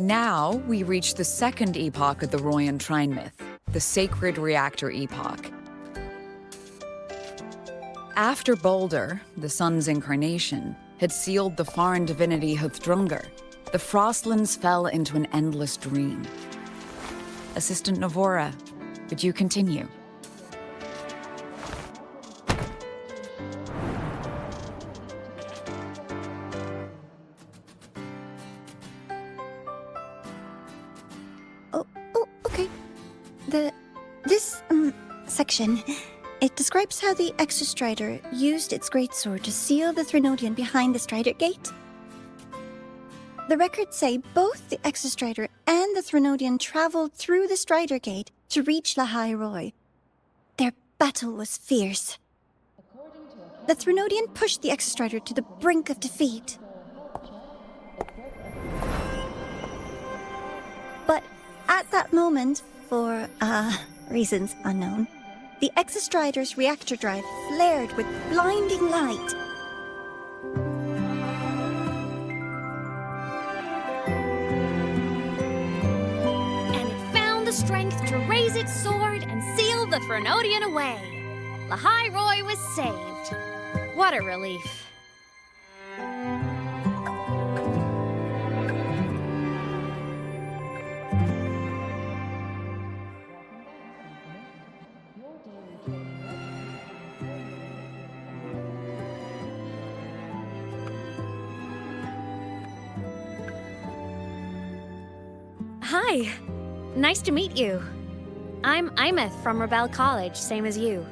Now we reach the second epoch of the Royan Trine myth, the Sacred Reactor Epoch. After Balder, the sun's incarnation, had sealed the foreign divinity Huthrungur, the Frostlands fell into an endless dream. Assistant Navora, would you continue? Okay. This section, it describes how the Exostrider used its greatsword to seal the Threnodian behind the Strider Gate. The records say both the Exostrider and the Threnodian traveled through the Strider Gate to reach Lahai Roy. Their battle was fierce. The Threnodian pushed the Exostrider to the brink of defeat. But at that moment, for reasons unknown, the Exostrider's reactor drive flared with blinding light. And it found the strength to raise its sword and seal the Threnodian away. Lahai Roy was saved. What a relief. Hi. Nice to meet you. I'm Aemeath from Rebel College, same as you.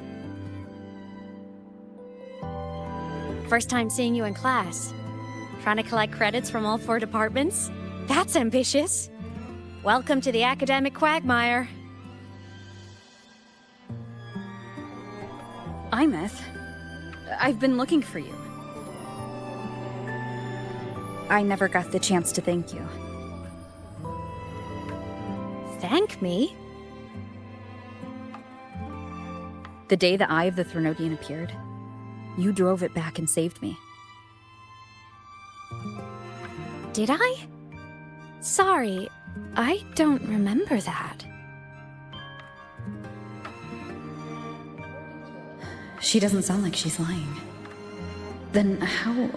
First time seeing you in class. Trying to collect credits from all 4 departments? That's ambitious. Welcome to the academic quagmire. Aemeath, I've been looking for you. I never got the chance to thank you. Thank me? The day the Eye of the Threnodian appeared, you drove it back and saved me. Did I? Sorry, I don't remember that. She doesn't sound like she's lying. Then how?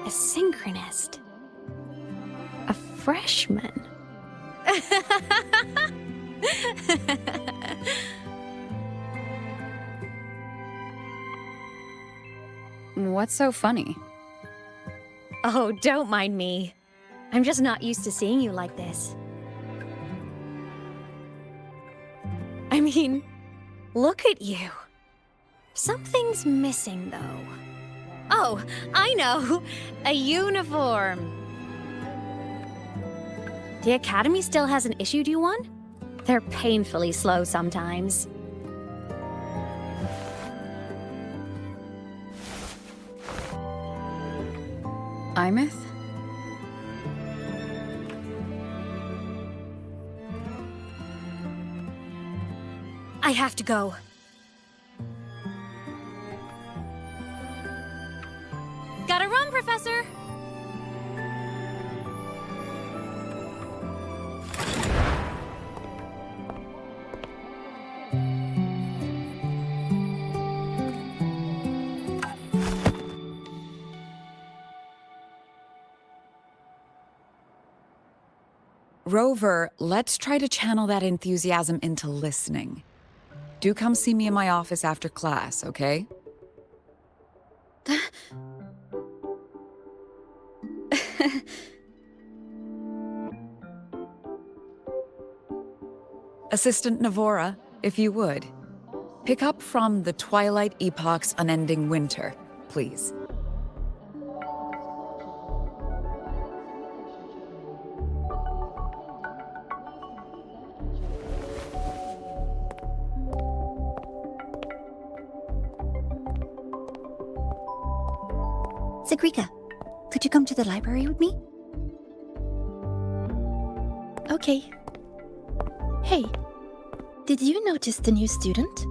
A synchronist. A freshman. What's so funny? Oh, don't mind me. I'm just not used to seeing you like this. I mean, look at you. Something's missing, though. Oh, I know! A uniform! The Academy still hasn't issued you one? They're painfully slow sometimes. Aemeath? I have to go. Gotta run, Professor! Rover, let's try to channel that enthusiasm into listening. Do come see me in my office after class, okay? Assistant Navora, if you would. Pick up from the Twilight Epoch's Unending Winter, please. Sigrika, could you come to the library with me? Okay. Hey, did you notice the new student?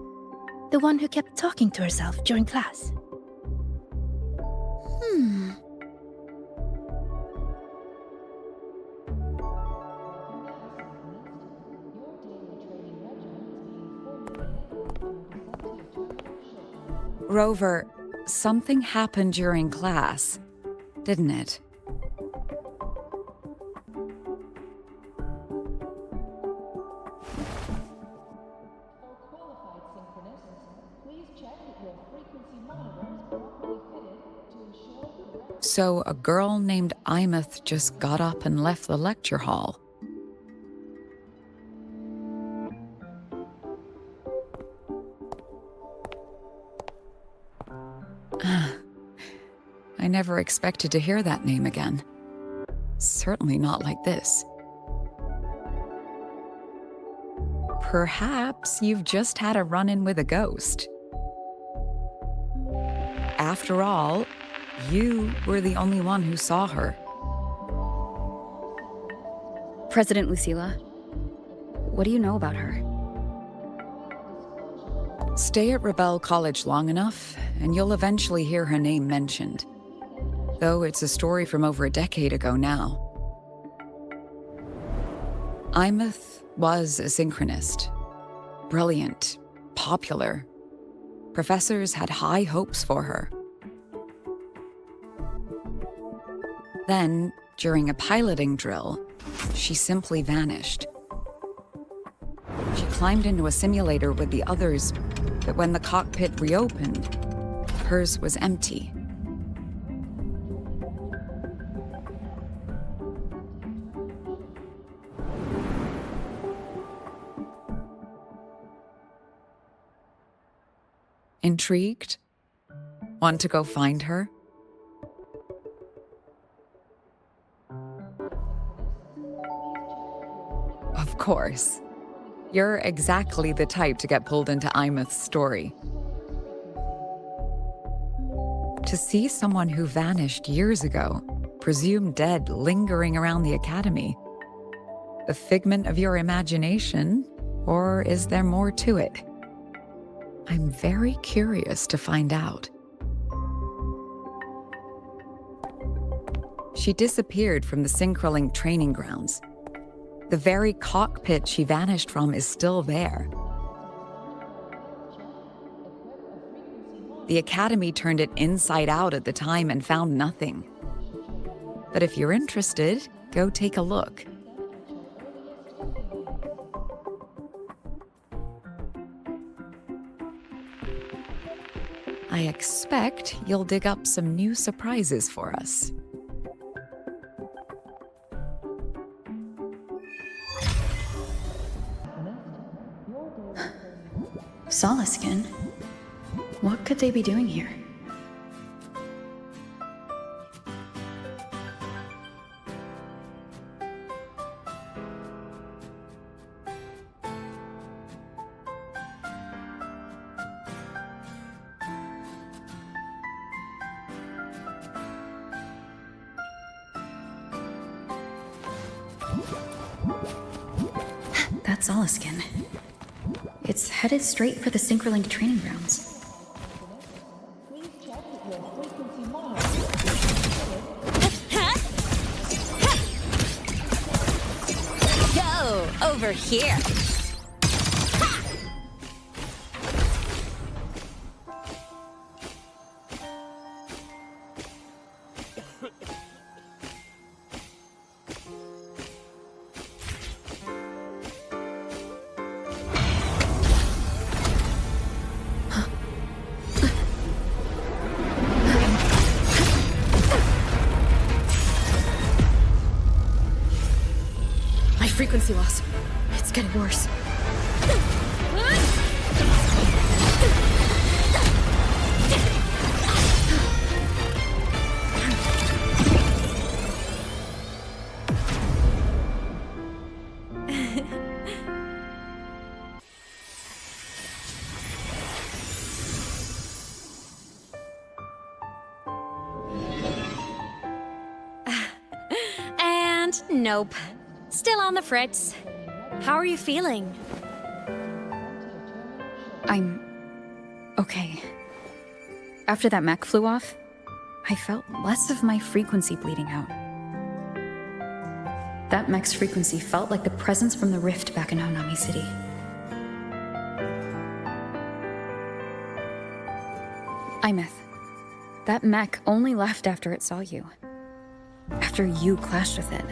The one who kept talking to herself during class? Rover, something happened during class, didn't it? So a girl named Aemeath just got up and left the lecture hall. I never expected to hear that name again. Certainly not like this. Perhaps you've just had a run-in with a ghost. After all, you were the only one who saw her. President Lucilla, what do you know about her? Stay at Rebel College long enough, and you'll eventually hear her name mentioned. Though it's a story from over a decade ago now. Aemeath was a synchronist. Brilliant, popular. Professors had high hopes for her. Then, during a piloting drill, she simply vanished. She climbed into a simulator with the others, but when the cockpit reopened, hers was empty. Intrigued? Want to go find her? Of course. You're exactly the type to get pulled into Aemeath's story. To see someone who vanished years ago, presumed dead, lingering around the academy, the figment of your imagination, or is there more to it? I'm very curious to find out. She disappeared from the Synchrolink training grounds. The very cockpit she vanished from is still there. The Academy turned it inside out at the time and found nothing. But if you're interested, go take a look. I expect you'll dig up some new surprises for us. Solaskin? What could they be doing here? That's Solaskin. It's headed straight for the Synchrolink training grounds. Go over here. Frequency loss. It's getting worse. And nope. Still on the fritz. How are you feeling? I'm okay. After that mech flew off, I felt less of my frequency bleeding out. That mech's frequency felt like the presence from the rift back in Honami City. Aemeath, that mech only left after it saw you. After you clashed with it.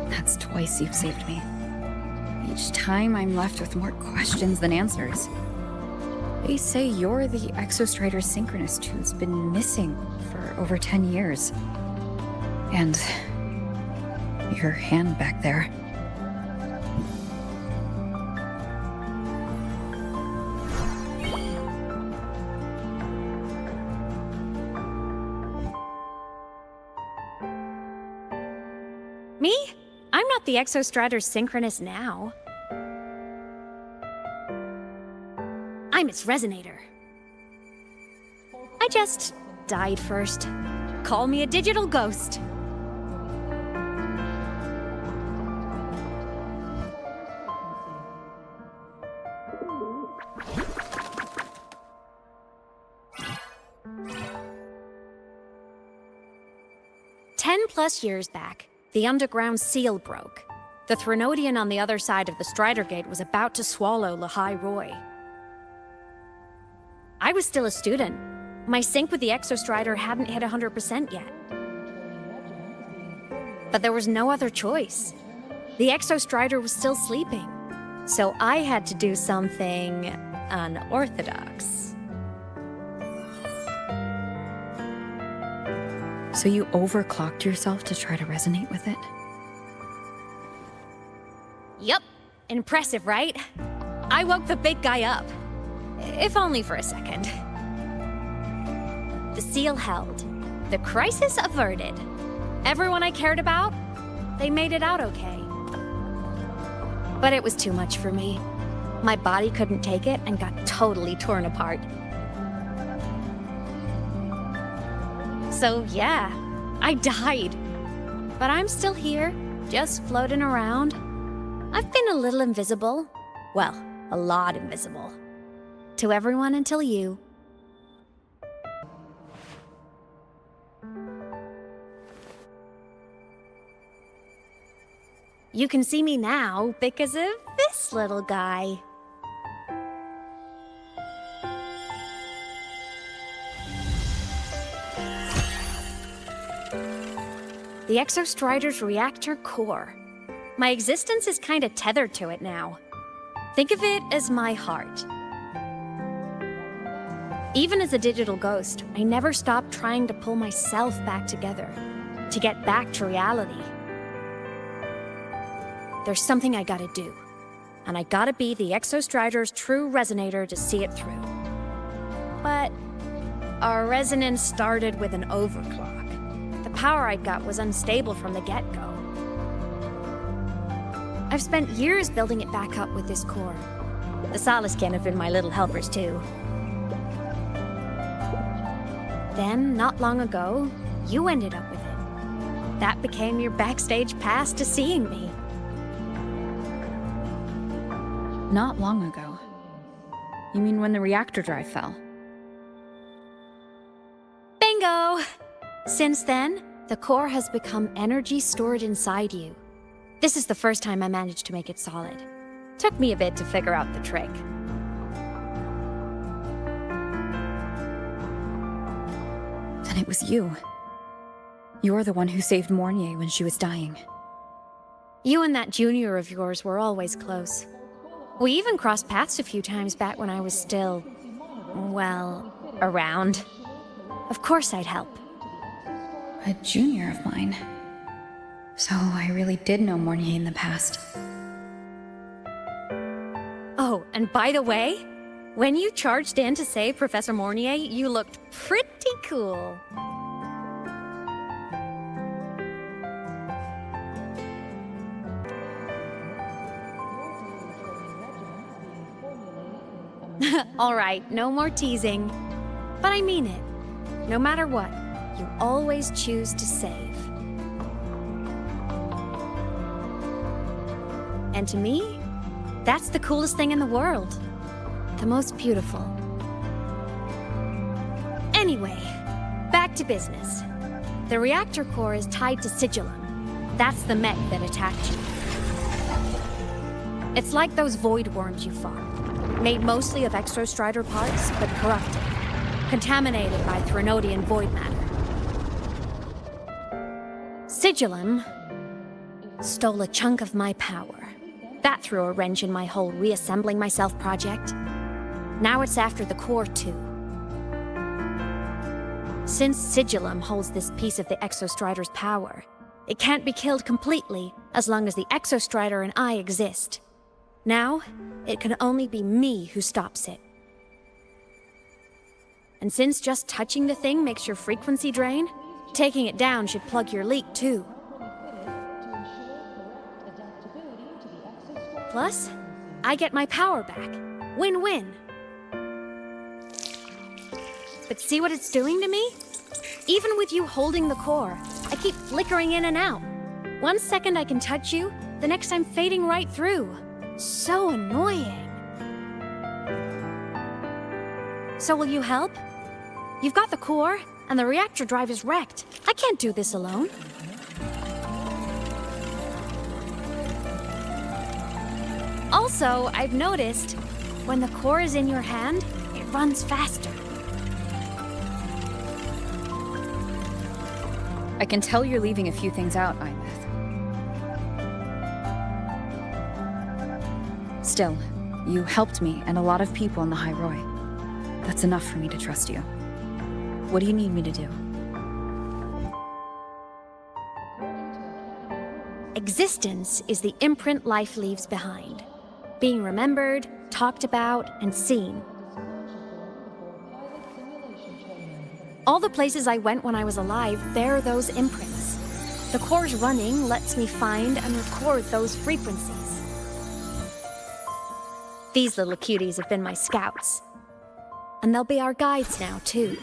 That's twice you've saved me. Each time I'm left with more questions than answers. They say you're the Exostrider synchronist who's been missing for over 10 years. And your hand back there. Me? I'm not the Exostrider synchronist now. I'm its resonator. I just died first. Call me a digital ghost. +10 years back, the underground seal broke. The Threnodian on the other side of the Strider Gate was about to swallow Lahai Roy. I was still a student. My sync with the Exostrider hadn't hit 100% yet. But there was no other choice. The Exostrider was still sleeping. So I had to do something unorthodox. So you overclocked yourself to try to resonate with it? Yup. Impressive, right? I woke the big guy up. If only for a second. The seal held. The crisis averted. Everyone I cared about, they made it out okay. But it was too much for me. My body couldn't take it and got totally torn apart. So yeah, I died. But I'm still here, just floating around. I've been a little invisible. Well, a lot invisible. To everyone until you. You can see me now because of this little guy. The Exostrider's reactor core. My existence is kinda tethered to it now. Think of it as my heart. Even as a digital ghost, I never stopped trying to pull myself back together, to get back to reality. There's something I gotta do, and I gotta be the Exostrider's true resonator to see it through. But our resonance started with an overclock. The power I got was unstable from the get-go. I've spent years building it back up with this core. The Solaskin have been my little helpers too. Then, not long ago, you ended up with it. That became your backstage pass to seeing me. Not long ago. You mean when the reactor drive fell? Bingo! Since then, the core has become energy stored inside you. This is the first time I managed to make it solid. Took me a bit to figure out the trick. Then it was you. You're the one who saved Mornier when she was dying. You and that junior of yours were always close. We even crossed paths a few times back when I was still, well, around. Of course I'd help. A junior of mine. So I really did know Mornier in the past. Oh, and by the way, when you charged in to save Professor Mornier, you looked pretty cool. All right, no more teasing. But I mean it. No matter what, you always choose to save. And to me, that's the coolest thing in the world. The most beautiful. Anyway, back back to business. The reactor core is tied to Sigillum. That's the mech that attacked you. It's like those void worms you fought. Made mostly of Exostrider parts, but corrupted. Contaminated by Threnodian void matter. Sigillum stole a chunk of my power. That threw a wrench in my whole reassembling myself project. Now it's after the core too. Since Sigillum holds this piece of the Exostrider's power, it can't be killed completely as long as the Exostrider and I exist. Now, it can only be me who stops it. And since just touching the thing makes your frequency drain, taking it down should plug your leak too. Plus, I get my power back. Win-win. But see what it's doing to me? Even with you holding the core, I keep flickering in and out. 1 second I can touch you, the next I'm fading right through. So annoying. So will you help? You've got the core, and the reactor drive is wrecked. I can't do this alone. Also, I've noticed, when the core is in your hand, it runs faster. I can tell you're leaving a few things out, Aemeath. Still, you helped me and a lot of people in the High Roy. That's enough for me to trust you. What do you need me to do? Existence is the imprint life leaves behind. Being remembered, talked about, and seen. All the places I went when I was alive bear those imprints. The core's running lets me find and record those frequencies. These little cuties have been my scouts. And they'll be our guides now, too.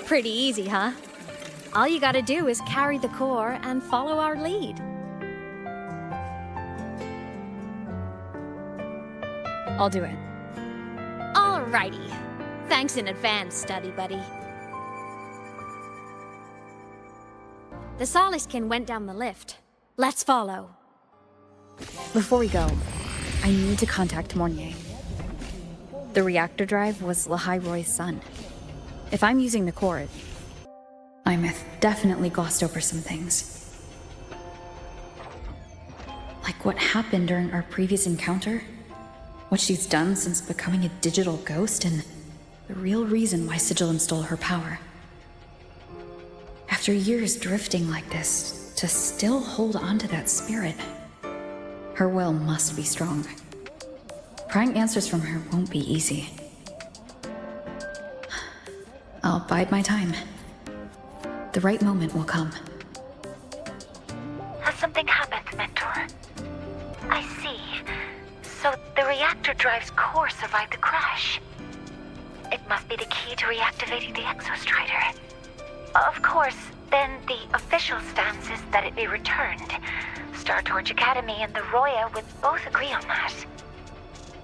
Pretty easy, huh? All you gotta do is carry the core and follow our lead. I'll do it. Alrighty. Thanks in advance, study buddy. The Solistkin went down the lift. Let's follow. Before we go, I need to contact Mornier. The reactor drive was Lahai Roy's son. If I'm using the core, Aemeath definitely glossed over some things. Like what happened during our previous encounter, what she's done since becoming a digital ghost, and the real reason why Sigillum stole her power. After years drifting like this, to still hold on to that spirit, her will must be strong. Prying answers from her won't be easy. I'll bide my time. The right moment will come. Has something happened, Mentor? I see. So the reactor drive's core survived the crash. It must be the key to reactivating the Exostrider. Of course, then the official stance is that it be returned. Star Torch Academy and the Roya would both agree on that.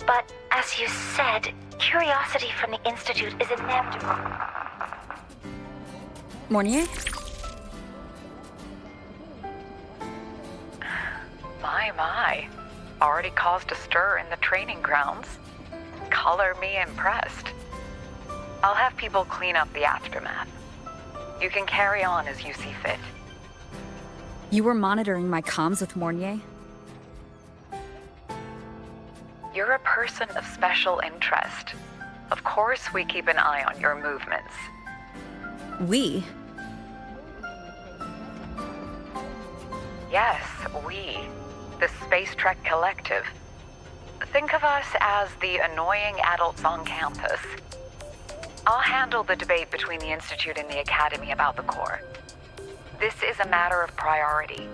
But as you said, curiosity from the Institute is inevitable. Mornier? My. Already caused a stir in the training grounds. Color me impressed. I'll have people clean up the aftermath. You can carry on as you see fit. You were monitoring my comms with Mornier? You're a person of special interest. Of course we keep an eye on your movements. We? Yes, we. The Space Trek Collective. Think of us as the annoying adults on campus. I'll handle the debate between the Institute and the Academy about the core. This is a matter of priority.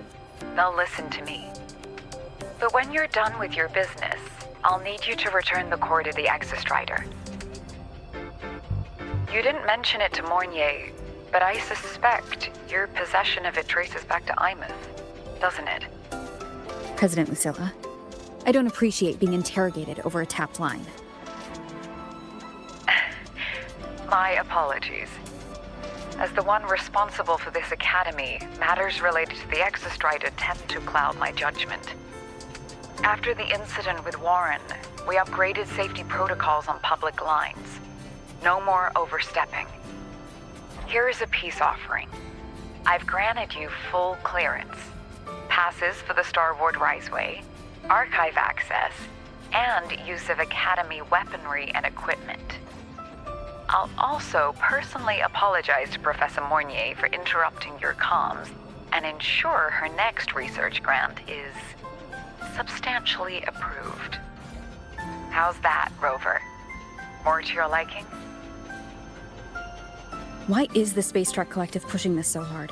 They'll listen to me. But when you're done with your business, I'll need you to return the core to the Exostrider. You didn't mention it to Mornier, but I suspect your possession of it traces back to Aemeath, doesn't it? President Lucilla, I don't appreciate being interrogated over a tapped line. My apologies. As the one responsible for this academy, matters related to the Exostrider tend to cloud my judgment. After the incident with Warren, we upgraded safety protocols on public lines. No more overstepping. Here is a peace offering. I've granted you full clearance. Passes for the Starboard Riseway, archive access, and use of Academy weaponry and equipment. I'll also personally apologize to Professor Mornier for interrupting your comms and ensure her next research grant is substantially approved. How's that, Rover? More to your liking? Why is the Space Trek Collective pushing this so hard?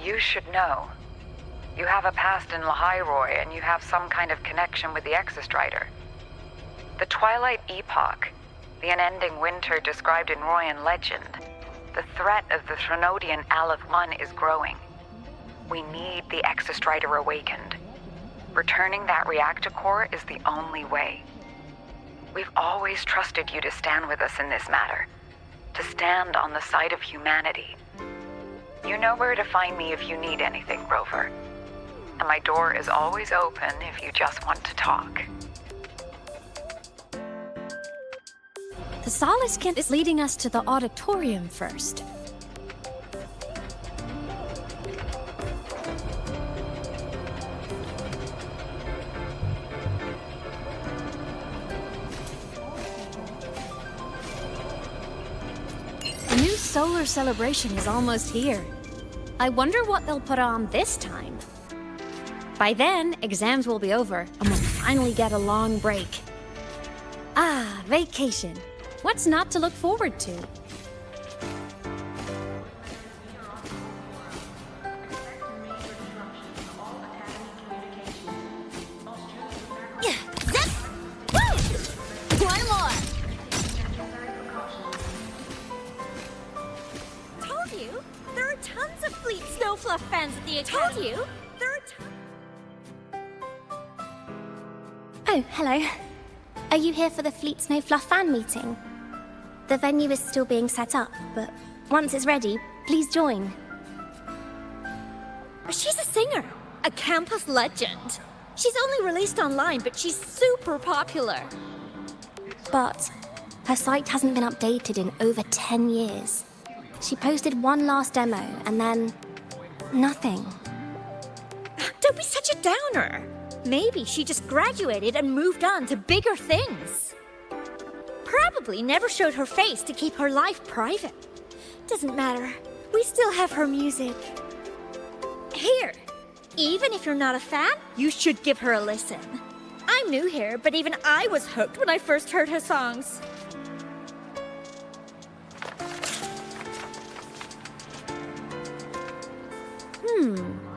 You should know. You have a past in Lahairoi, and you have some kind of connection with the Exostrider. The Twilight Epoch, the unending winter described in Royan legend, the threat of the Threnodian Aleph 1 is growing. We need the Exostrider awakened. Returning that reactor core is the only way. We've always trusted you to stand with us in this matter, to stand on the side of humanity. You know where to find me if you need anything, Rover. And my door is always open if you just want to talk. The Solace Kent is leading us to the auditorium first. The new solar celebration is almost here. I wonder what they'll put on this time. By then, exams will be over, and we'll finally get a long break. Ah, vacation. What's not to look forward to? One more! Told you! There are tons of Fleet Snowfluff fans at the Academy. Told you! There are Oh, hello. Are you here for the Fleet Snowfluff fan meeting? The venue is still being set up, but once it's ready, please join. She's a singer, a campus legend. She's only released online, but she's super popular. But her site hasn't been updated in over 10 years. She posted one last demo, and then nothing. Don't be such a downer. Maybe she just graduated and moved on to bigger things. Probably never showed her face to keep her life private. Doesn't matter. We still have her music. Here, even if you're not a fan, you should give her a listen. I'm new here, but even I was hooked when I first heard her songs.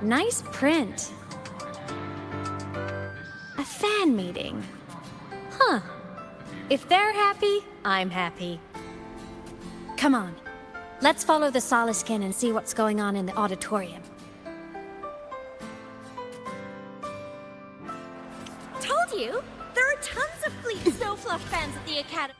Nice print. A fan meeting. Huh. If they're happy, I'm happy. Come on. Let's follow the Solaskin and see what's going on in the auditorium. Told you! There are tons of Fleet Snowfluff fans at the Academy.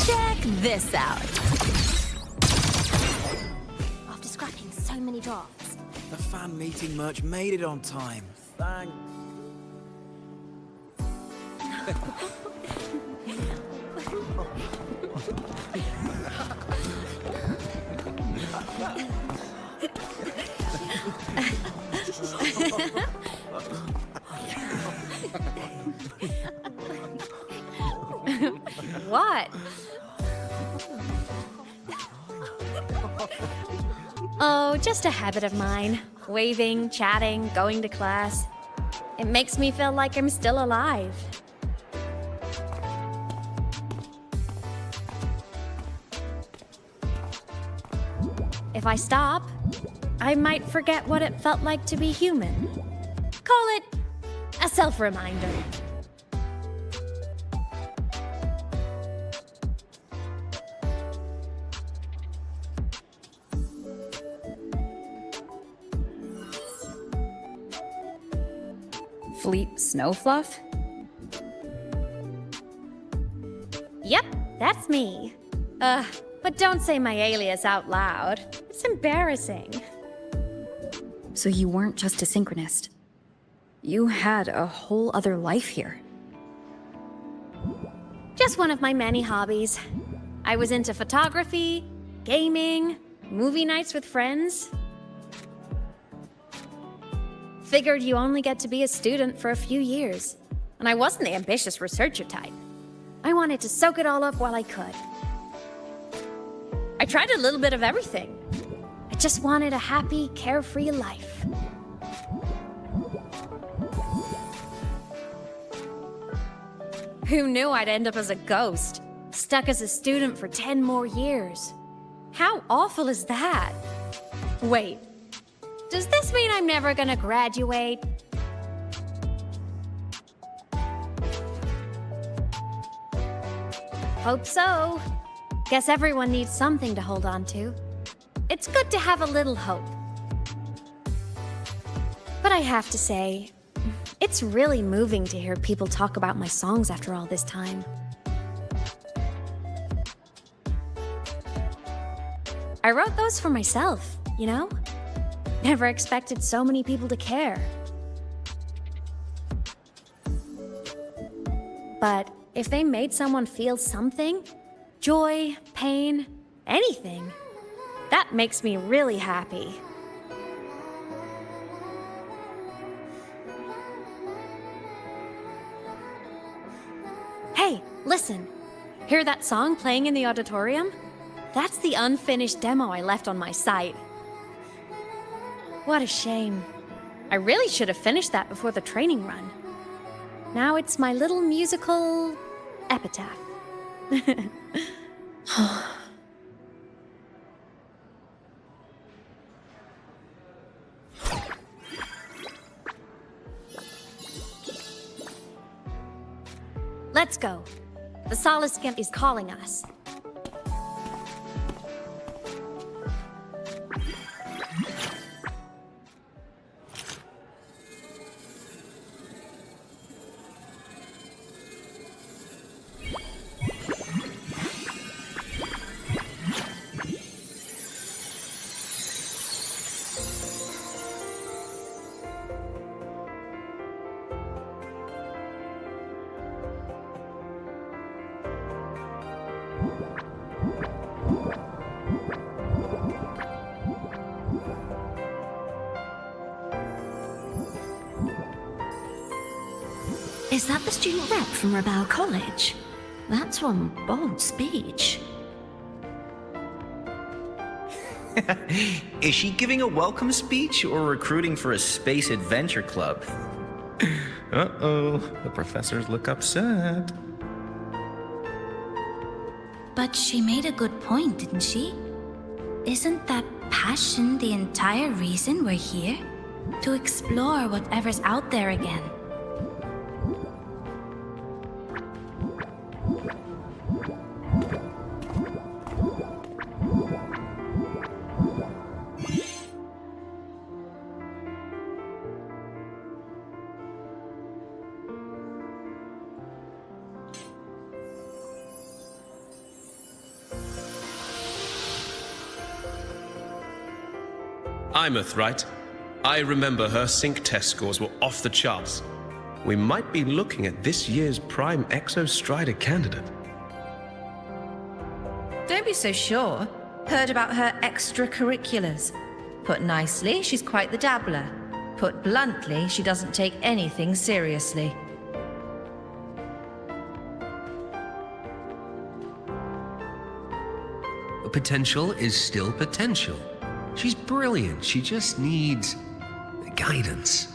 Check this out. After scrapping so many drafts. The fan meeting merch made it on time. Thank... What? Oh, just a habit of mine. Waving, chatting, going to class. It makes me feel like I'm still alive. I stop, I might forget what it felt like to be human. Call it a self-reminder. Fleet Snowfluff? Yep, that's me. But don't say my alias out loud. It's embarrassing. So you weren't just a synchronist. You had a whole other life here. Just one of my many hobbies. I was into photography, gaming, movie nights with friends. Figured you only get to be a student for a few years. And I wasn't the ambitious researcher type. I wanted to soak it all up while I could. I tried a little bit of everything. I just wanted a happy, carefree life. Who knew I'd end up as a ghost, stuck as a student for 10 more years? How awful is that? Wait, does this mean I'm never gonna graduate? Hope so. Guess everyone needs something to hold on to. It's good to have a little hope. But I have to say, it's really moving to hear people talk about my songs after all this time. I wrote those for myself, you know? Never expected so many people to care. But if they made someone feel something, joy, pain, anything, that makes me really happy. Hey, listen. Hear that song playing in the auditorium? That's the unfinished demo I left on my site. What a shame. I really should have finished that before the training run. Now it's my little musical epitaph. Let's go. The Solace Skimp is calling us. Is that the student rep from Rebel College? That's one bold speech. Is she giving a welcome speech or recruiting for a space adventure club? Uh-oh, the professors look upset. But she made a good point, didn't she? Isn't that passion the entire reason we're here? To explore whatever's out there again. Aemeath, right? I remember her sync test scores were off the charts. We might be looking at this year's prime Exostrider candidate. Don't be so sure. Heard about her extracurriculars. Put nicely, she's quite the dabbler. Put bluntly, she doesn't take anything seriously. Potential is still potential. She's brilliant. She just needs guidance.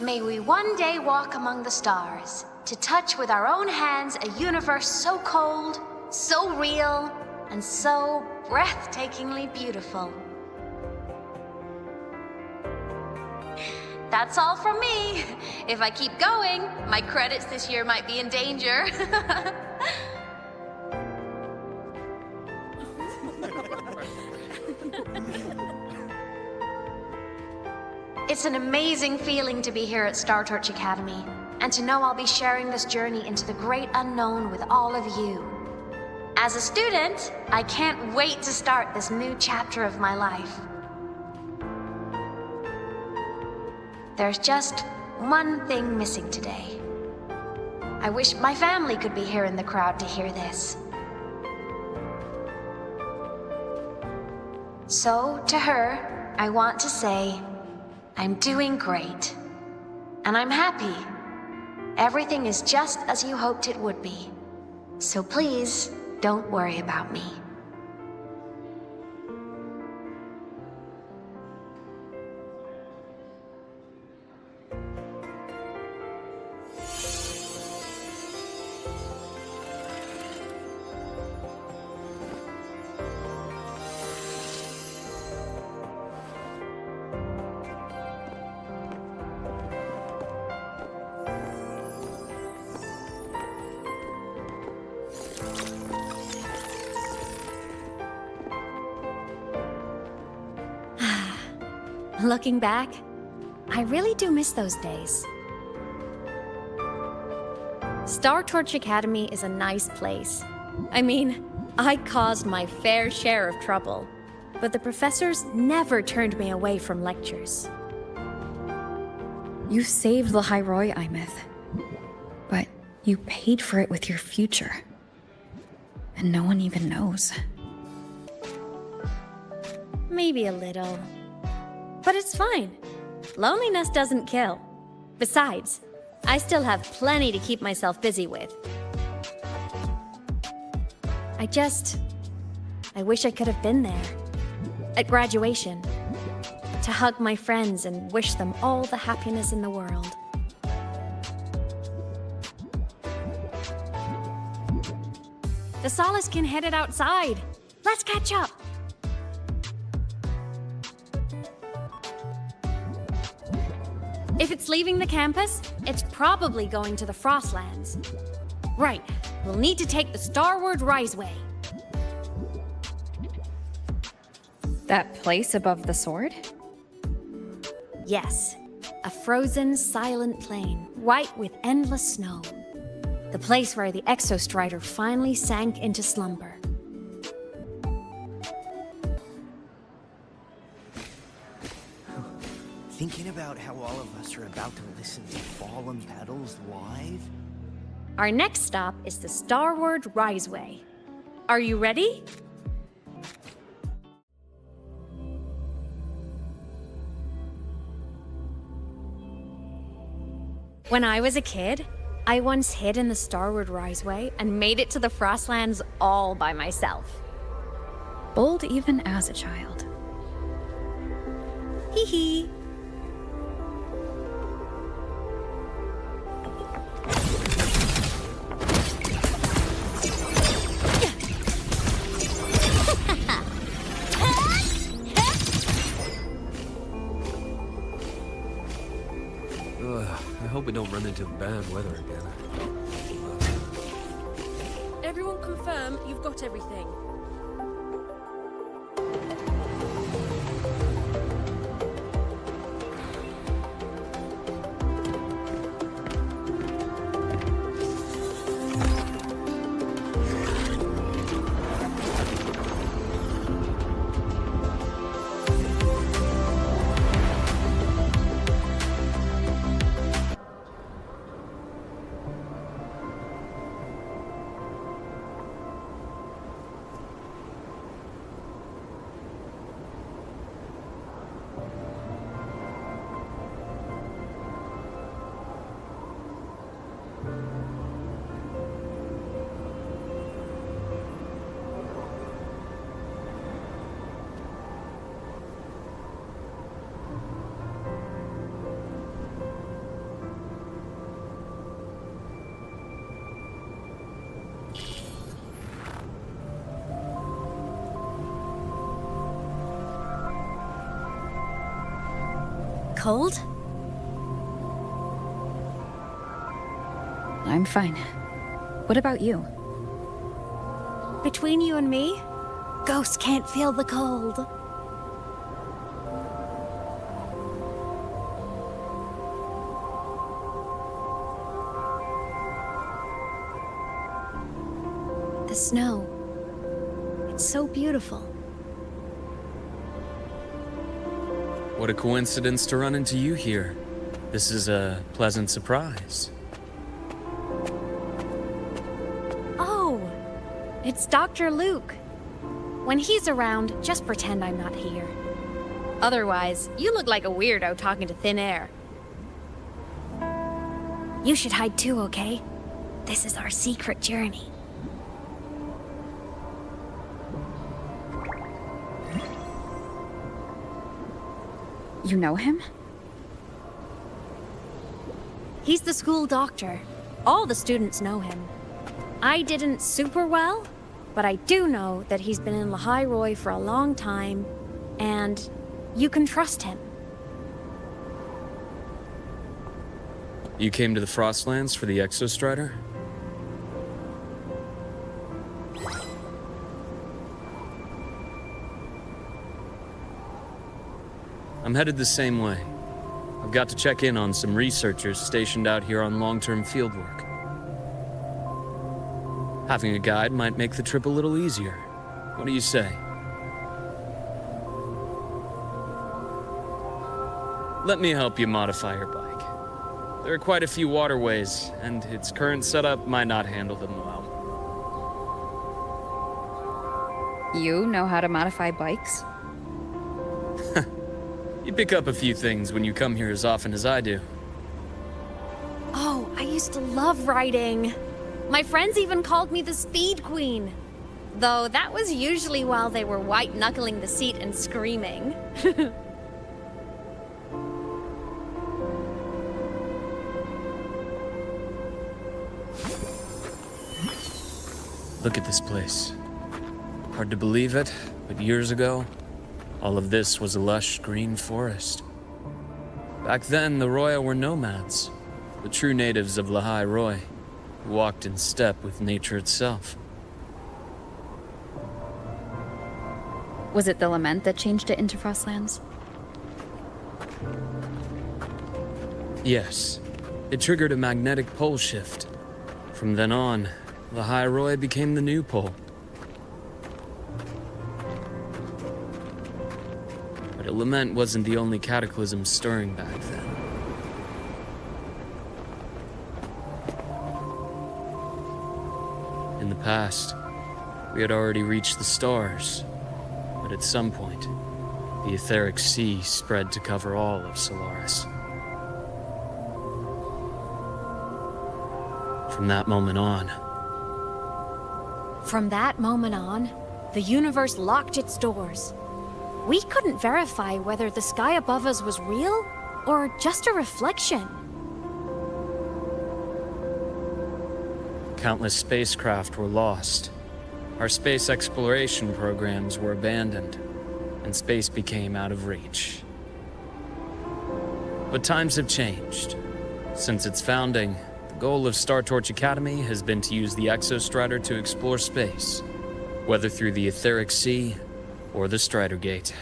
May we one day walk among the stars, to touch with our own hands a universe so cold, so real, and so breathtakingly beautiful. That's all from me. If I keep going, my credits this year might be in danger. It's an amazing feeling to be here at Star Torch Academy, and to know I'll be sharing this journey into the great unknown with all of you. As a student, I can't wait to start this new chapter of my life. There's just one thing missing today. I wish my family could be here in the crowd to hear this. So, to her, I want to say, I'm doing great. And I'm happy. Everything is just as you hoped it would be. So please, don't worry about me. Looking back, I really do miss those days. Star Torch Academy is a nice place. I mean, I caused my fair share of trouble, but the professors never turned me away from lectures. You saved the Hyroi, Aemeath. But you paid for it with your future. And no one even knows. Maybe a little. But it's fine. Loneliness doesn't kill. Besides, I still have plenty to keep myself busy with. I wish I could have been there. At graduation. To hug my friends and wish them all the happiness in the world. The Soliskin headed outside. Let's catch up. If it's leaving the campus, it's probably going to the Frostlands. Right, we'll need to take the Starward Riseway. That place above the sword? Yes, a frozen, silent plain, white with endless snow. The place where the Exostrider finally sank into slumber. Thinking about how all of us are about to listen to Fallen Petals live? Our next stop is the Starward Riseway. Are you ready? When I was a kid, I once hid in the Starward Riseway and made it to the Frostlands all by myself. Bold even as a child. Hee hee. I hope we don't run into bad weather again. Everyone confirm you've got everything. cold? I'm fine. What about you? Between you and me, ghosts can't feel the cold. The snow. It's so beautiful. What a coincidence to run into you here. This is a pleasant surprise. Oh, it's Dr. Luke. When he's around, just pretend I'm not here. Otherwise, you look like a weirdo talking to thin air. You should hide too, okay? This is our secret journey. You know him? He's the school doctor. All the students know him. I didn't super well, but I do know that he's been in Lehigh Roy for a long time, and you can trust him. You came to the Frostlands for the Exostrider? I'm headed the same way. I've got to check in on some researchers stationed out here on long-term fieldwork. Having a guide might make the trip a little easier. What do you say? Let me help you modify your bike. There are quite a few waterways, and its current setup might not handle them well. You know how to modify bikes? You pick up a few things when you come here as often as I do. Oh, I used to love riding. My friends even called me the Speed Queen. Though that was usually while they were white-knuckling the seat and screaming. Look at this place. Hard to believe it, but years ago, all of this was a lush green forest. Back then, the Roya were nomads, the true natives of Lehigh Roy, who walked in step with nature itself. Was it the lament that changed it into Frostlands? Yes, it triggered a magnetic pole shift. From then on, Lehigh Roy became the new pole. But a lament wasn't the only cataclysm stirring back then. In the past, we had already reached the stars, but at some point, the etheric sea spread to cover all of Solaris. From that moment on, the universe locked its doors. We couldn't verify whether the sky above us was real or just a reflection. countless spacecraft were lost. Our space exploration programs were abandoned, and space became out of reach. But times have changed. Since its founding, the goal of Star Torch Academy has been to use the Exostrider to explore space, whether through the Etheric Sea or the Strider Gate.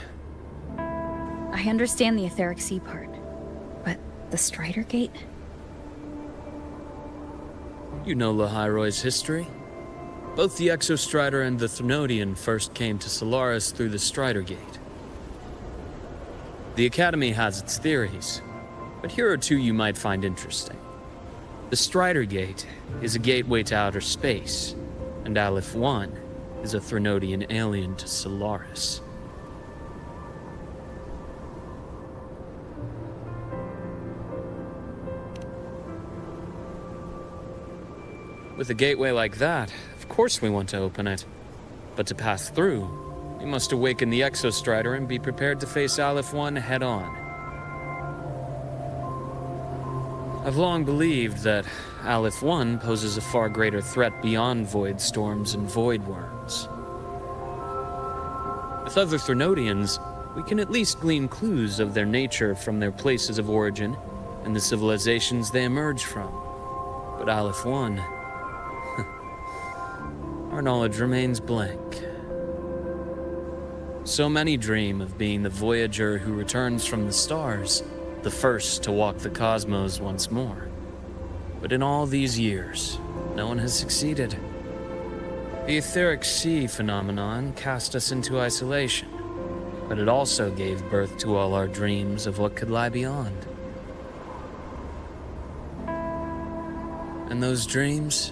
I understand the Etheric Sea part, but the Strider Gate? You know Lehigh Roy's history? Both the Exostrider and the Thrunodian first came to Solaris through the Strider Gate. The Academy has its theories, but here are two you might find interesting. The Strider Gate is a gateway to outer space, and Aleph 1 is a Thrunodian alien to Solaris. With a gateway like that, of course we want to open it. But to pass through, we must awaken the Exostrider and be prepared to face Aleph 1 head-on. I've long believed that Aleph 1 poses a far greater threat beyond void storms and void worms. With other Thrunodians, we can at least glean clues of their nature from their places of origin and the civilizations they emerge from. But Aleph 1, our knowledge remains blank. So many dream of being the voyager who returns from the stars, the first to walk the cosmos once more. But in all these years, no one has succeeded. The etheric sea phenomenon cast us into isolation, but it also gave birth to all our dreams of what could lie beyond. And those dreams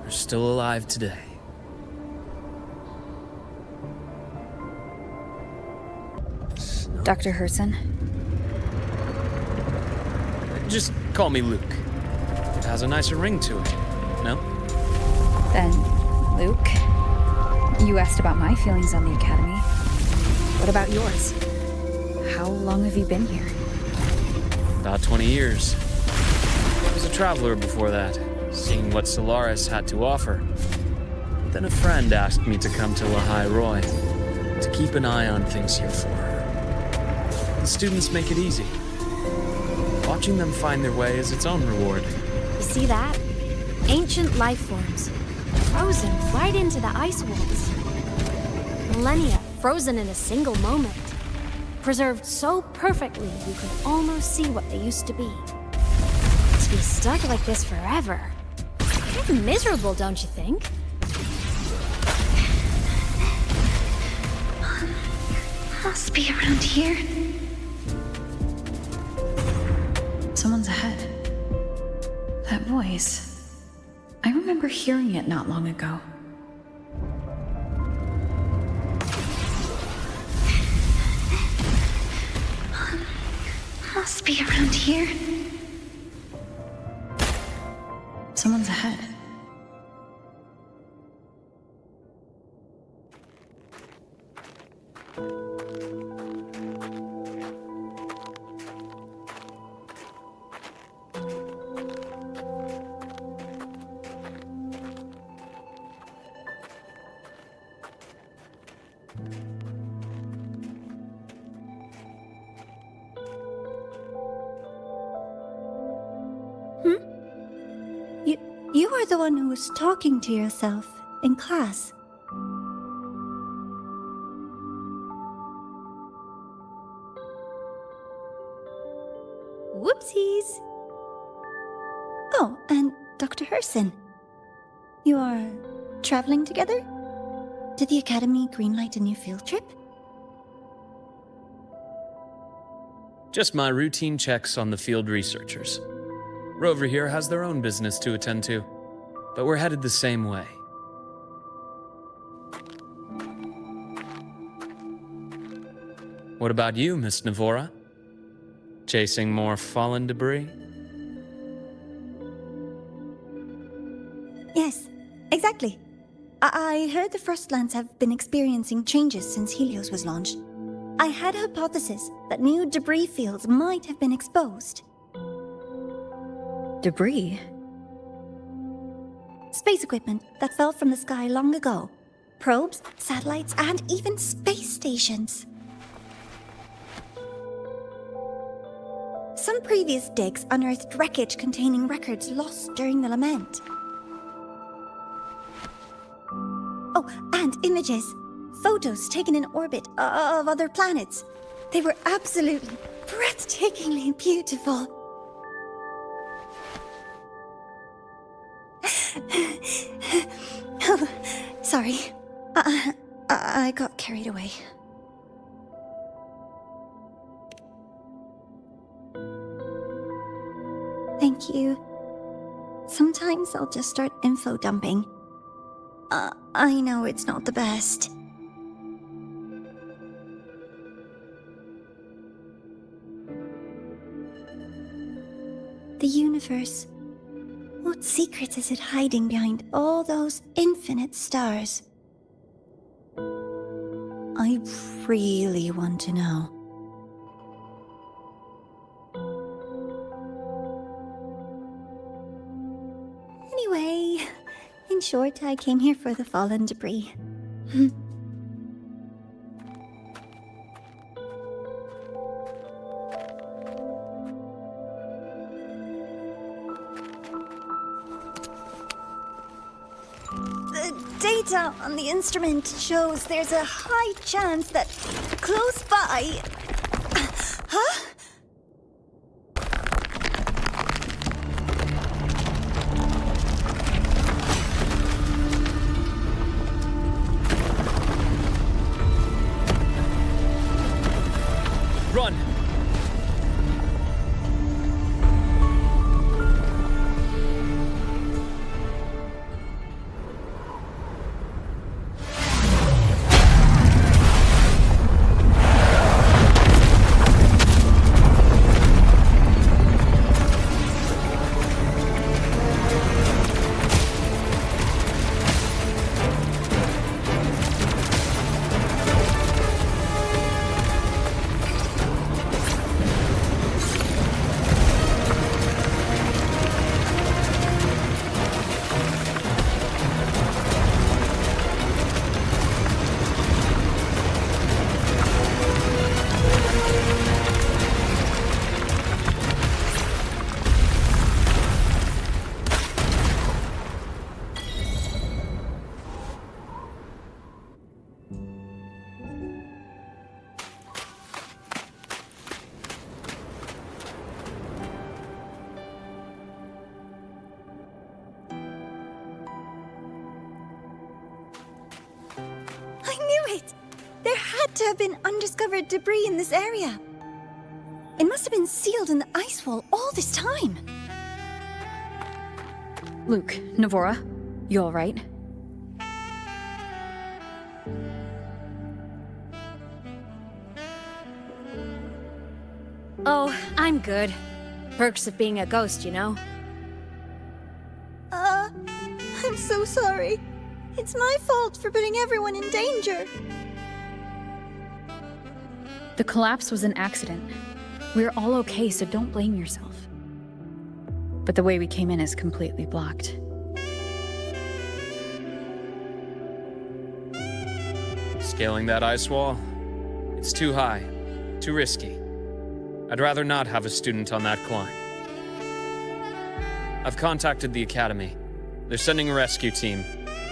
are still alive today. Dr. Herson? Just call me Luke. It has a nicer ring to it, no? Then, Luke, you asked about my feelings on the Academy. What about yours? How long have you been here? About 20 years. I was a traveler before that, seeing what Solaris had to offer. Then a friend asked me to come to Lahai Roy, to keep an eye on things here for her. The students make it easy. Watching them find their way is its own reward. You see that? Ancient life forms. Frozen right into the ice walls. Millennia frozen in a single moment. Preserved so perfectly you could almost see what they used to be. To be stuck like this forever. It's miserable, don't you think? Must be around here. Someone's ahead. That voice. I remember hearing it not long ago. Must be around here. Someone's ahead. You are the one who was talking to yourself in class. Whoopsies! Oh, and Dr. Herson. You are traveling together? Did the Academy greenlight a new field trip? Just my routine checks on the field researchers. Rover here has their own business to attend to, but we're headed the same way. What about you, Miss Navora? Chasing more fallen debris? Yes, exactly. I heard the Frostlands have been experiencing changes since Helios was launched. I had a hypothesis that new debris fields might have been exposed. Debris? Space equipment that fell from the sky long ago. Probes, satellites, and even space stations. Some previous digs unearthed wreckage containing records lost during the lament. Oh, and images. Photos taken in orbit of other planets. They were absolutely breathtakingly beautiful. Oh, sorry. I got carried away. Thank you. Sometimes I'll just start info dumping. I know it's not the best. The universe. What secrets is it hiding behind all those infinite stars? I really want to know. Anyway, in short, I came here for the fallen debris. The data on the instrument shows there's a high chance that close by... Huh? Run! There had to have been undiscovered debris in this area. It must have been sealed in the ice wall all this time. Luke, Navora, you all right? Oh, I'm good. Perks of being a ghost, you know? I'm so sorry. It's my fault for putting everyone in danger. The collapse was an accident. We're all okay, so don't blame yourself. But the way we came in is completely blocked. Scaling that ice wall? It's too high, too risky. I'd rather not have a student on that climb. I've contacted the Academy. They're sending a rescue team.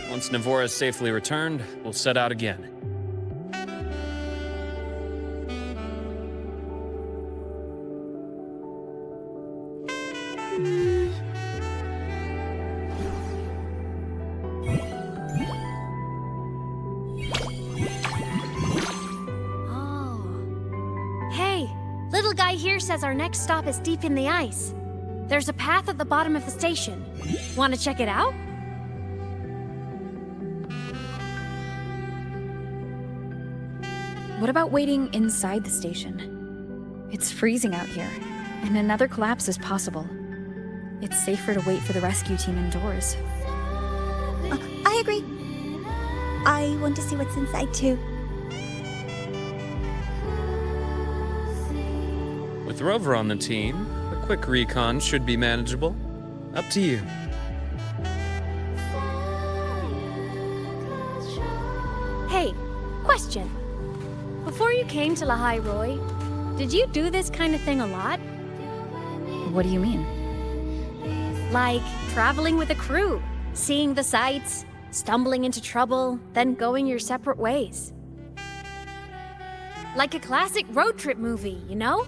Once Navora is safely returned, we'll set out again. Says our next stop is deep in the ice. There's a path at the bottom of the station. Want to check it out? What about waiting inside the station? It's freezing out here, and another collapse is possible. It's safer to wait for the rescue team indoors. I agree. I want to see what's inside too. With Rover on the team, a quick recon should be manageable. Up to you. Hey, question. Before you came to Lahairoi, did you do this kind of thing a lot? What do you mean? Like traveling with a crew, seeing the sights, stumbling into trouble, then going your separate ways. Like a classic road trip movie, you know?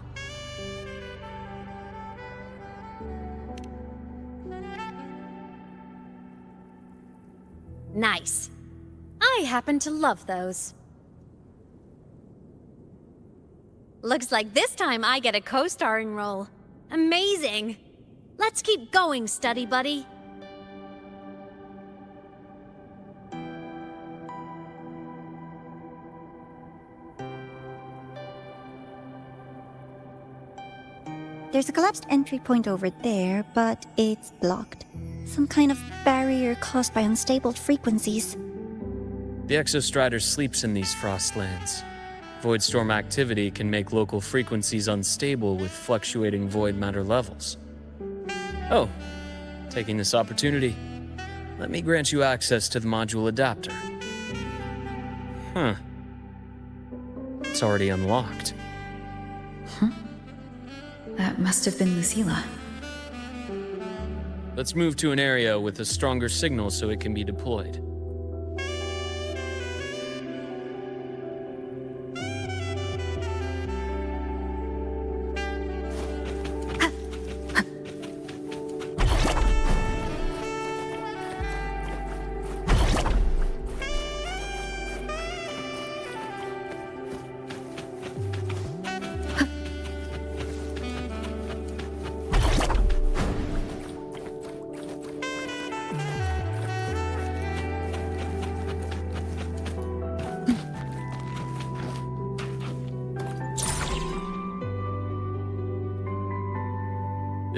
Nice. I happen to love those. Looks like this time I get a co-starring role. Amazing! Let's keep going, study buddy. There's a collapsed entry point over there, but it's blocked. Some kind of barrier caused by unstable frequencies. The Exostrider sleeps in these frostlands. Void storm activity can make local frequencies unstable with fluctuating void matter levels. Oh, taking this opportunity, let me grant you access to the module adapter. Huh. It's already unlocked. Huh? That must have been Lucilla. Let's move to an area with a stronger signal so it can be deployed.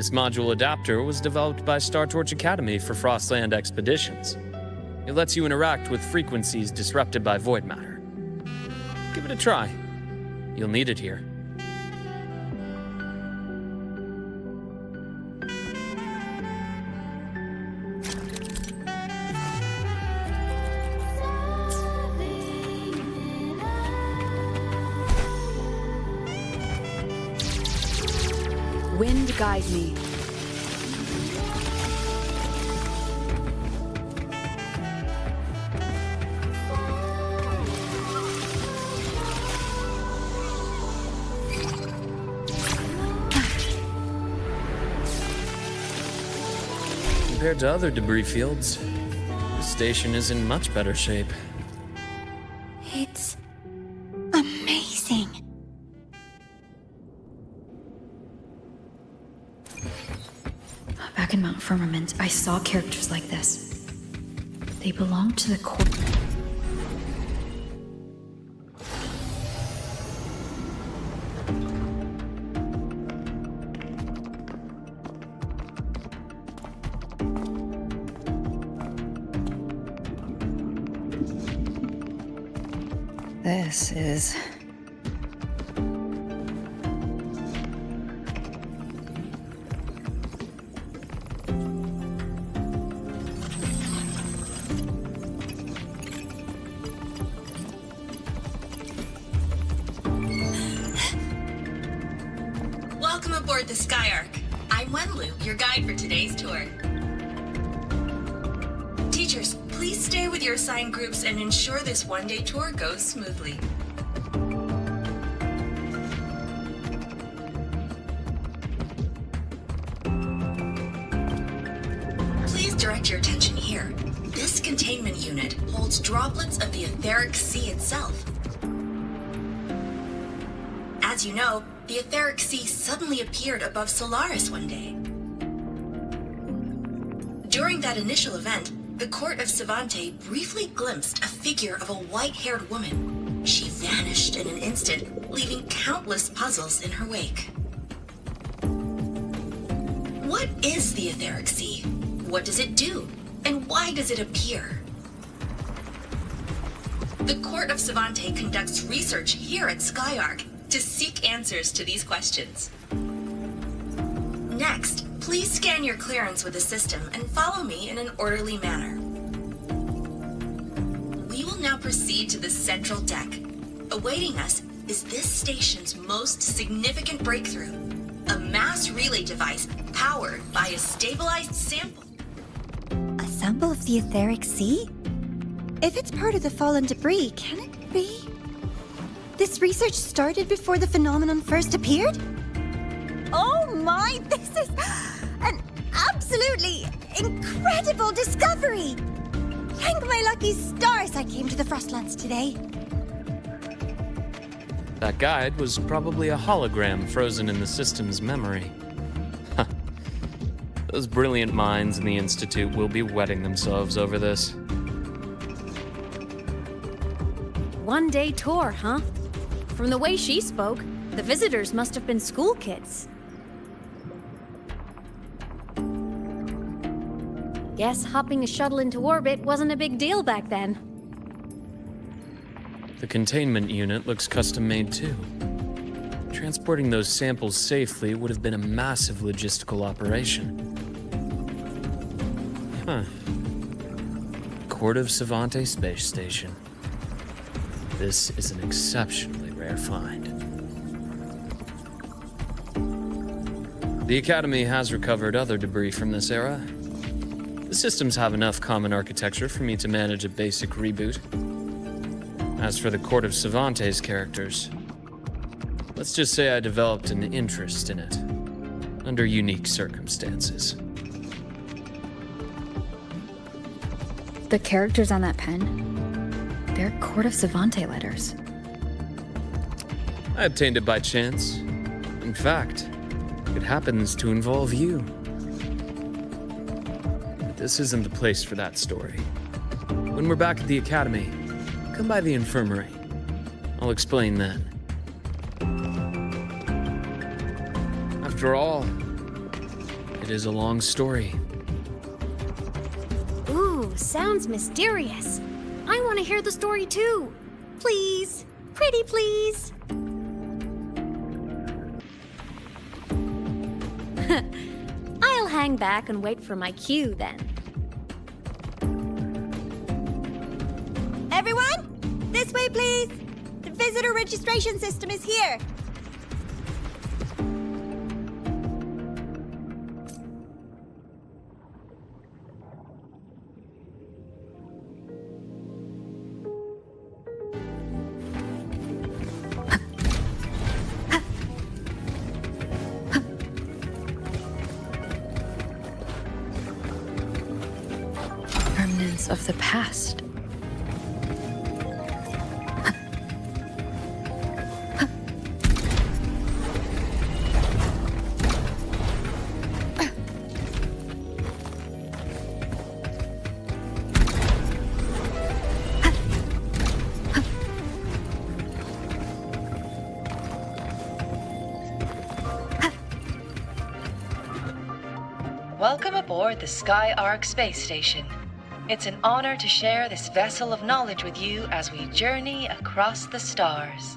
This module adapter was developed by Star Torch Academy for Frostland expeditions. It lets you interact with frequencies disrupted by void matter. Give it a try. You'll need it here. Wind guide me. Compared to other debris fields, this station is in much better shape. It's amazing. Back in Mount Firmament, I saw characters like this. They belong to the core. This is... Welcome aboard the Skyark. I'm Wenlu, your guide for today's tour. Teachers, please stay with your assigned groups and ensure this one-day tour goes smoothly. Please direct your attention here. This containment unit holds droplets of the etheric sea itself. As you know, the etheric sea suddenly appeared above Solaris one day. During that initial event, the court of Savante briefly glimpsed a figure of a white-haired woman. She vanished in an instant, leaving countless puzzles in her wake. What is the etheric sea? What does it do? And why does it appear? The court of Savante conducts research here at Skyark to seek answers to these questions. Next, please scan your clearance with the system and follow me in an orderly manner. We will now proceed to the central deck. Awaiting us is this station's most significant breakthrough, a mass relay device powered by a stabilized sample. A sample of the etheric sea? If it's part of the fallen debris, can it be? This research started before the phenomenon first appeared? Oh my, this is an absolutely incredible discovery! Thank my lucky stars I came to the Frostlands today. That guide was probably a hologram frozen in the system's memory. Those brilliant minds in the Institute will be wetting themselves over this. One-day tour, huh? From the way she spoke, the visitors must have been school kids. Guess hopping a shuttle into orbit wasn't a big deal back then. The containment unit looks custom-made too. Transporting those samples safely would have been a massive logistical operation. Huh. Court of Savante Space Station. This is an exceptionally rare find. The Academy has recovered other debris from this era. The systems have enough common architecture for me to manage a basic reboot. As for the Court of Savante's characters, let's just say I developed an interest in it, under unique circumstances. The characters on that pen, they're Court of Savante letters. I obtained it by chance. In fact, it happens to involve you. But this isn't the place for that story. When we're back at the Academy, come by the infirmary. I'll explain then. After all, It is a long story. Ooh, sounds mysterious. I want to hear the story too. Please. Pretty please. I'll hang back and wait for my cue then. Everyone, this way please. The visitor registration system is here. Remnants of the past. Welcome aboard the Sky Ark space station. It's an honor to share this vessel of knowledge with you as we journey across the stars.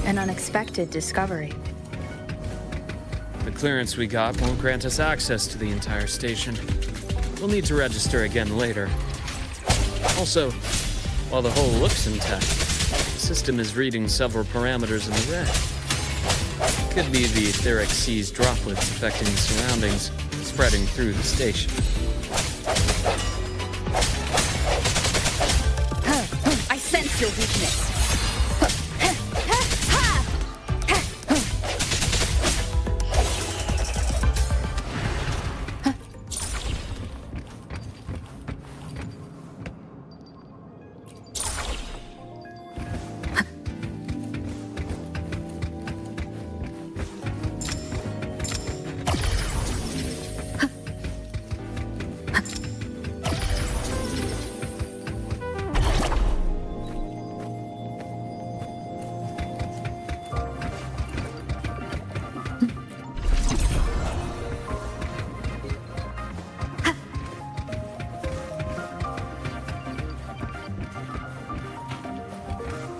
An unexpected discovery. The clearance we got won't grant us access to the entire station. We'll need to register again later. Also, while the hull looks intact, the system is reading several parameters in the red. Could be the etheric sea's droplets affecting the surroundings, spreading through the station. I sense your weakness.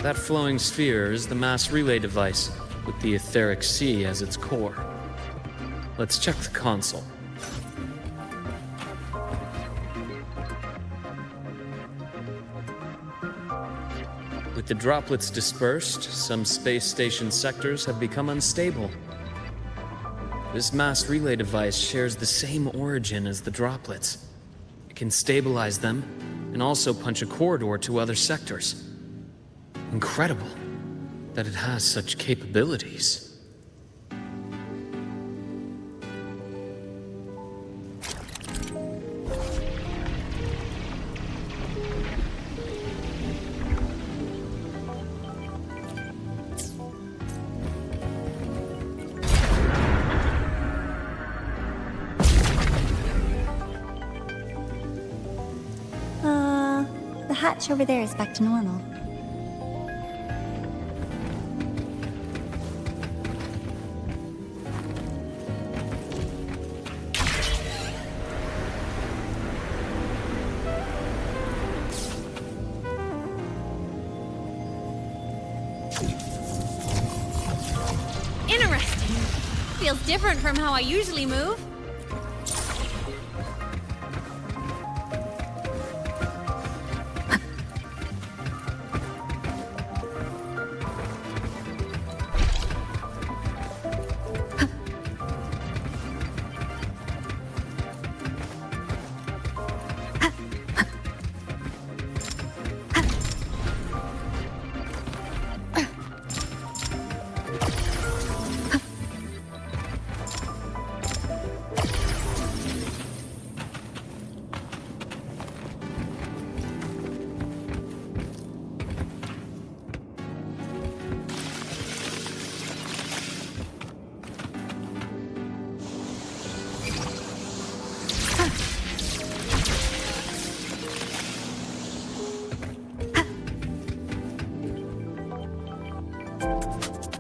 That flowing sphere is the mass relay device, with the etheric sea as its core. Let's check the console. With the droplets dispersed, some space station sectors have become unstable. This mass relay device shares the same origin as the droplets. It can stabilize them, and also punch a corridor to other sectors. Incredible that it has such capabilities. The hatch over there is back to normal. Interesting. Feels different from how I usually move.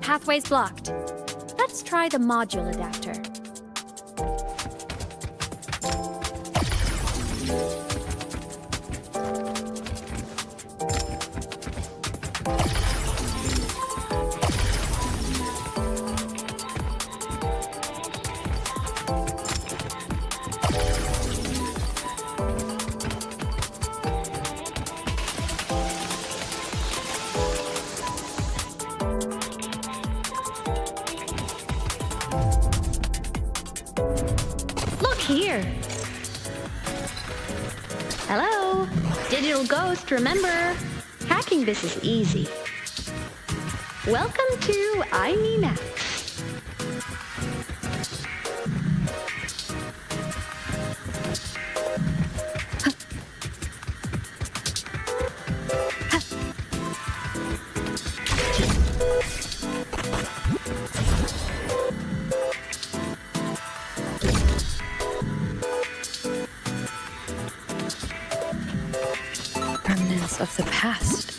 Pathway's blocked. Let's try the module adapter. Here. Hello? Digital Ghost, remember? Hacking this is easy. Welcome to Aemeath. Remnants of the past.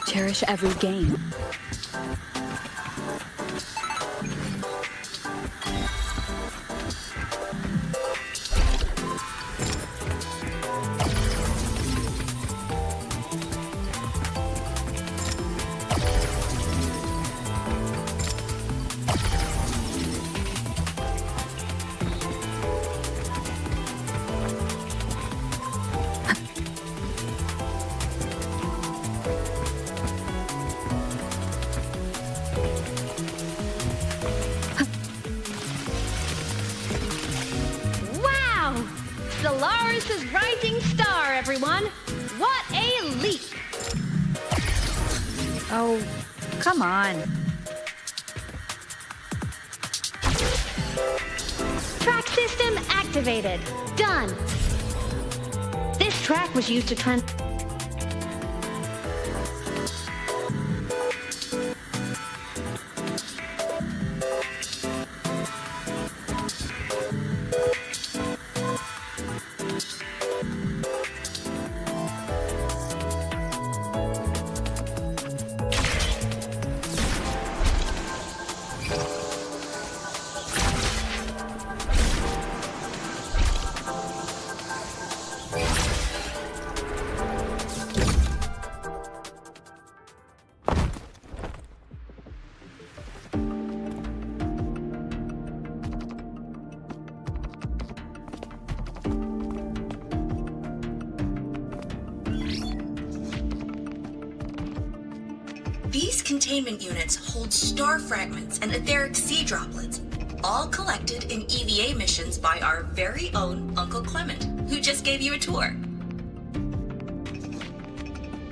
Cherish every game. Solaris' rising star, everyone! What a leap! Oh, come on. Track system activated. Done. This track was used to These containment units hold star fragments and etheric sea droplets, all collected in EVA missions by our very own Uncle Clement, who just gave you a tour.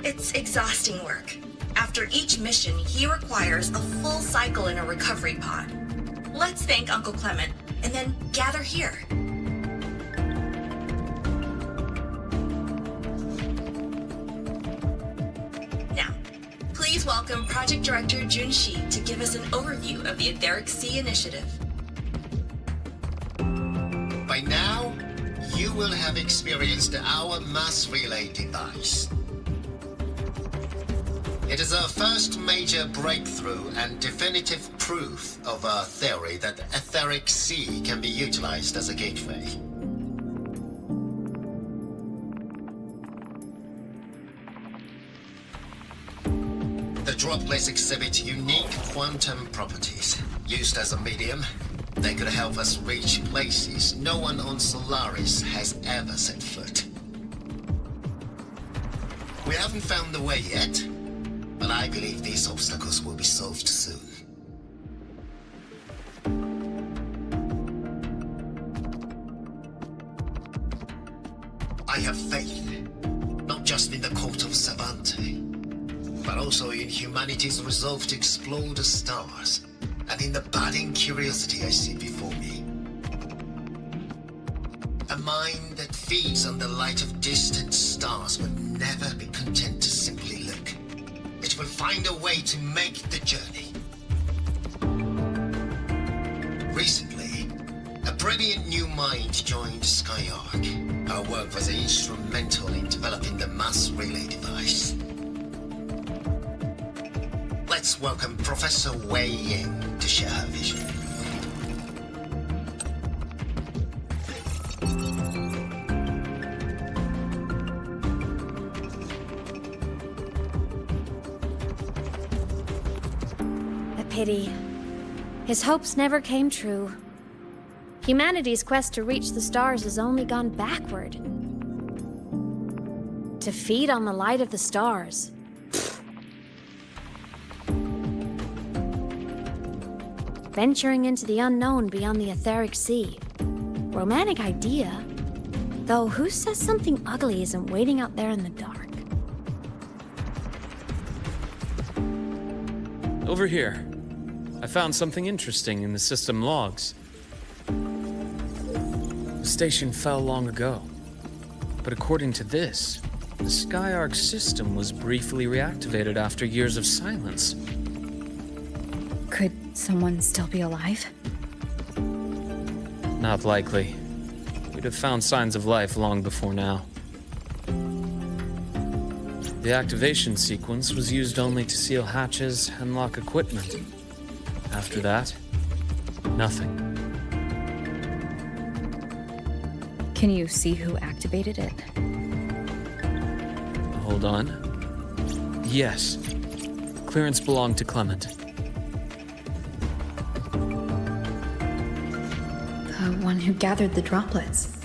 It's exhausting work. After each mission, he requires a full cycle in a recovery pod. Let's thank Uncle Clement, and then gather here. Please welcome Project Director Jun Shi to give us an overview of the Etheric Sea Initiative. By now, you will have experienced our mass relay device. It is our first major breakthrough and definitive proof of our theory that the Etheric Sea can be utilized as a gateway. The droplets exhibit unique quantum properties. Used as a medium, they could help us reach places no one on Solaris has ever set foot. We haven't found the way yet, but I believe these obstacles will be solved soon. I have faith, not just in the court of Savante, but also in humanity's resolve to explore the stars, and in the budding curiosity I see before me. A mind that feeds on the light of distant stars will never be content to simply look. It will find a way to make the journey. Recently, a brilliant new mind joined Skyark. Her work was instrumental in developing the mass relay device. Let's welcome Professor Wei Ying to share her vision. A pity. His hopes never came true. Humanity's quest to reach the stars has only gone backward. To feed on the light of the stars. Venturing into the unknown beyond the etheric sea. Romantic idea. Though who says something ugly isn't waiting out there in the dark? Over here. I found something interesting in the system logs. The station fell long ago. But according to this, the Skyark system was briefly reactivated after years of silence. Could someone still be alive? Not likely. We'd have found signs of life long before now. The activation sequence was used only to seal hatches and lock equipment. After that, nothing. Can you see who activated it? Hold on. Yes. Clearance belonged to Clement. The one who gathered the droplets.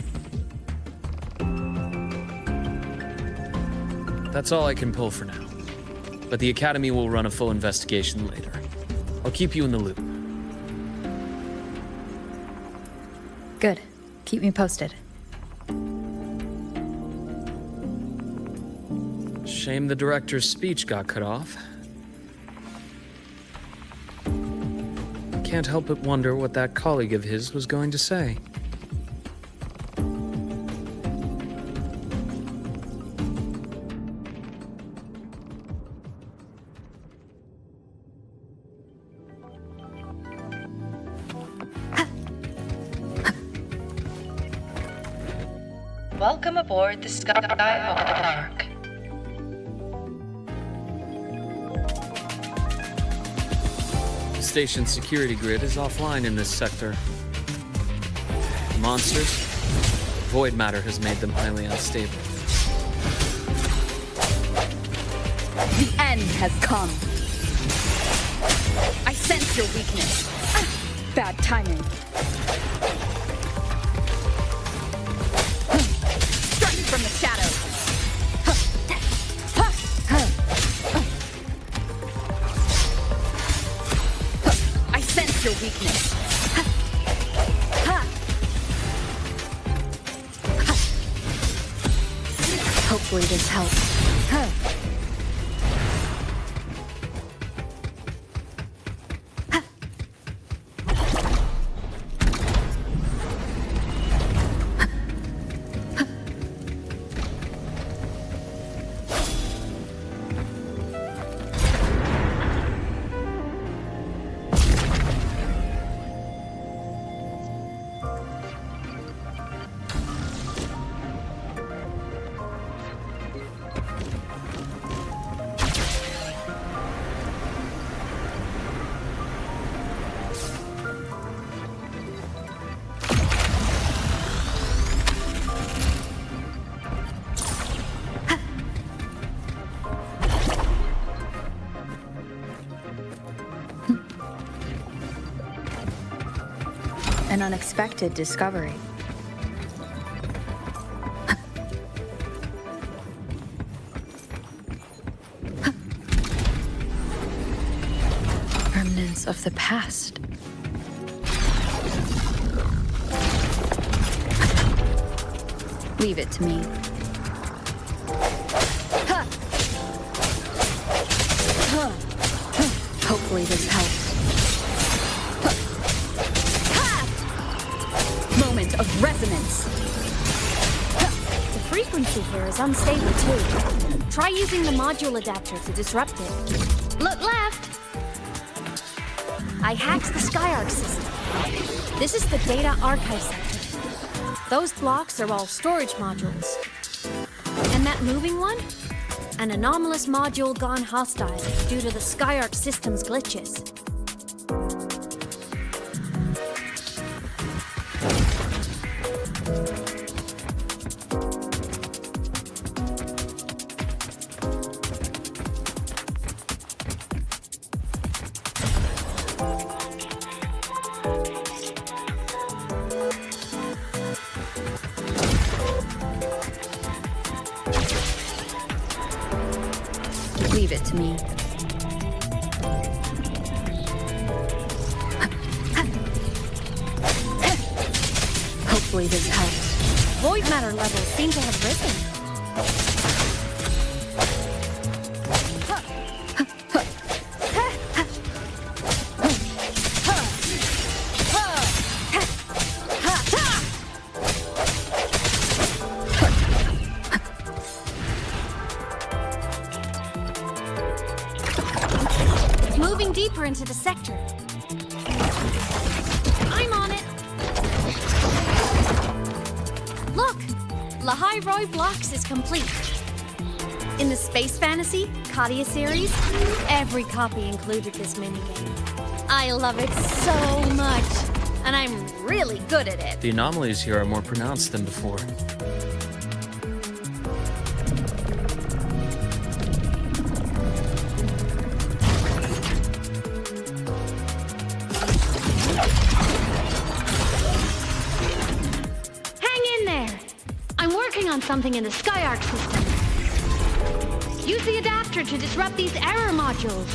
That's all I can pull for now. But the Academy will run a full investigation later. I'll keep you in the loop. Good. Keep me posted. Shame the director's speech got cut off. Can't help but wonder what that colleague of his was going to say. Welcome aboard the Skyark. The station's security grid is offline in this sector. The monsters, void matter has made them highly unstable. The end has come. I sense your weakness. Bad timing. Strike from the shadows. I sense your weakness. Hopefully this helps. An unexpected discovery. Remnants of the past. Leave it to me. Hopefully this helps. Moment of resonance. frequency here is unstable too. Try using the module adapter to disrupt it. Look left! I hacked the Skyarc system. This is the data archive center. Those blocks are all storage modules. And that moving one? An anomalous module gone hostile due to the Skyarc system's glitches. Leave it to me. Hopefully this helps. Void matter levels seem to have risen. Moving deeper into the sector. I'm on it. Look, Lahai Blocks is complete. In the Space Fantasy Katia series, every copy included this minigame. I love it so much, and I'm really good at it. The anomalies here are more pronounced than before. On something in the Skyarc system. Use the adapter to disrupt these error modules.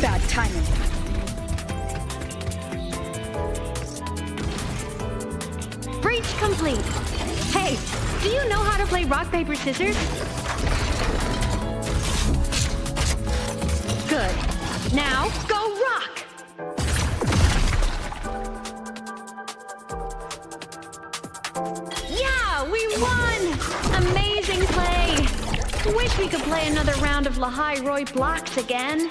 Bad timing. Breach complete. Hey, do you know how to play rock, paper, scissors? Good. Now, go rock! We won! Amazing play! Wish we could play another round of Lahai Blocks again.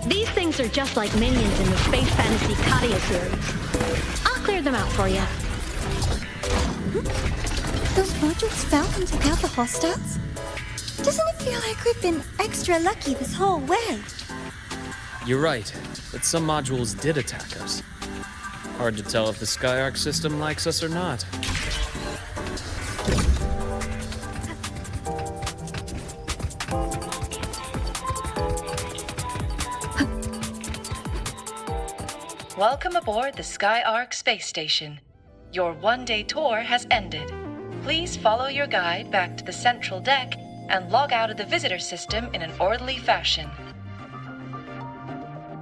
These things are just like minions in the Space Fantasy Katia series. I'll clear them out for you. Those modules fell and took out the hostiles? Doesn't it feel like we've been extra lucky this whole way? You're right, but some modules did attack us. Hard to tell if the Skyarc system likes us or not. Welcome aboard the Skyarc space station. Your one-day tour has ended. Please follow your guide back to the central deck and log out of the visitor system in an orderly fashion.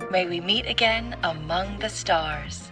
May we meet again among the stars.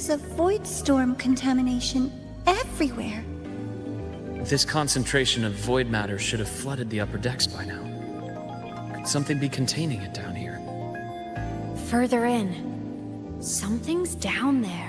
traces of void storm contamination everywhere. This concentration of void matter should have flooded the upper decks by now. Could something be containing it down here? Further in. Something's down there.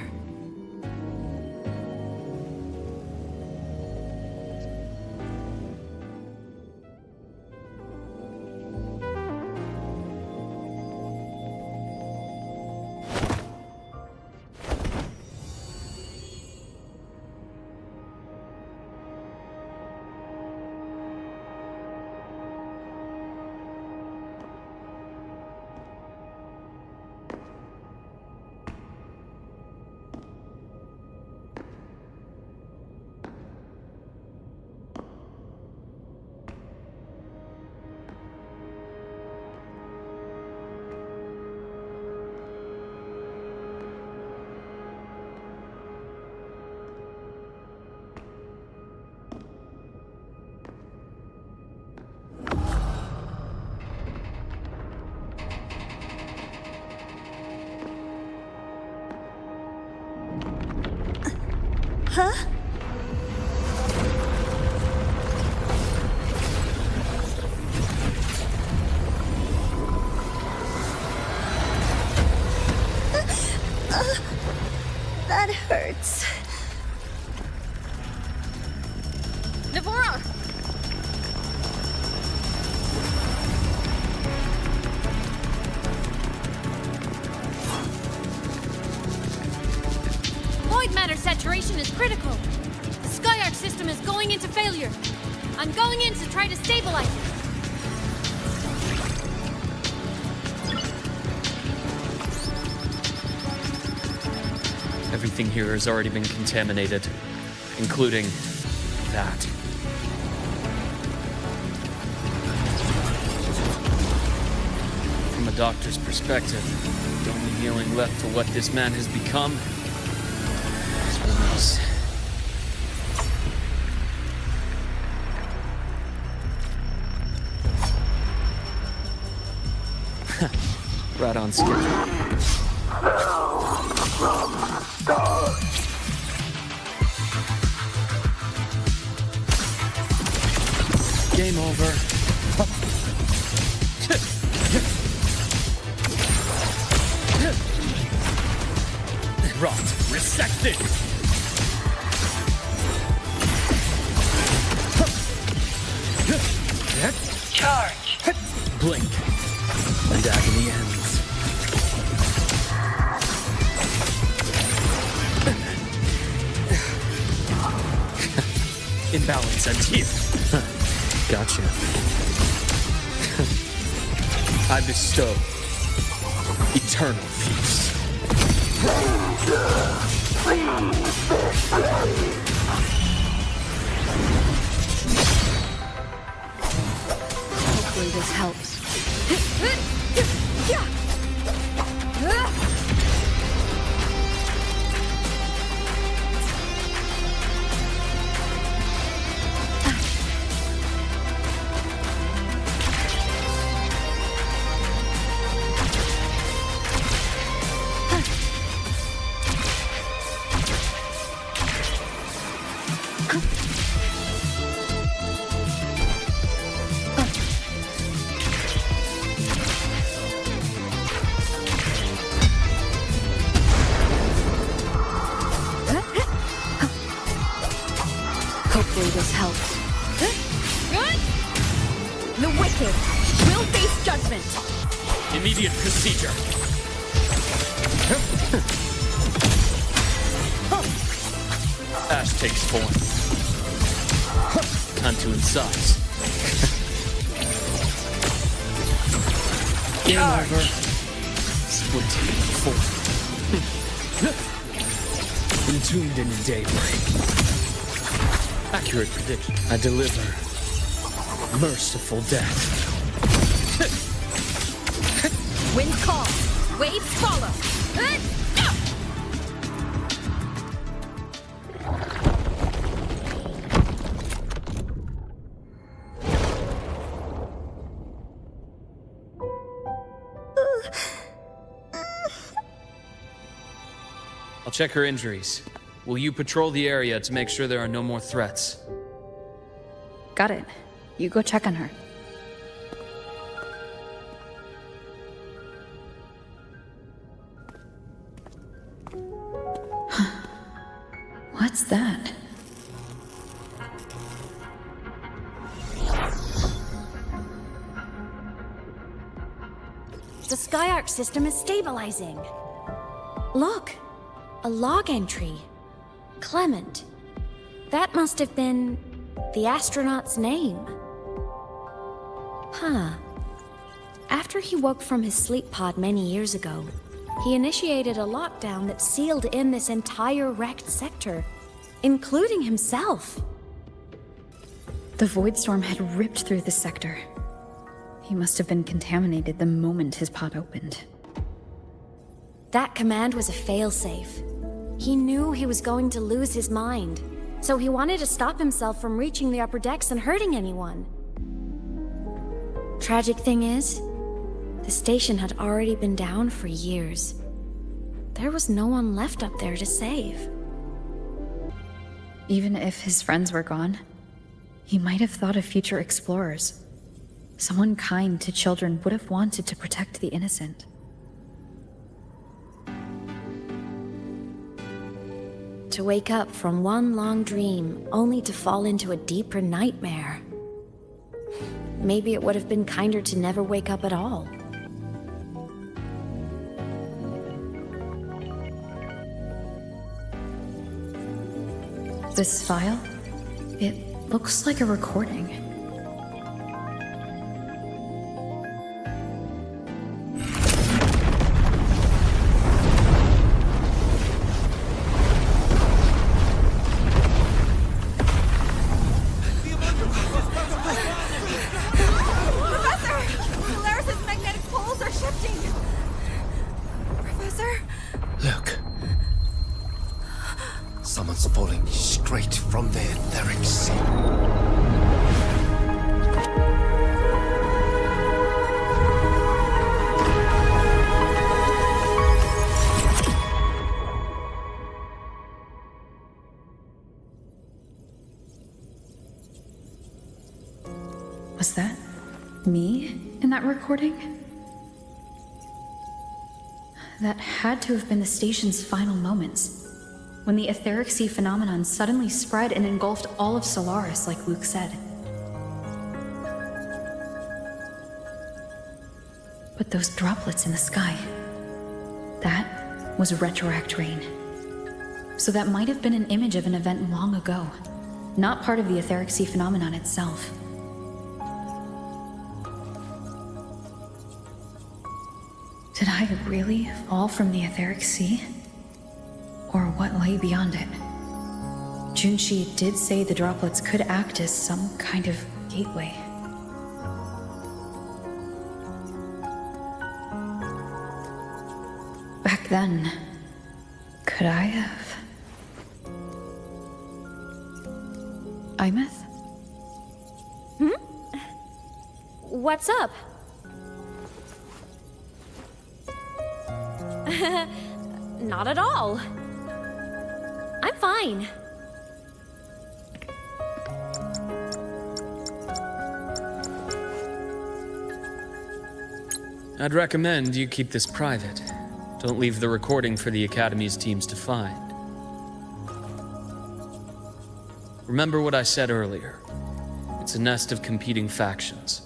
Huh? That hurts. Navora! Void matter saturation is critical. The Skyark system is going into failure. I'm going in to try to stabilize it. Everything here has already been contaminated, including that. From a doctor's perspective, the only healing left for what this man has become is release. Right on schedule. Game over. Rot. Resected. Charge. Blink. And agony ends. Imbalance ends here. Gotcha. I bestow eternal peace. Hopefully this helps. Hopefully this helps. The wicked will face judgment. Immediate procedure. Ash takes form. Cantu in size. Game over. Split in form. Entombed in daybreak. Accurate prediction. I deliver merciful death. Wind call. Waves follow. I'll check her injuries. Will you patrol the area to make sure there are no more threats? Got it. You go check on her. What's that? The Skyark system is stabilizing. Look, a log entry. Clement. That must have been the astronaut's name. Huh. After he woke from his sleep pod many years ago, he initiated a lockdown that sealed in this entire wrecked sector, including himself. The void storm had ripped through the sector. He must have been contaminated the moment his pod opened. That command was a failsafe. He knew he was going to lose his mind, so he wanted to stop himself from reaching the upper decks and hurting anyone. Tragic thing is, the station had already been down for years. There was no one left up there to save. Even if his friends were gone, he might have thought of future explorers. Someone kind to children would have wanted to protect the innocent. To wake up from one long dream, only to fall into a deeper nightmare. Maybe it would have been kinder to never wake up at all. This file? It looks like a recording. Someone's falling straight from the etheric sea. Was that me in that recording? That had to have been the station's final moments, when the etheric sea phenomenon suddenly spread and engulfed all of Solaris, like Luke said. But those droplets in the sky, that was retroact rain. So that might have been an image of an event long ago, not part of the etheric sea phenomenon itself. Did I really fall from the etheric sea? Or what lay beyond it? Junshi did say the droplets could act as some kind of gateway. Back then, could I have? Aemeath? What's up? Not at all. I'm fine. I'd recommend you keep this private. Don't leave the recording for the Academy's teams to find. Remember what I said earlier. It's a nest of competing factions.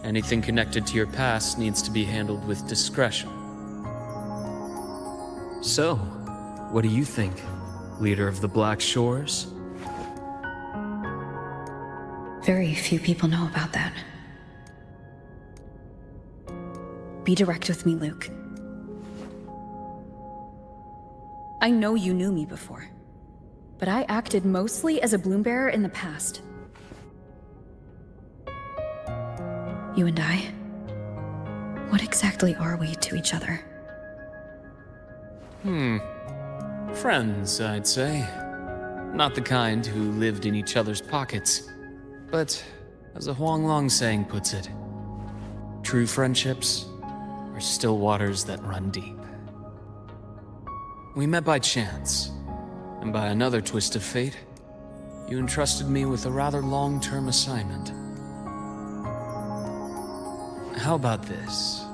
Anything connected to your past needs to be handled with discretion. So, what do you think, leader of the Black Shores? Very few people know about that. Be direct with me, Luke. I know you knew me before, but I acted mostly as a bloom-bearer in the past. You and I, what exactly are we to each other? Friends, I'd say. Not the kind who lived in each other's pockets. But, as a Huanglong saying puts it, true friendships are still waters that run deep. We met by chance, and by another twist of fate, you entrusted me with a rather long-term assignment. How about this?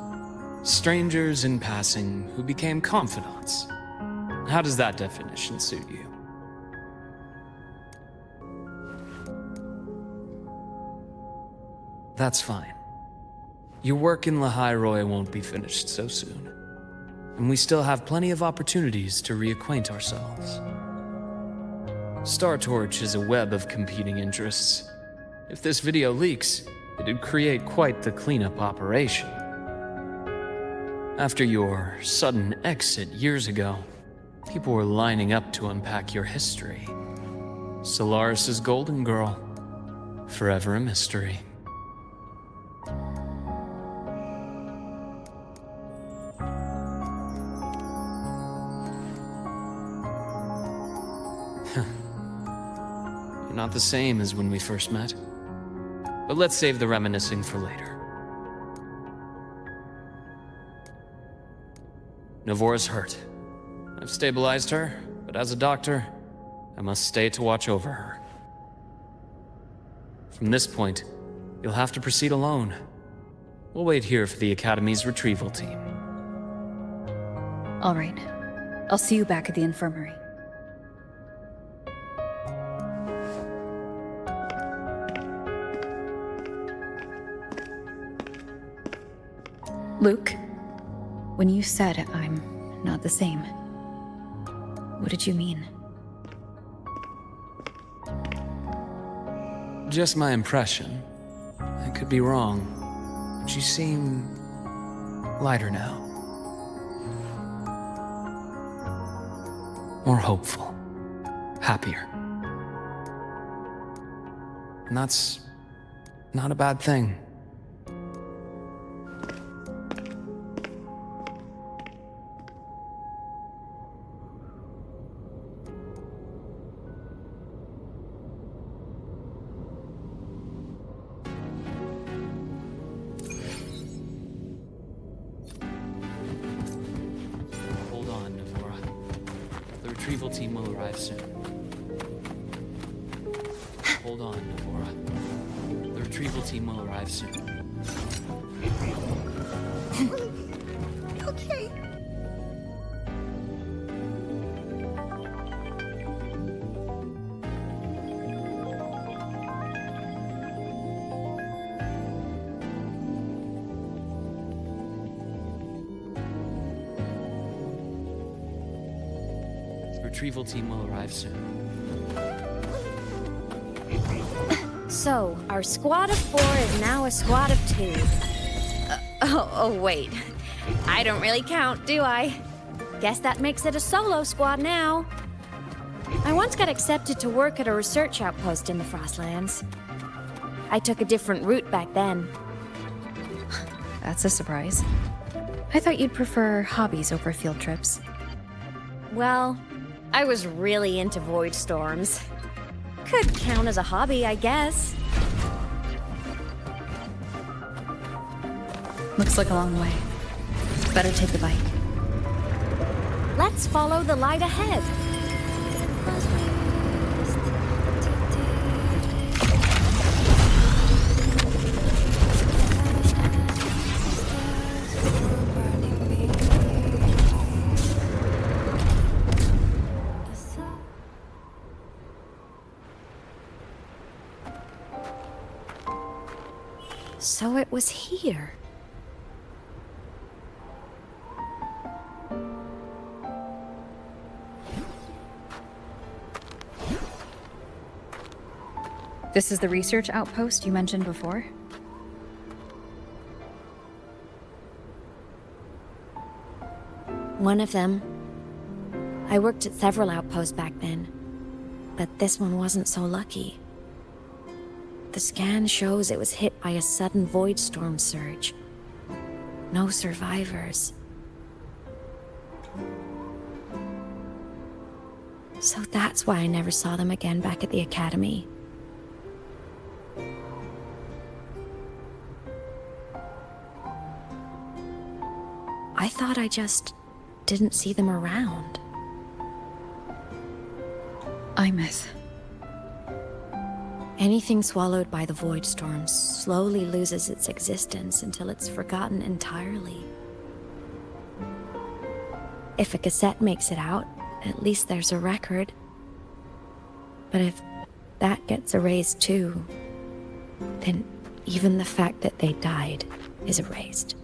Strangers in passing who became confidants. How does that definition suit you? That's fine. Your work in Lahairoi won't be finished so soon, and we still have plenty of opportunities to reacquaint ourselves. Star Torch is a web of competing interests. If this video leaks, it'd create quite the cleanup operation. After your sudden exit years ago, people were lining up to unpack your history. Solaris's Golden Girl, forever a mystery. You're not the same as when we first met. But let's save the reminiscing for later. Navora's hurt. I've stabilized her, but as a doctor, I must stay to watch over her. From this point, you'll have to proceed alone. We'll wait here for the Academy's retrieval team. All right. I'll see you back at the infirmary. Luke, when you said I'm not the same, what did you mean? Just my impression. I could be wrong, but you seem lighter now. More hopeful. Happier. And that's not a bad thing. retrieval team will arrive soon. Hold on, Navora. The retrieval team will arrive soon. Okay. The retrieval team will arrive soon. So, our squad of 4 is now a squad of 2. Wait. I don't really count, do I? Guess that makes it a solo squad now. I once got accepted to work at a research outpost in the Frostlands. I took a different route back then. That's a surprise. I thought you'd prefer hobbies over field trips. Well, I was really into void storms. Could count as a hobby, I guess. Looks like a long way. Better take the bike. Let's follow the light ahead. So it was here. This is the research outpost you mentioned before? One of them. I worked at several outposts back then, but this one wasn't so lucky. The scan shows it was hit by a sudden void storm surge. No survivors. So that's why I never saw them again back at the Academy. I thought I just didn't see them around. Aemeath. Anything swallowed by the void storm slowly loses its existence until it's forgotten entirely. If a cassette makes it out, at least there's a record. But if that gets erased too, then even the fact that they died is erased.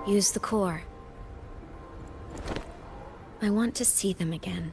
Use the core. I want to see them again.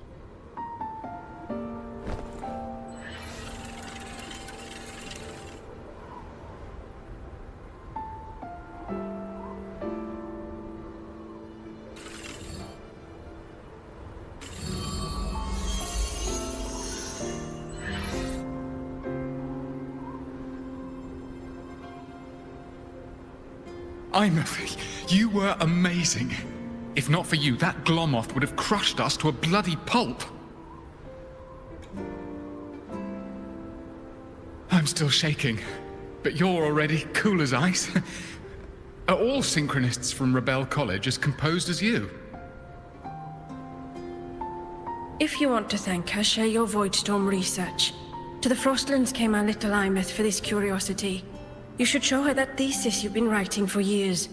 Aemeath, you were amazing. If not for you, that Glomoth would have crushed us to a bloody pulp. I'm still shaking, but you're already cool as ice. Are all synchronists from Rebel College as composed as you? If you want to thank her, share your Voidstorm research. To the Frostlands came our little Aemeath for this curiosity. You should show her that thesis you've been writing for years.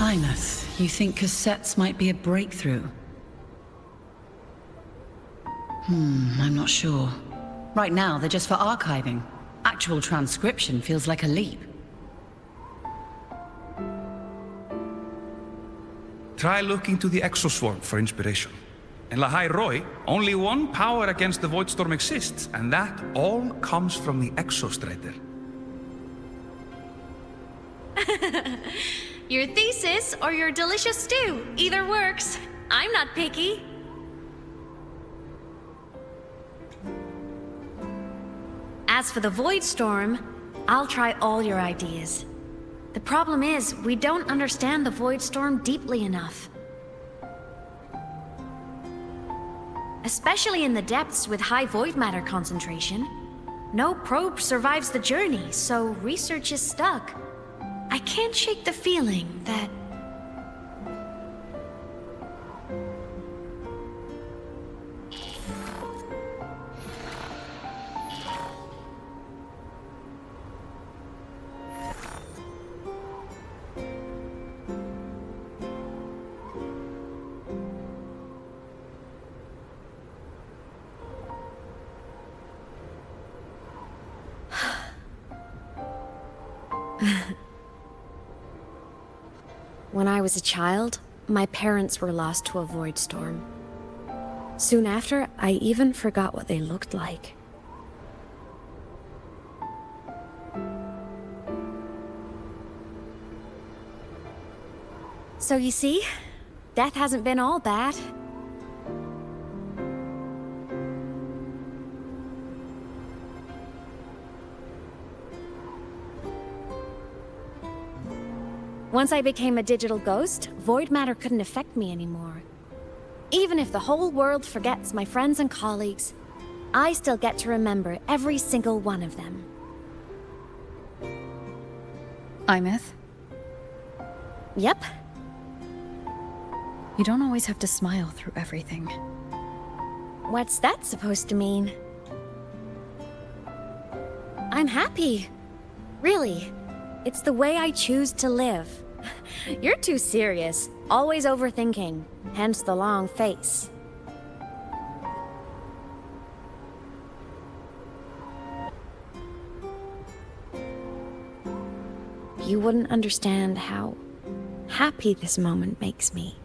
Aemeath, you think cassettes might be a breakthrough? I'm not sure. Right now, they're just for archiving. Actual transcription feels like a leap. Try looking to the Exoswarm for inspiration. In Lahai Roi, only one power against the Voidstorm exists, and that all comes from the Exostrider. Your thesis or your delicious stew. Either works. I'm not picky. As for the Voidstorm, I'll try all your ideas. The problem is, we don't understand the Voidstorm deeply enough. Especially in the depths with high void matter concentration. No probe survives the journey, so research is stuck. I can't shake the feeling that... When I was a child, my parents were lost to a void storm. Soon after, I even forgot what they looked like. So you see, death hasn't been all bad. Once I became a digital ghost, void matter couldn't affect me anymore. Even if the whole world forgets my friends and colleagues, I still get to remember every single one of them. Aemeath? Yep. You don't always have to smile through everything. What's that supposed to mean? I'm happy. Really. It's the way I choose to live. You're too serious. Always overthinking. Hence the long face. You wouldn't understand how happy this moment makes me.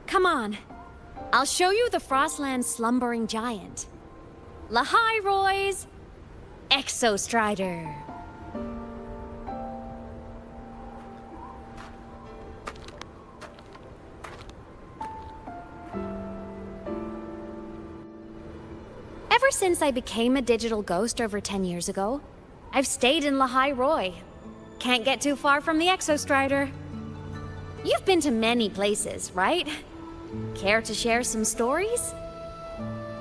Come on. I'll show you the Frostland's slumbering giant. Lahai Roi's Exostrider. Ever since I became a digital ghost over 10 years ago, I've stayed in Lahai Roi. Can't get too far from the Exostrider. You've been to many places, right? Care to share some stories?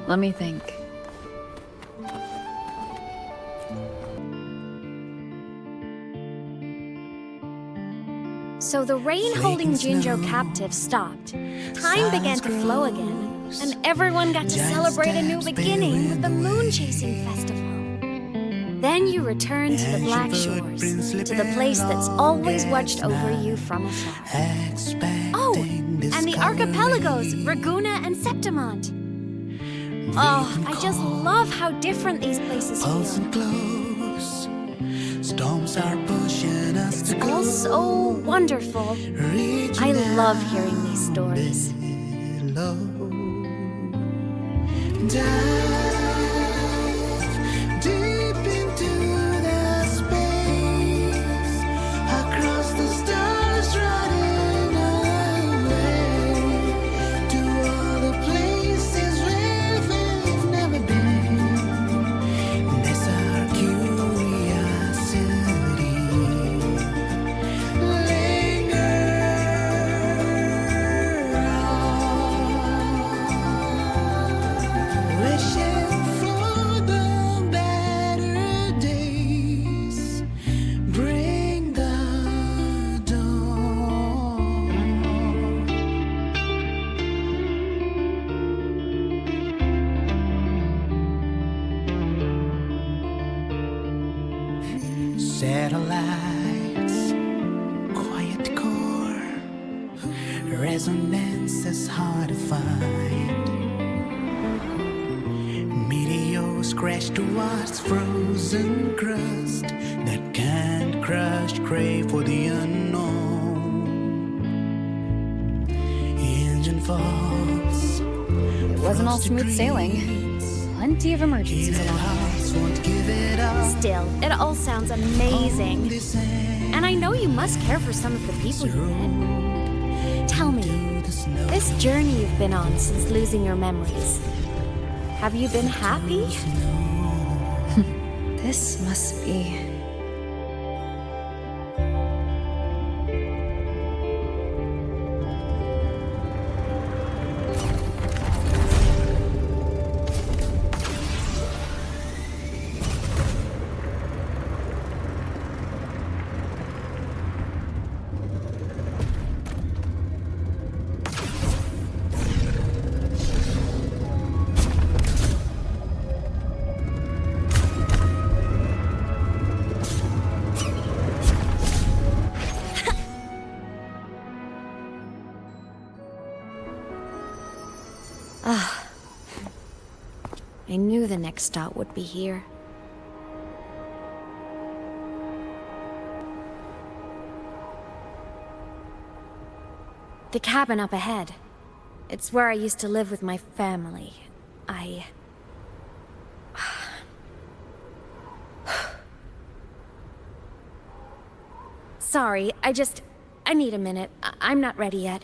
Let me think. So the rain holding Jinzhou captive stopped. Time began to flow again, and everyone got to celebrate a new beginning with the Moon Chasing Festival. Then you returned to the Black Shores, to the place that's always watched over you from afar. Oh, and the archipelagos, Raguna and Septimont. Oh, I just love how different these places feel. Storms are pushing us It's all so wonderful. I love hearing these stories. Dive deep into the space, across the stars, running away to all the places where we've never been. That's our curiosity. Linger on, wishing for the better days. Bring the dawn. Satellites, quiet core, resonance is hard to find. Meteors crash towards frozen crust that can't crush, crave for the unknown. Engine falls. It wasn't all smooth sailing. Plenty of emergencies along the way. Still, it all sounds amazing. And I know you must care for some of the people you met. Tell me, this journey you've been on since losing your memories, have you been happy? This must be... Ah, I knew the next stop would be here. The cabin up ahead. It's where I used to live with my family. Sorry, I need a minute. I'm not ready yet.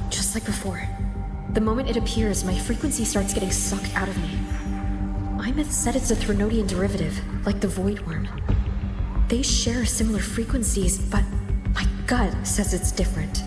Just like before. The moment it appears, my frequency starts getting sucked out of me. Aemeath said it's a Threnodian derivative, like the Void Worm. They share similar frequencies, but my gut says it's different.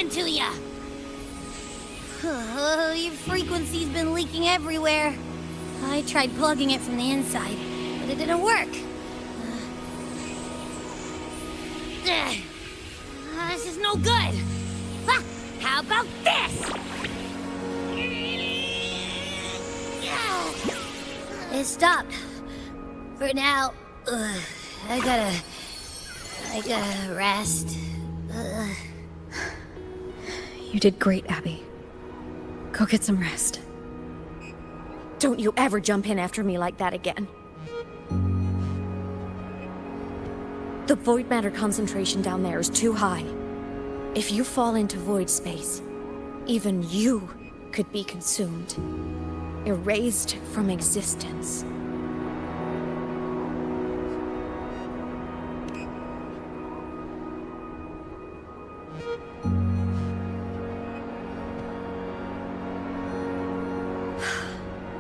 happened to ya? Your frequency's been leaking everywhere. I tried plugging it from the inside, but it didn't work. This is no good. Ha! How about this? It stopped. For now, I gotta rest. You did great, Abby. Go get some rest. Don't you ever jump in after me like that again. The void matter concentration down there is too high. If you fall into void space, even you could be consumed, erased from existence.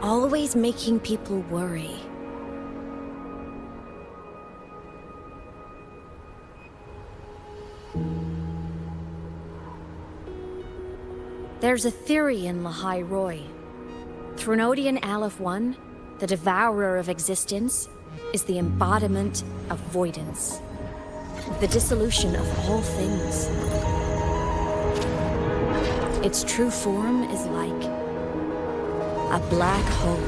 Always making people worry. There's a theory in Lahai Roy. Threnodian Aleph 1, the devourer of existence, is the embodiment of voidance. The dissolution of all things. Its true form is like a black hole.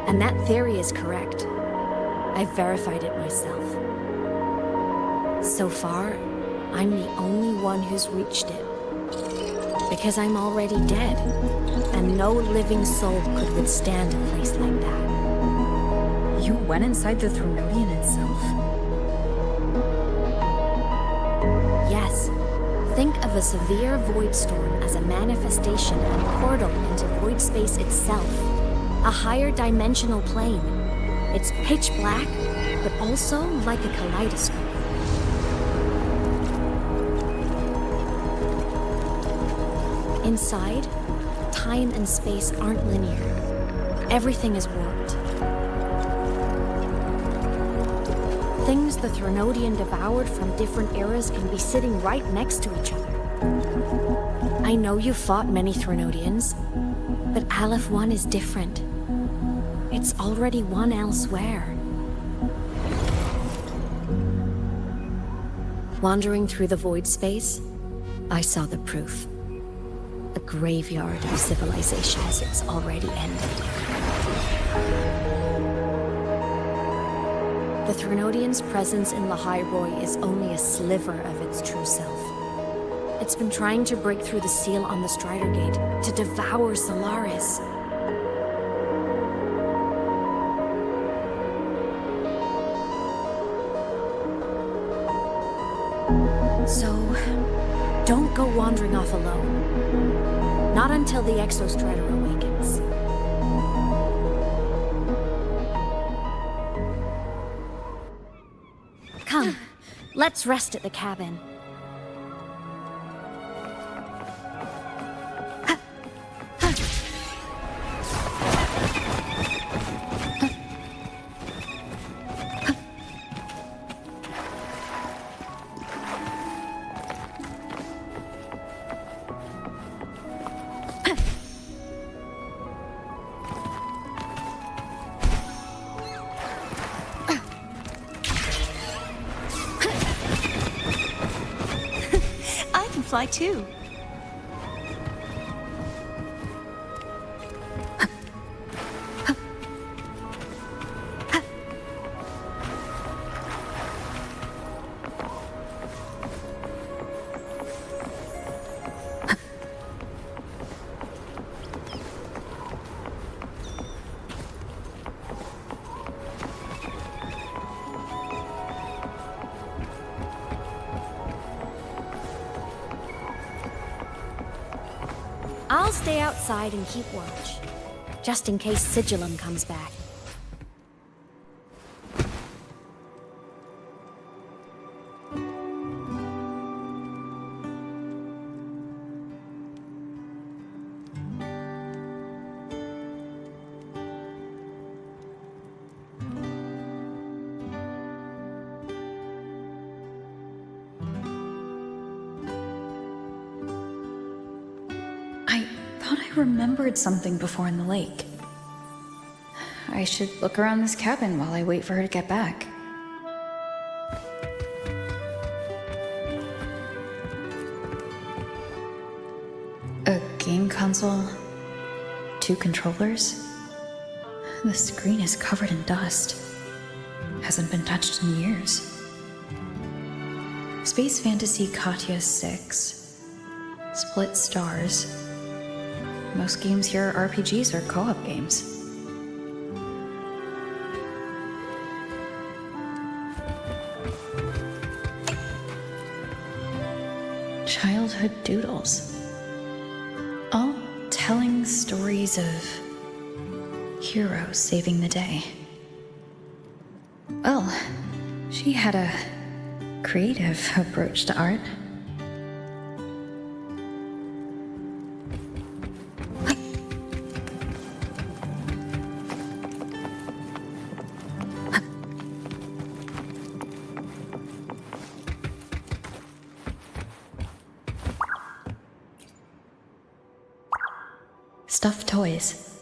And that theory is correct. I've verified it myself. So far, I'm the only one who's reached it. Because I'm already dead, and no living soul could withstand a place like that. You went inside the Threnodian itself? Yes. Think of a severe void storm as a manifestation and portal into void space itself. A higher dimensional plane. It's pitch black, but also like a kaleidoscope. Inside, time and space aren't linear. Everything is warped. Things the Threnodian devoured from different eras can be sitting right next to each other. I know you fought many Threnodians, but Aleph 1 is different. It's already won elsewhere. Wandering through the void space, I saw the proof. A graveyard of civilizations it's already ended. The Threnodian's presence in Lahai Roy is only a sliver of its true self. It's been trying to break through the seal on the Strider Gate to devour Solaris. So, don't go wandering off alone. Not until the Exostrider awakens. Come, let's rest at the cabin. Fly too. I'll stay outside and keep watch, just in case Sigillum comes back. thought I remembered something before in the lake. I should look around this cabin while I wait for her to get back. A game console, 2 controllers. The screen is covered in dust. Hasn't been touched in years. Space Fantasy Katya 6. Split Stars. Most games here are RPGs or co-op games. Childhood doodles. All telling stories of heroes saving the day. Well, she had a creative approach to art. Stuffed toys.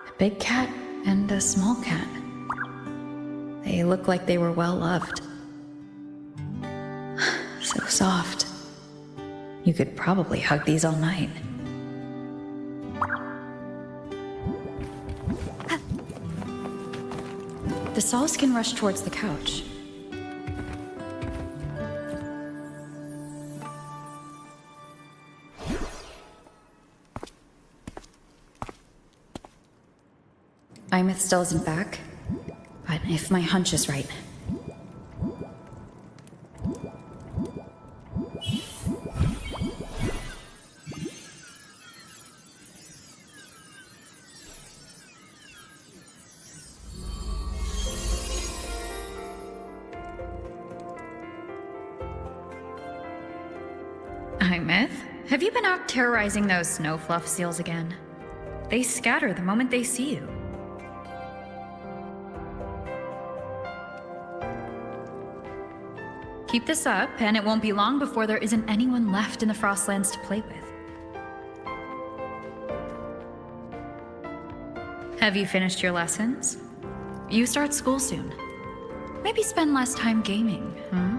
A big cat and a small cat. They look like they were well loved. So soft. You could probably hug these all night. The saws can rush towards the couch. Aemeath still isn't back, but if my hunch is right. Aemeath, have you been out terrorizing those snow fluff seals again? They scatter the moment they see you. Keep this up, and it won't be long before there isn't anyone left in the Frostlands to play with. Have you finished your lessons? You start school soon. Maybe spend less time gaming, huh?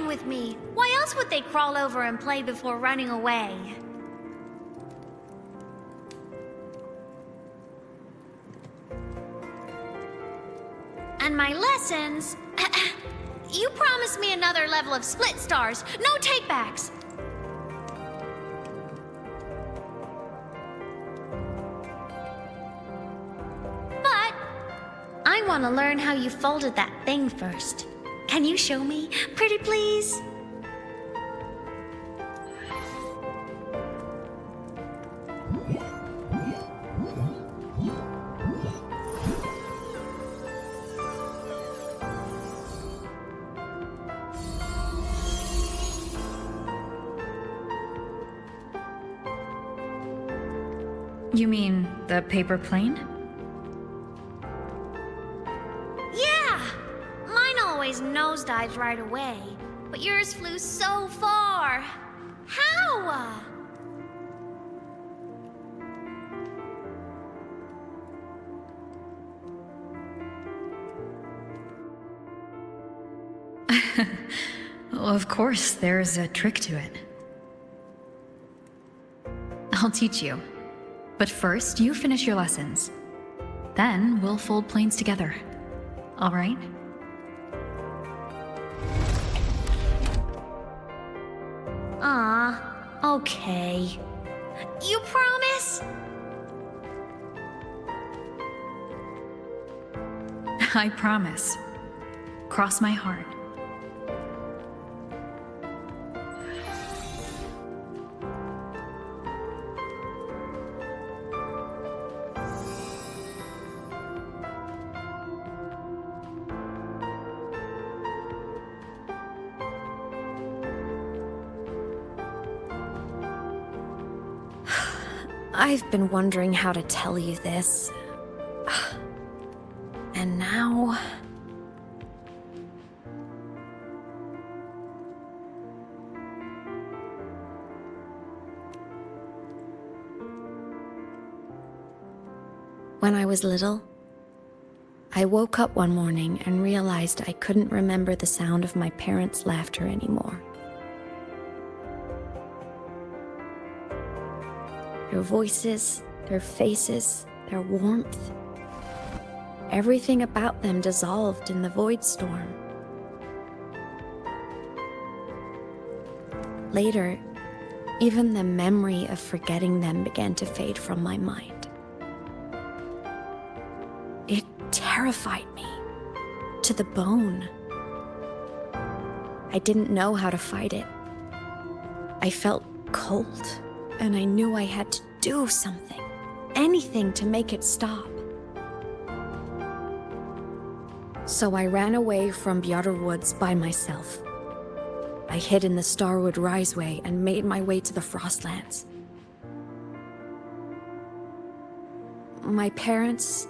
With me. Why else would they crawl over and play before running away? And my lessons? You promised me another level of split stars. No takebacks. But I want to learn how you folded that thing first. Can you show me, pretty please? You mean the paper plane? Nosedives right away, but yours flew so far. How? Well, of course, there's a trick to it. I'll teach you. But first, you finish your lessons. Then we'll fold planes together. All right? Okay. You promise? I promise. Cross my heart. I've been wondering how to tell you this. And now... When I was little, I woke up one morning and realized I couldn't remember the sound of my parents' laughter anymore. Their voices, their faces, their warmth. Everything about them dissolved in the void storm. Later, even the memory of forgetting them began to fade from my mind. It terrified me to the bone. I didn't know how to fight it. I felt cold, and I knew I had to do something, anything to make it stop. So I ran away from Bjarter Woods by myself. I hid in the Starwood Riseway and made my way to the Frostlands. My parents,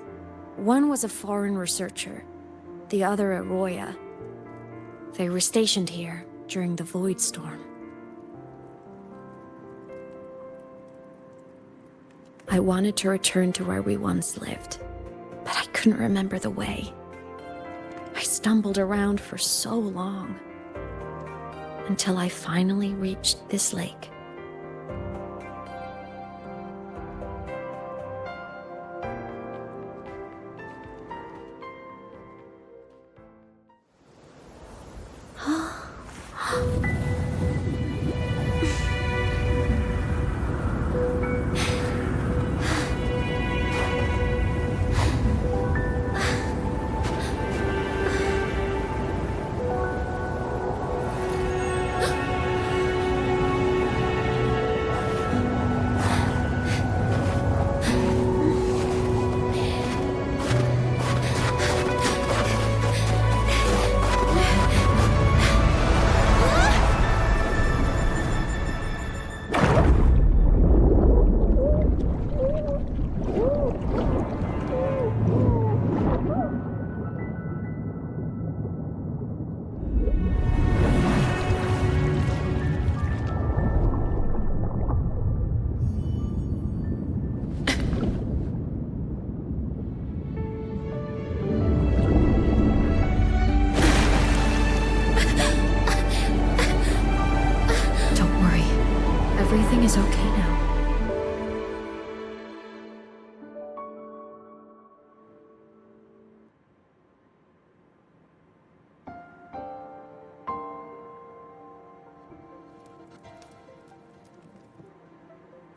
one was a foreign researcher, the other a Roya. They were stationed here during the Void Storm. I wanted to return to where we once lived, but I couldn't remember the way. I stumbled around for so long, until I finally reached this lake. Everything is okay now.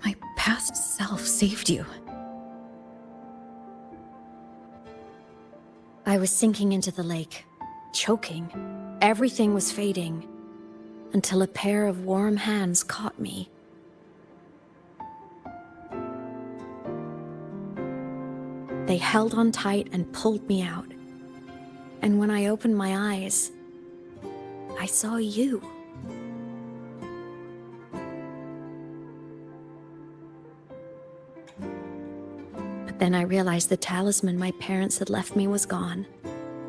My past self saved you. I was sinking into the lake, choking. Everything was fading, until a pair of warm hands caught me. They held on tight and pulled me out. And when I opened my eyes, I saw you. But then I realized the talisman my parents had left me was gone,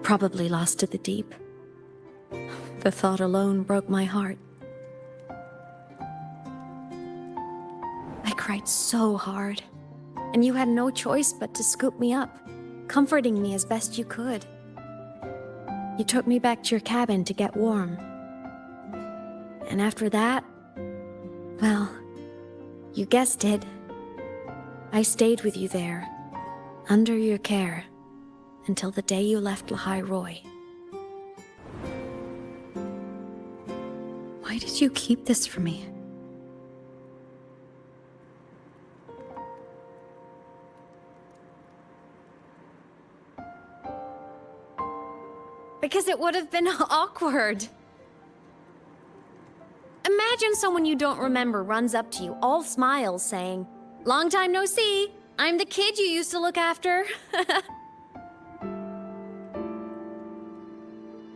probably lost to the deep. The thought alone broke my heart. I cried so hard. And you had no choice but to scoop me up, comforting me as best you could. You took me back to your cabin to get warm. And after that, well, you guessed it. I stayed with you there, under your care, until the day you left Lahai Roy. Why did you keep this from me? Because it would have been awkward. Imagine someone you don't remember runs up to you, all smiles, saying, "Long time no see. I'm the kid you used to look after."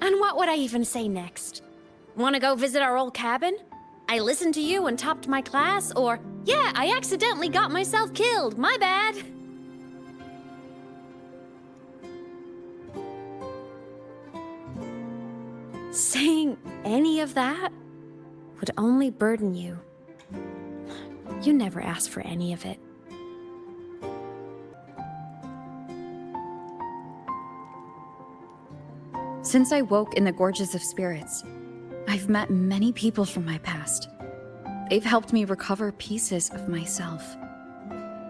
And what would I even say next? Want to go visit our old cabin? I listened to you and topped my class, or Yeah, I accidentally got myself killed. My bad. Saying any of that would only burden you. You never asked for any of it. Since I woke in the Gorges of Spirits, I've met many people from my past. They've helped me recover pieces of myself.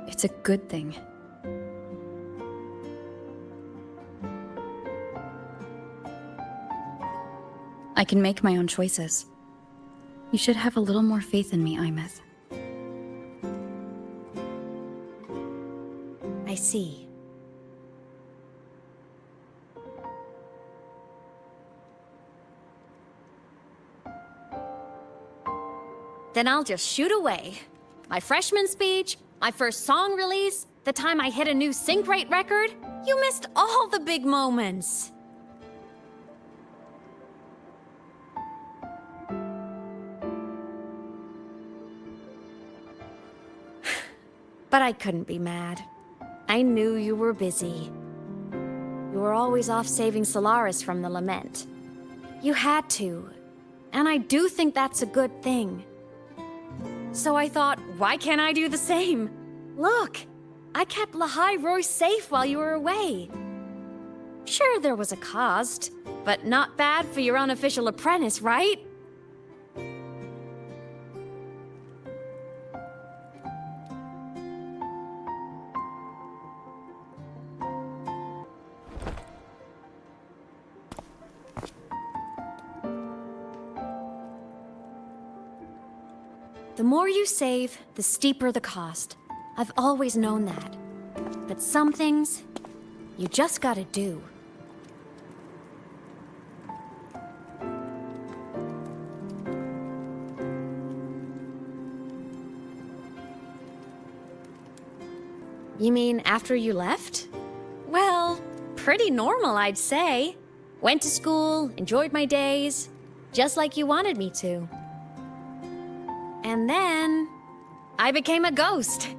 It's a good thing. I can make my own choices. You should have a little more faith in me, Aemeath. I see. Then I'll just shoot away. My freshman speech, my first song release, the time I hit a new sync rate record. You missed all the big moments. But I couldn't be mad. I knew you were busy. You were always off saving Solaris from the lament. You had to. And I do think that's a good thing. So I thought, why can't I do the same? Look, I kept Lahai Roy safe while you were away. Sure, there was a cost, but not bad for your unofficial apprentice, right? The more you save, the steeper the cost. I've always known that. But some things, you just gotta do. You mean after you left? Well, pretty normal, I'd say. Went to school, enjoyed my days, just like you wanted me to. And then, I became a ghost.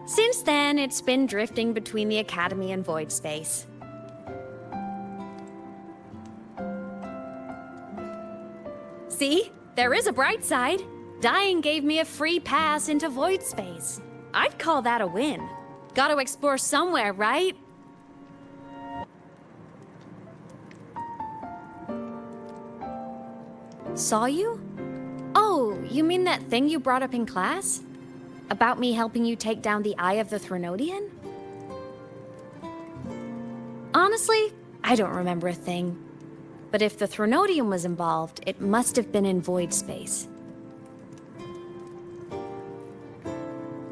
Since then, it's been drifting between the Academy and Void Space. See? There is a bright side. Dying gave me a free pass into Void Space. I'd call that a win. Gotta explore somewhere, right? Saw you? Oh, you mean that thing you brought up in class? About me helping you take down the Eye of the Threnodian? Honestly, I don't remember a thing. But if the Threnodian was involved, it must have been in Void Space.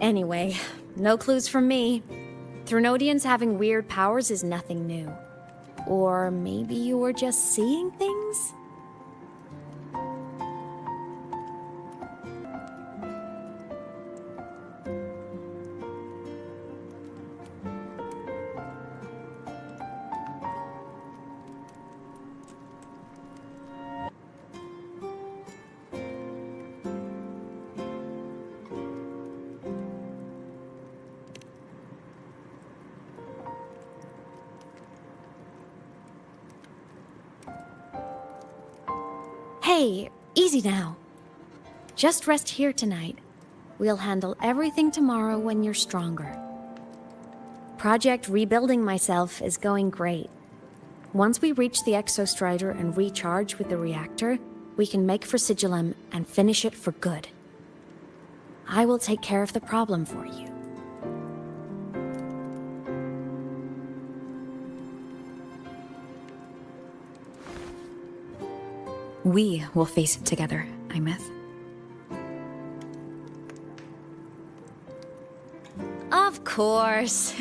Anyway, no clues from me. Threnodians having weird powers is nothing new. Or maybe you were just seeing things? Hey, easy now. Just rest here tonight. We'll handle everything tomorrow when you're stronger. Project Rebuilding Myself is going great. Once we reach the Exostrider and recharge with the reactor, we can make for Sigillum and finish it for good. I will take care of the problem for you. We will face it together, Aemeath. Of course.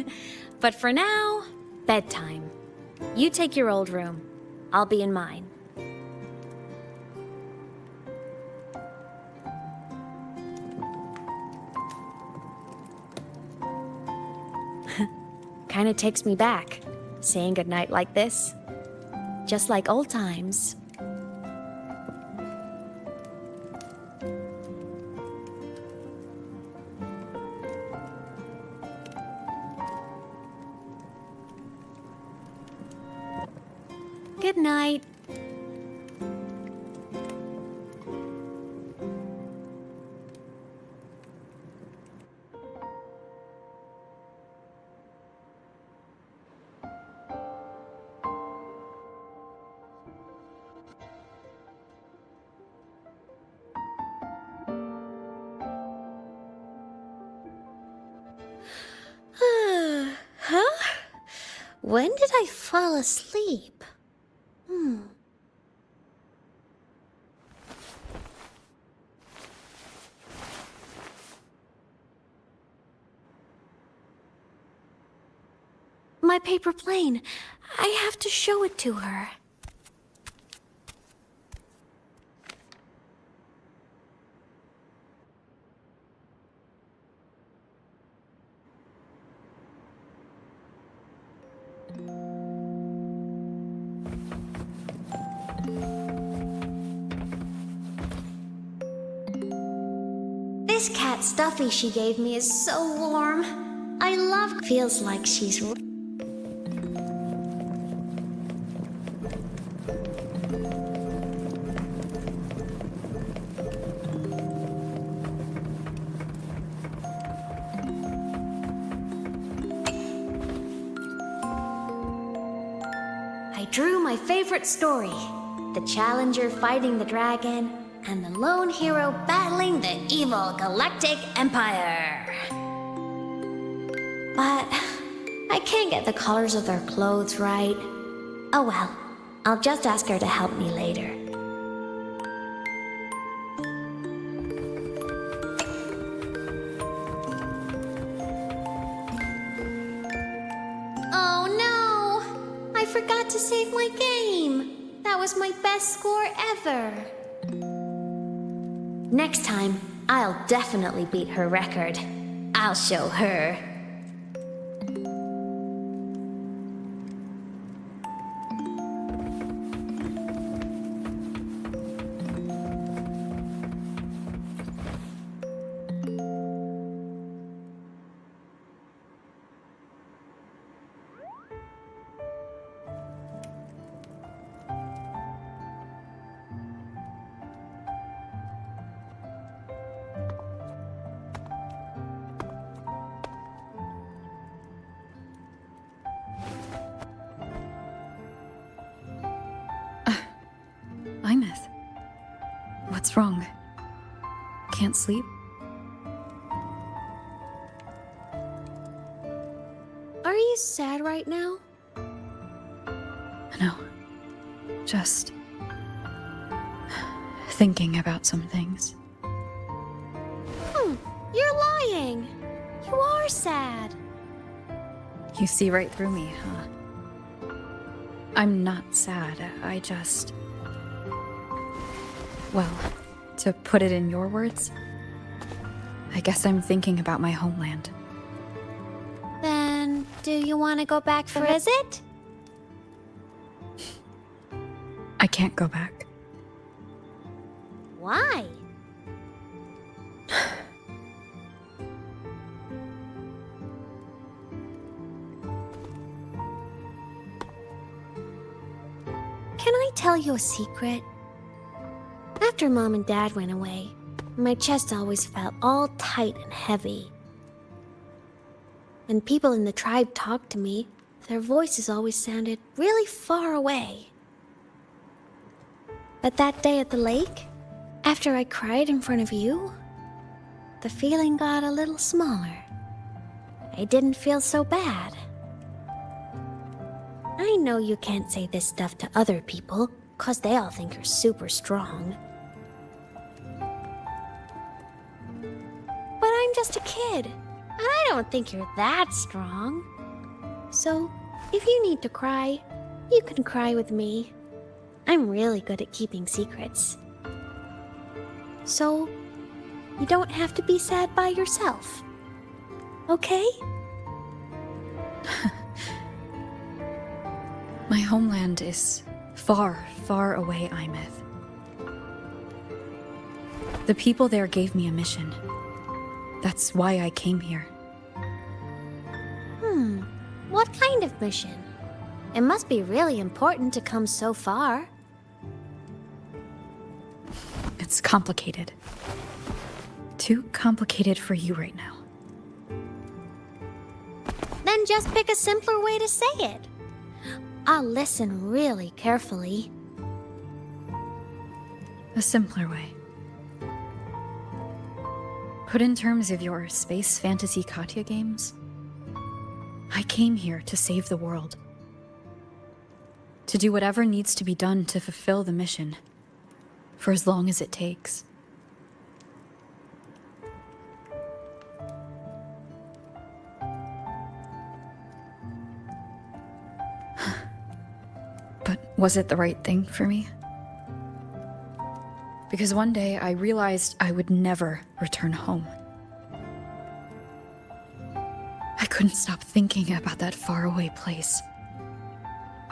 But for now, bedtime. You take your old room. I'll be in mine. Kinda takes me back, saying goodnight like this. Just like old times. Good night. Huh? When did I fall asleep? My paper plane. I have to show it to her. This cat stuffy she gave me is so warm. I love. Feels like she's. I drew my favorite story. The challenger fighting the dragon, and the lone hero battling the evil Galactic Empire. But I can't get the colors of their clothes right. Oh well, I'll just ask her to help me later. Oh no! I forgot to save my game. That was my best score ever. Next time, I'll definitely beat her record. I'll show her. Aemeath. What's wrong? Can't sleep? Are you sad right now? No. Just thinking about some things. You're lying. You are sad. You see right through me, huh? I'm not sad. I just... Well, to put it in your words, I guess I'm thinking about my homeland. Then, do you want to go back for a visit? I can't go back. Why? Can I tell you a secret? After Mom and Dad went away, my chest always felt all tight and heavy. When people in the tribe talked to me, their voices always sounded really far away. But that day at the lake, after I cried in front of you, the feeling got a little smaller. I didn't feel so bad. I know you can't say this stuff to other people, 'cause they all think you're super strong. But I'm just a kid, and I don't think you're that strong. So, if you need to cry, you can cry with me. I'm really good at keeping secrets. So, you don't have to be sad by yourself. Okay? My homeland is far, far away, Aemeath. The people there gave me a mission. That's why I came here. What kind of mission? It must be really important to come so far. It's complicated. Too complicated for you right now. Then just pick a simpler way to say it. I'll listen really carefully. A simpler way. Put in terms of your space fantasy Katya games, I came here to save the world. To do whatever needs to be done to fulfill the mission, for as long as it takes. But was it the right thing for me? Because one day I realized I would never return home. I couldn't stop thinking about that faraway place.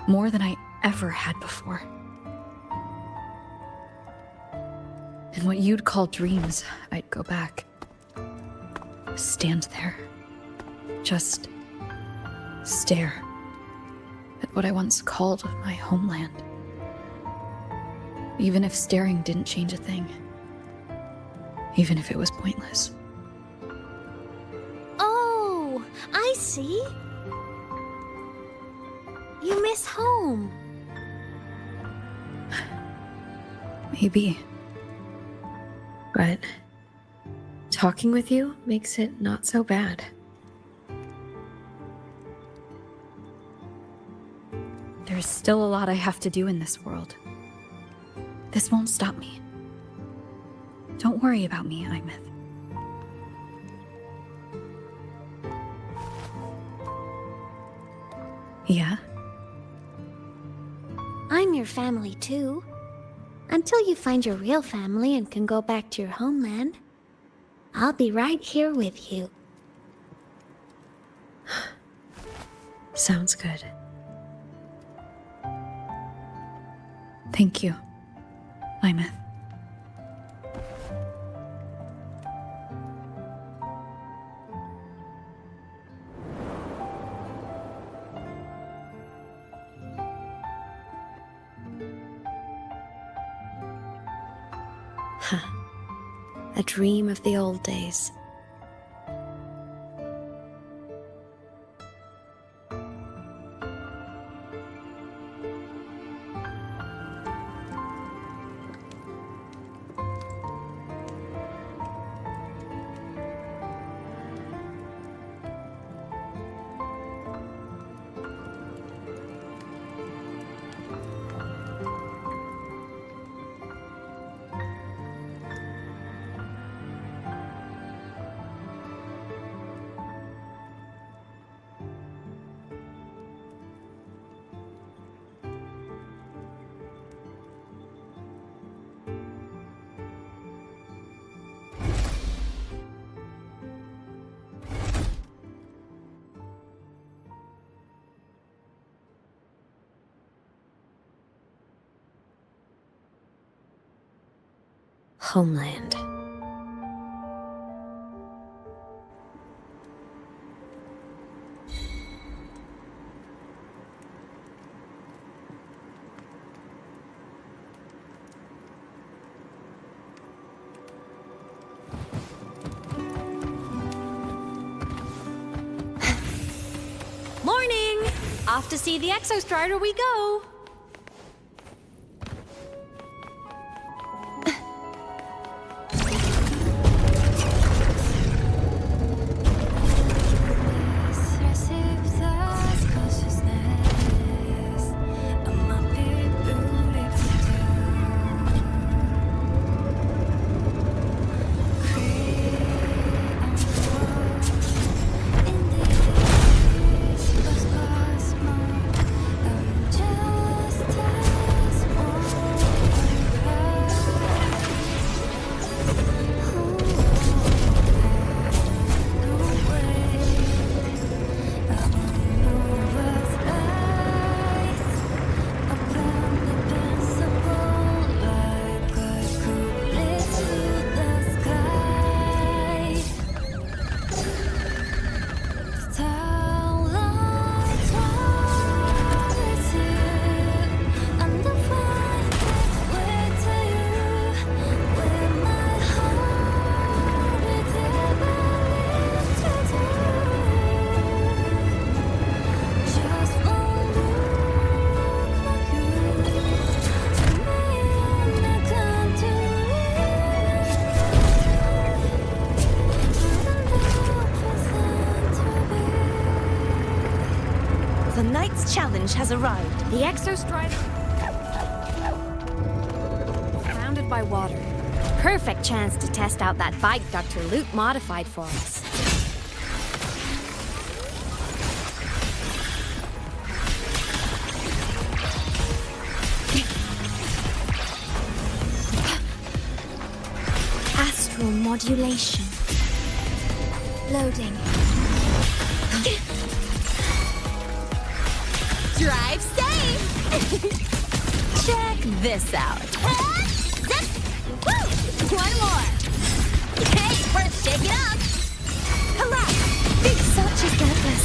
More than I ever had before. In what you'd call dreams, I'd go back. Stand there. Just stare at what I once called my homeland. Even if staring didn't change a thing. Even if it was pointless. Oh, I see. You miss home. Maybe. But talking with you makes it not so bad. There's still a lot I have to do in this world. This won't stop me. Don't worry about me, Aemeath. Yeah? I'm your family too. Until you find your real family and can go back to your homeland, I'll be right here with you. Sounds good. Thank you, Aemeath. A dream of the old days. Homeland. Morning! Off to see the Exostrider we go! Just The knight's challenge has arrived. The Exostrider... surrounded by water. Perfect chance to test out that bike Dr. Luke modified for us. Astral modulation. Loading. Drive safe! Check this out. One more. Hey, first shake it up. Hurrah! Big Such is got this.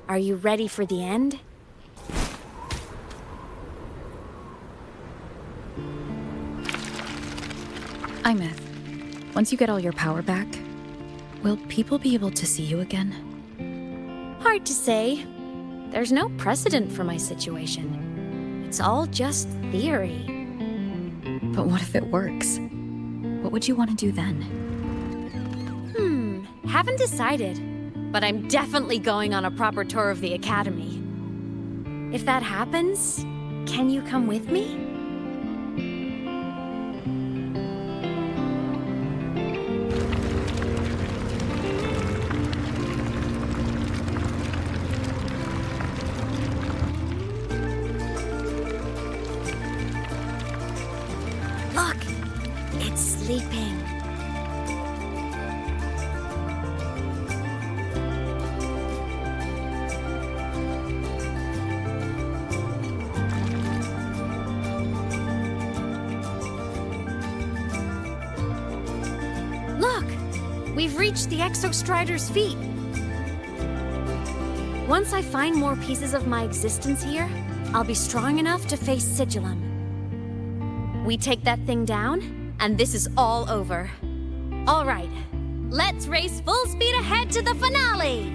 Are you ready for the end? Aemeath, once you get all your power back, will people be able to see you again? Hard to say. There's no precedent for my situation. It's all just theory. But what if it works? What would you want to do then? Haven't decided. But I'm definitely going on a proper tour of the Academy. If that happens, can you come with me? Look! It's sleeping. We've reached the Exostrider's feet. Once I find more pieces of my existence here, I'll be strong enough to face Sigillum. We take that thing down, and this is all over. All right, let's race full speed ahead to the finale!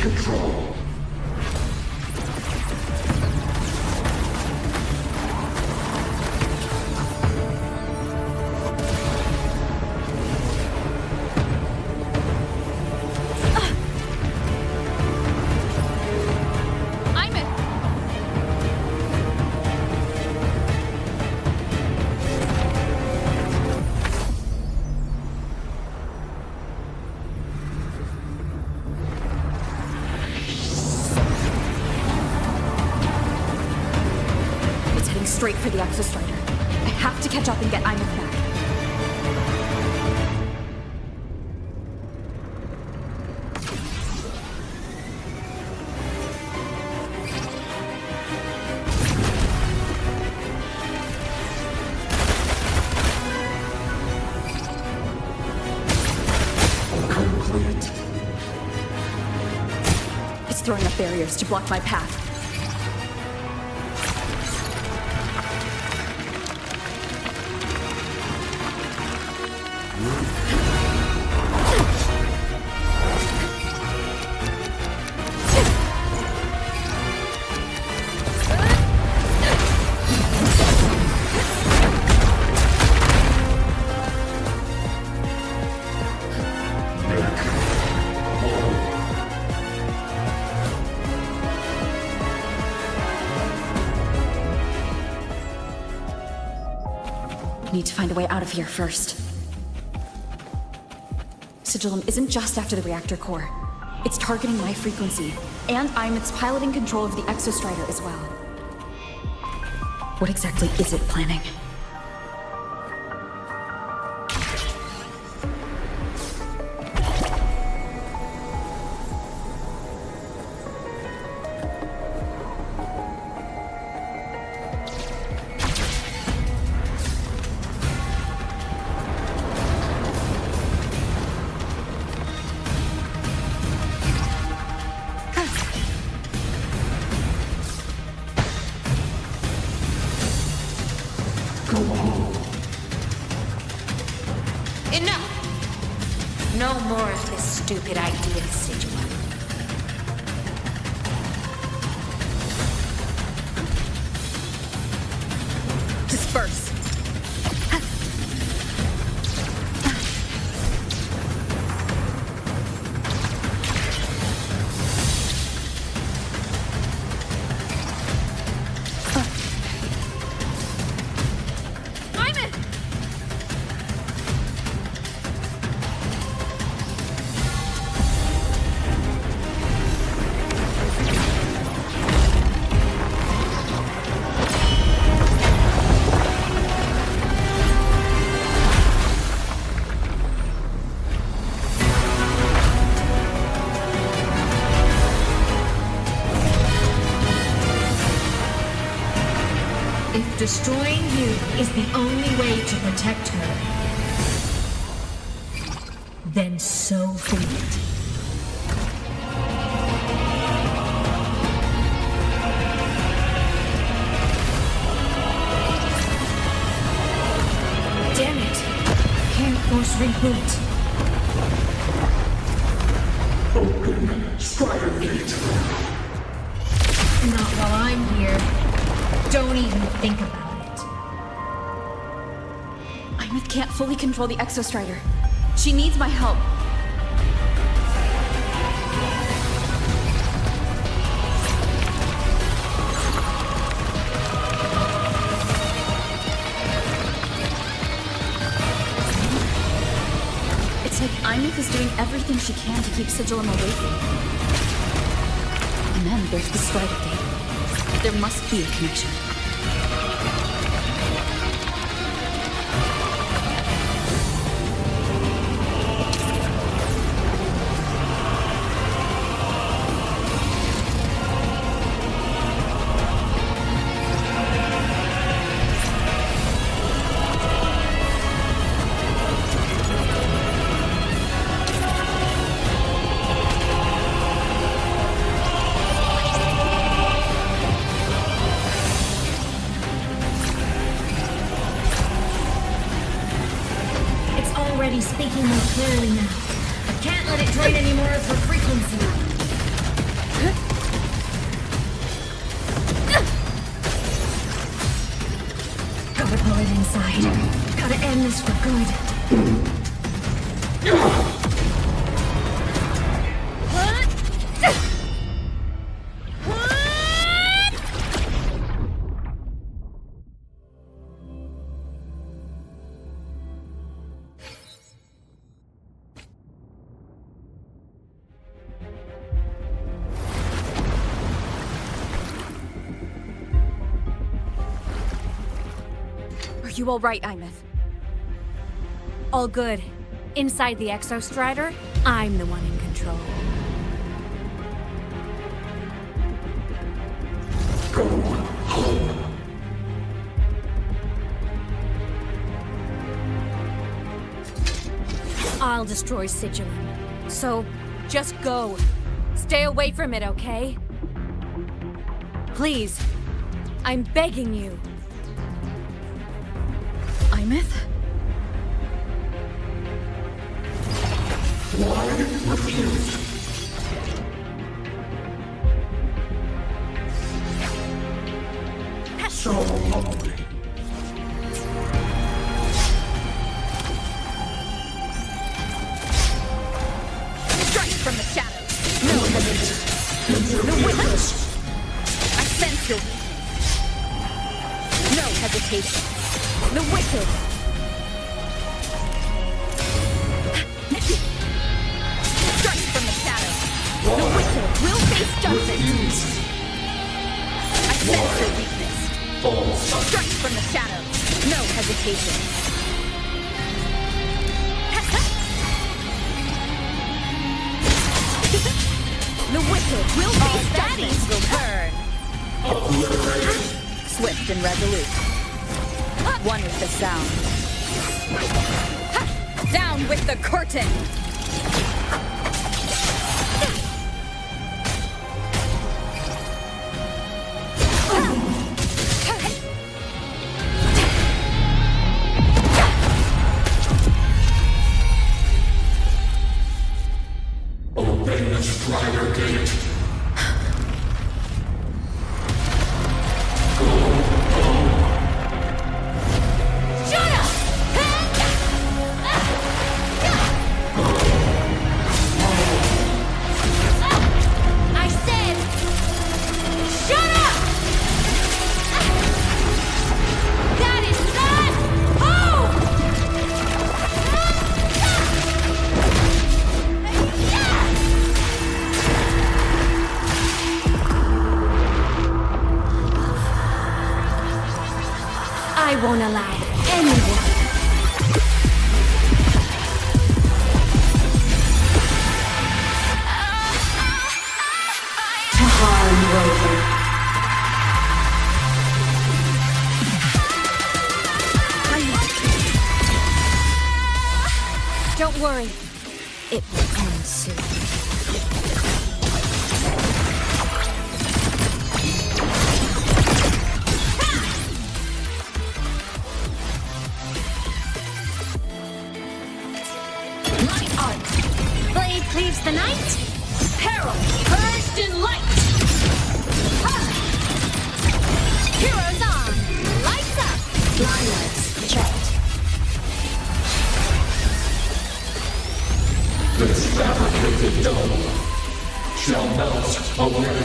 Control. Straight for the Exostrider. I have to catch up and get Aemeath back. Complete. It's throwing up barriers to block my path. Need to find a way out of here first. Sigillum isn't just after the reactor core. It's targeting my frequency, and Aemeath's piloting control of the Exostrider as well. What exactly is it planning? Enough! No more of this stupid idea, Sigillum. Disperse. If destroying you is the only way to protect her, then so be it. Damn it! Can't force reboot. Open Strider Gate. Not while I'm here. Don't even think about it. Aemeath can't fully control the Exostrider. She needs my help. It's like Aemeath is doing everything she can to keep Sigillum away from me. And then there's the Strider Gate. There must be a connection. Already speaking more clearly now. I can't let it drain any more of her frequency. Gotta pull it inside. Gotta end this for good. Are you all right, Aemeath? All good. Inside the Exostrider, I'm the one in control. Go home. I'll destroy Sigillum. So, just go. Stay away from it, okay? Please. I'm begging you. Aemeath? Why refuse? So lonely. Strike from the shadows. No hesitation. The witch. I sense your weakness. No hesitation. The wicked. Refuse. I sense your weakness. False. Strike from the shadows. No hesitation. The wicked will face bodies will burn. Swift and resolute. One with the sound. Down with the curtain. Obey the Strider Gate. Shut up! I said, shut up! That is not home! I won't allow anyone. To harm Rover. Don't worry. It will end soon. My art! Blade cleaves the night! Peril purged in light! Heroes on! Lights up! Blinders checked. This fabricated dome shall melt away.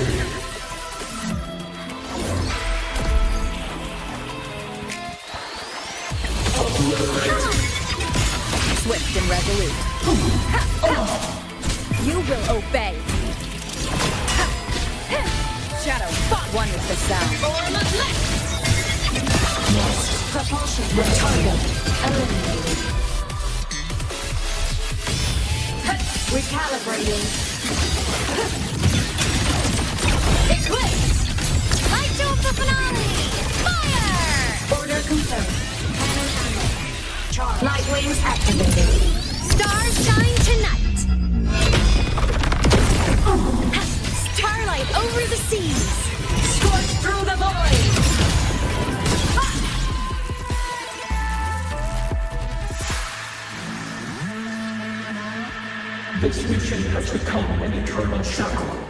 Swift and resolute. You will obey. Shadow, one with the sound. Form of light! Propulsion retarded. Eliminated. Recalibrating. Eclipse! Light to the finale! Fire! Order confirmed. Cannon ammo. Charge. Light wings activated. Stars shine tonight! Starlight over the seas! Scorch through the void! This mission has become an eternal shackle.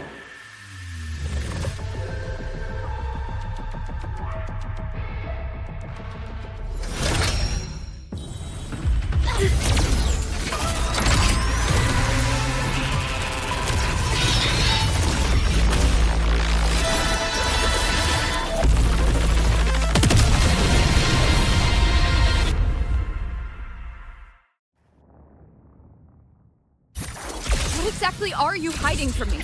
What exactly are you hiding from me?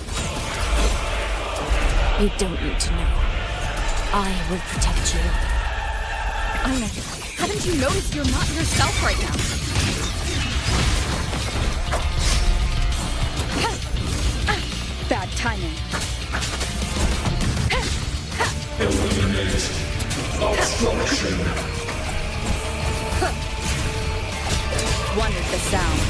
You don't need to know. I will protect you. Aemeath, haven't you noticed you're not yourself right now? Bad timing. Eliminate obstruction. One with the sound.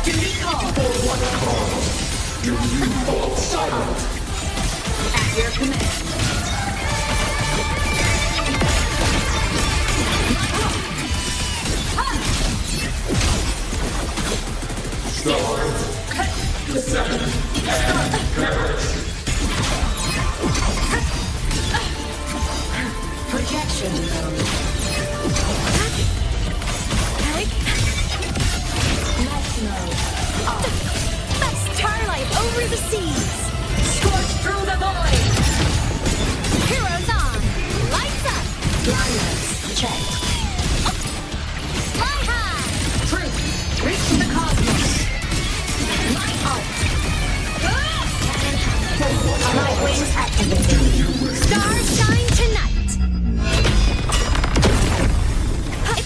Duty call! For what cause do you fall silent? At your command. Starve, descend, and perish. Projection mode. Mesh mode. Starlight over the seas! Scorch through the void!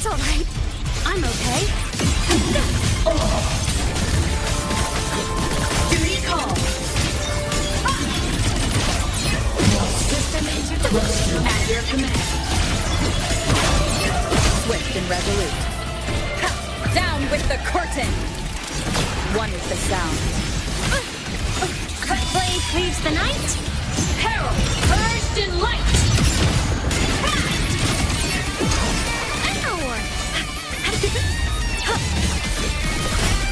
It's all right. I'm okay. Duty call. System integration at your command. Swift and resolute. Down with the curtain! One is the sound. Blade cleaves the night. Herald, purged in light.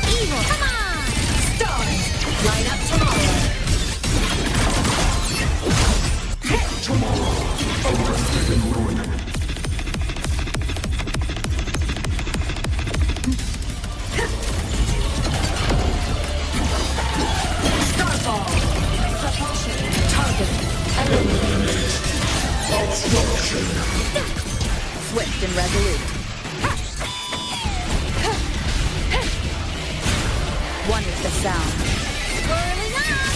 Evil. Come on! Stars, light up tomorrow. Tomorrow, arrested in ruin. Starfall. Target. Eliminate. Obstruction. Swift and resolute. One is the sound. Whirling up!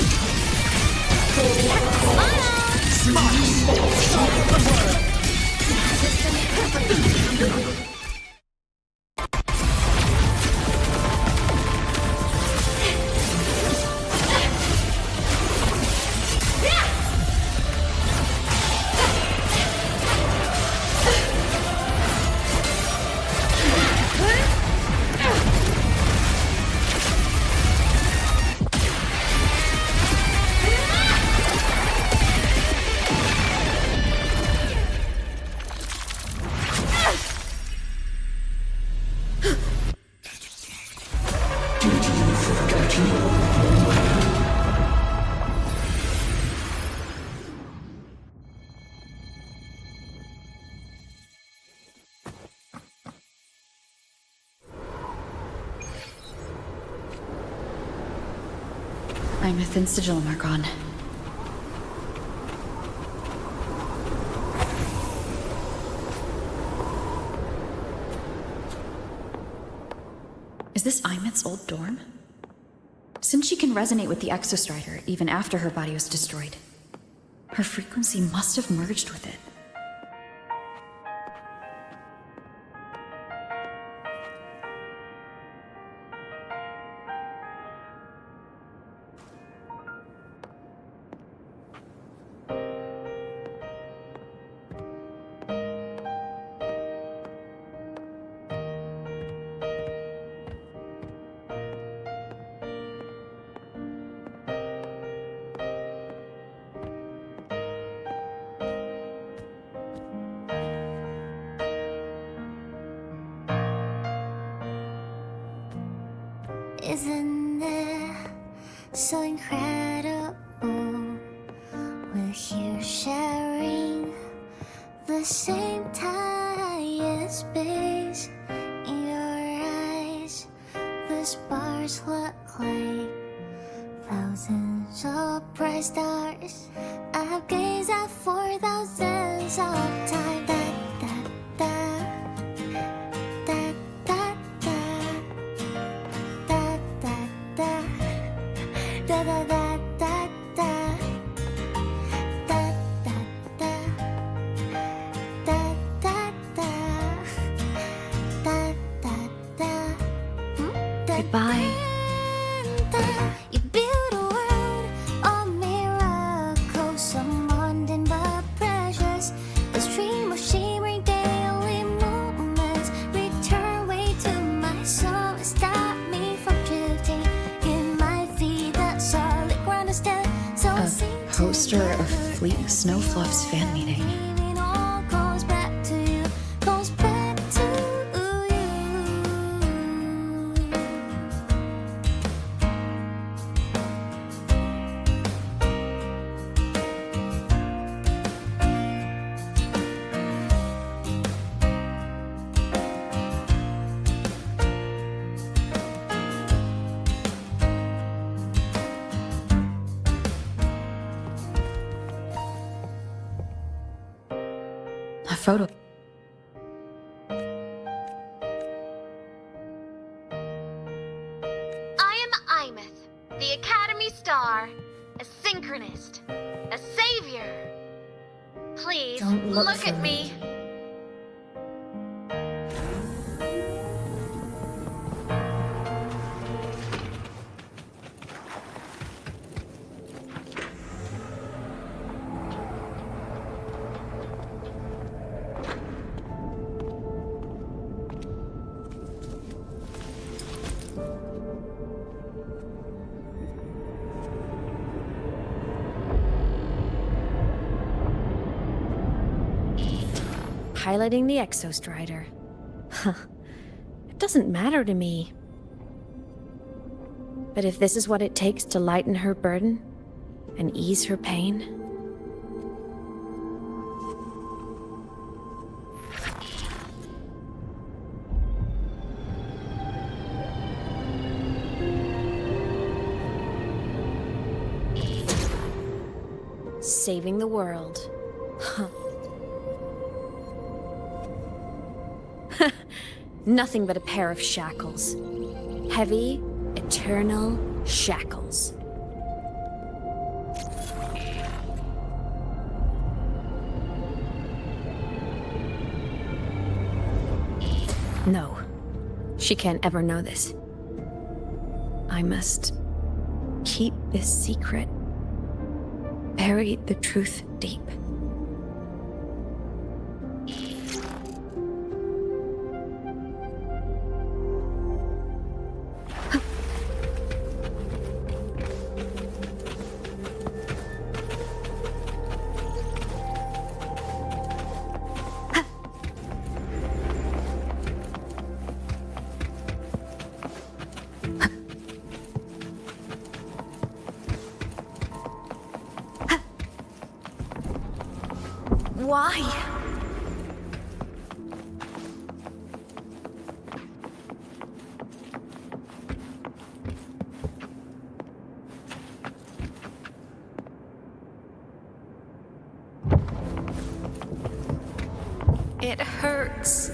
Aemeath and sigil are gone. Is this Aemeath's old dorm? Since she can resonate with the Exostrider even after her body was destroyed, her frequency must have merged with it. Isn't it so incredible? We're here sharing the same time and space. In your eyes, the stars look like thousands of bright stars. I've gazed at for thousands of times. Goodbye. You build a world of miracles, some mundane but precious. A stream of shimmering daily moments return way to my soul and stop me from drifting. In my feet, that solid ground is still so A poster of Fleet Snowfluff's fan meeting. it all goes back to you, goes back to you. A photo. I am Aemeath, the Academy Star, a synchronist, a savior. Please Don't look look for at me. piloting the Exostrider. Huh. It doesn't matter to me. But if this is what it takes to lighten her burden and ease her pain... Saving the world. Huh. Nothing but a pair of shackles. Heavy, eternal shackles. No, she can't ever know this. I must keep this secret. Bury the truth deep. Why? It hurts.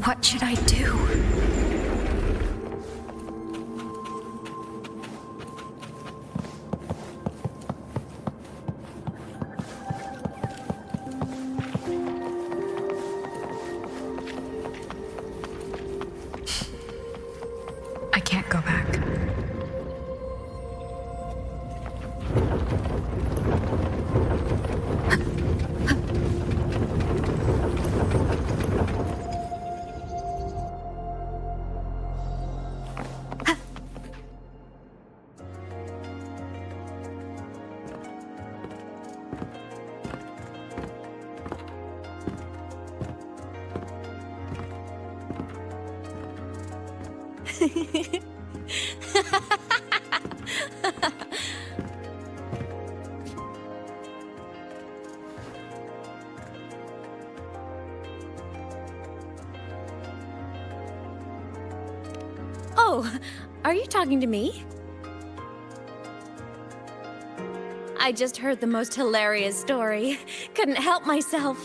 What should I do? I can't go back. Oh, are you talking to me? I just heard the most hilarious story. Couldn't help myself.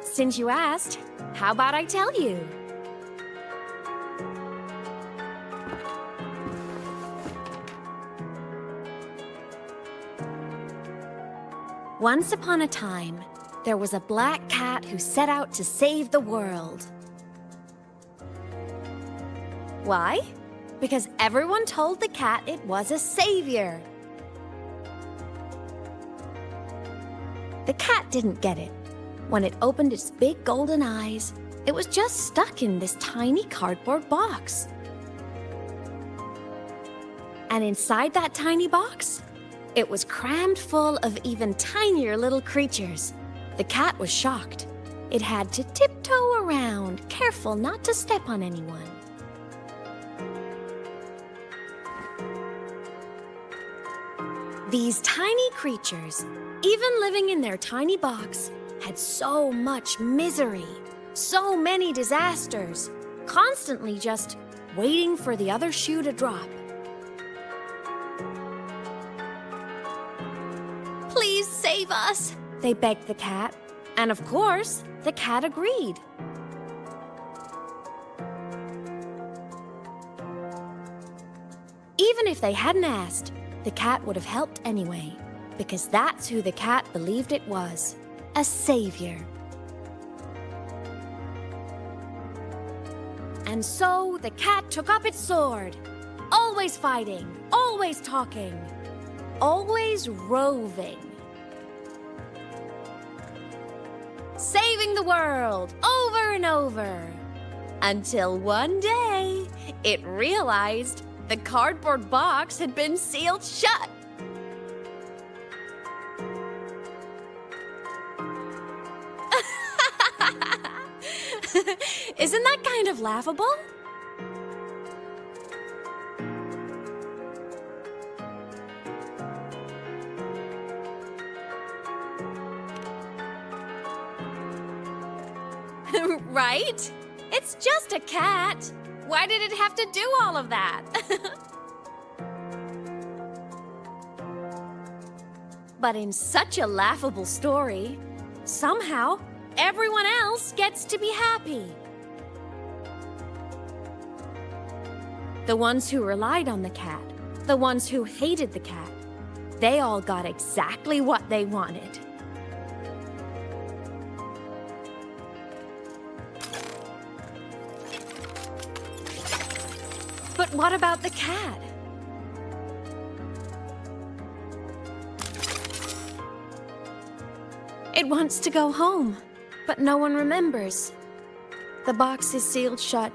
Since you asked, how about I tell you? Once upon a time, there was a black cat who set out to save the world. Why? Because everyone told the cat it was a savior. The cat didn't get it. When it opened its big golden eyes, it was just stuck in this tiny cardboard box. And inside that tiny box, it was crammed full of even tinier little creatures. The cat was shocked. It had to tiptoe around, careful not to step on anyone. These tiny creatures, even living in their tiny box, had so much misery, so many disasters, constantly just waiting for the other shoe to drop. Please save us, they begged the cat. And of course, the cat agreed. Even if they hadn't asked, the cat would have helped anyway, because that's who the cat believed it was, a savior. And so the cat took up its sword, always fighting, always talking, always roving. Saving the world over and over. Until one day, it realized the cardboard box had been sealed shut. Isn't that kind of laughable? Right? It's just a cat. Why did it have to do all of that? But in such a laughable story, somehow everyone else gets to be happy. The ones who relied on the cat, the ones who hated the cat, they all got exactly what they wanted. But what about the cat? It wants to go home, but no one remembers. The box is sealed shut,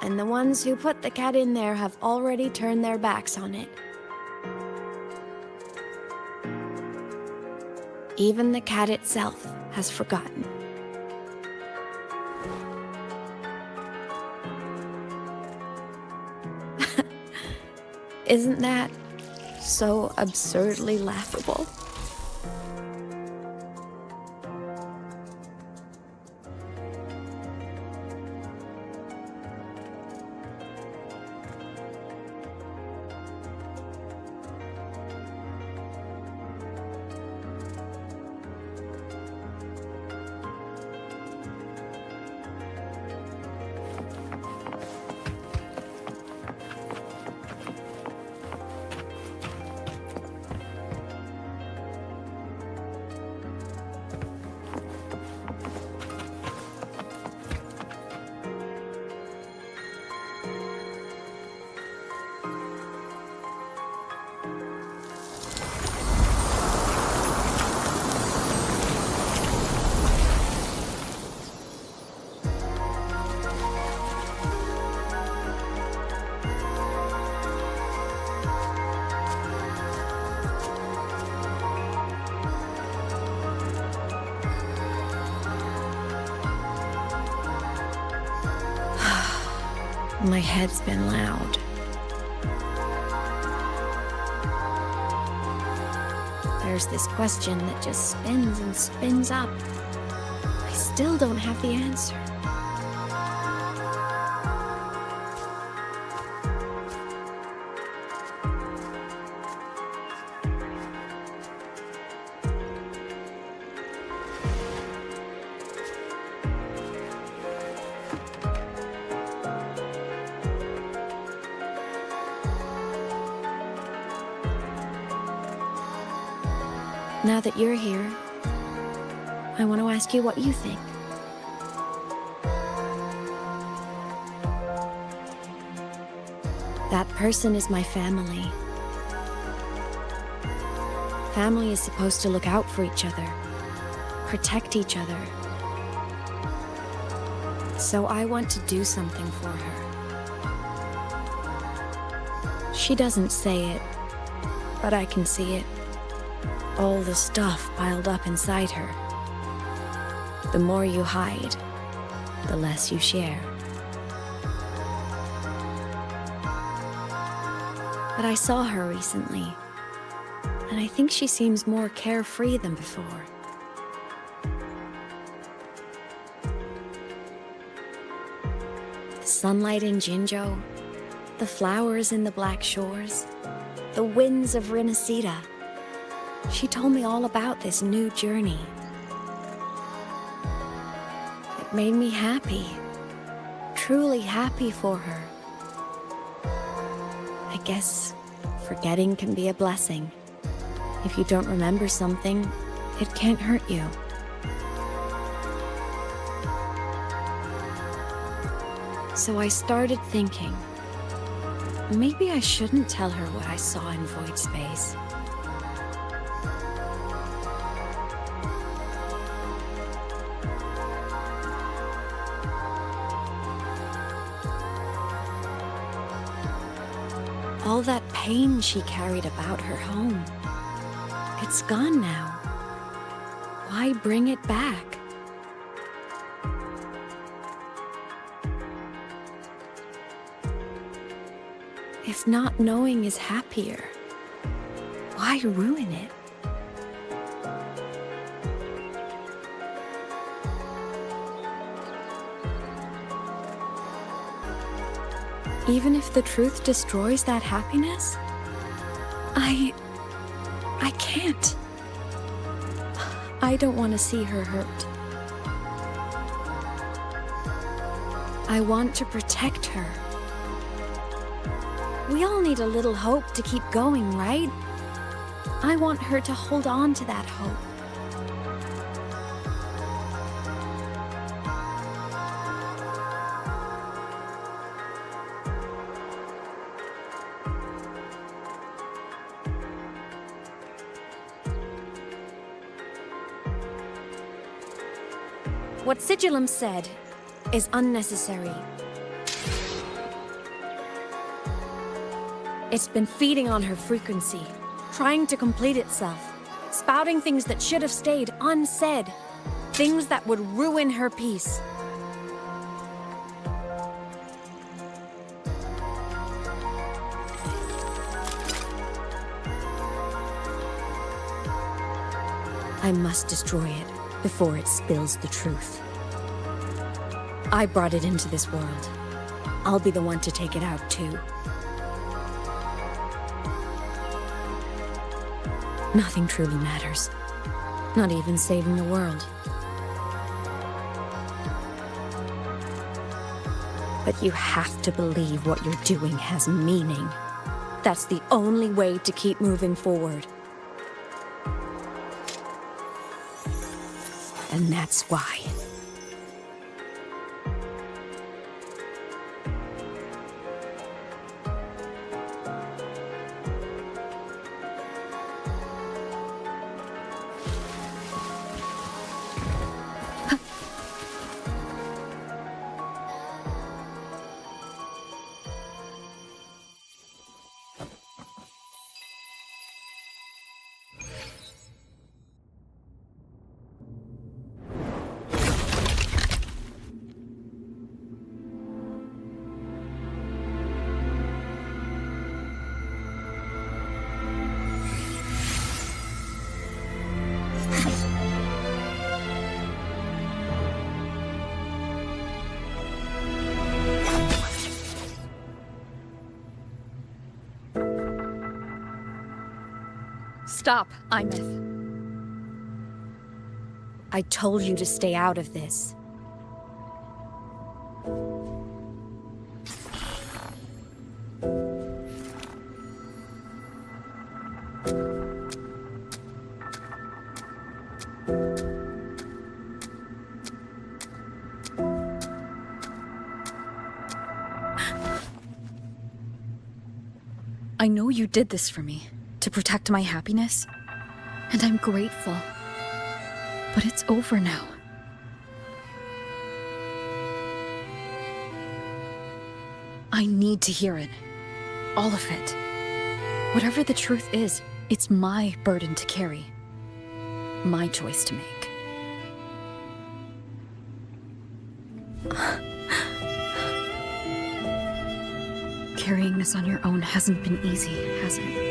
and the ones who put the cat in there have already turned their backs on it. Even the cat itself has forgotten. Isn't that so absurdly laughable? My head's been loud. There's this question that just spins and spins up. I still don't have the answer. Now that you're here, I want to ask you what you think. That person is my family. Family is supposed to look out for each other, protect each other. So I want to do something for her. She doesn't say it, but I can see it. All the stuff piled up inside her. The more you hide, the less you share. But I saw her recently, and I think she seems more carefree than before. The sunlight in Jinzhou, the flowers in the Black Shores, the winds of Rinasita. She told me all about this new journey. It made me happy, truly happy for her. I guess Forgetting can be a blessing. If you don't remember something, it can't hurt you. So I started thinking, maybe I shouldn't tell her what I saw in void space. All that pain she carried about her home, it's gone now. Why bring it back? If not knowing is happier, why ruin it? Even if the truth destroys that happiness, I can't. I don't want to see her hurt. I want to protect her. We all need a little hope to keep going, right? I want her to hold on to that hope. What Sigillum said is unnecessary. It's been feeding on her frequency, trying to complete itself, spouting things that should have stayed unsaid, things that would ruin her peace. I must destroy it before it spills the truth. I brought it into this world. I'll be the one to take it out, too. Nothing truly matters. Not even saving the world. But you have to believe what you're doing has meaning. That's the only way to keep moving forward. And that's why. Stop, Aemeath. I told you to stay out of this. I know you did this for me, to protect my happiness, and I'm grateful. But it's over now. I need to hear it. All of it. Whatever the truth is, it's my burden to carry. My choice to make. Carrying this on your own hasn't been easy, has it?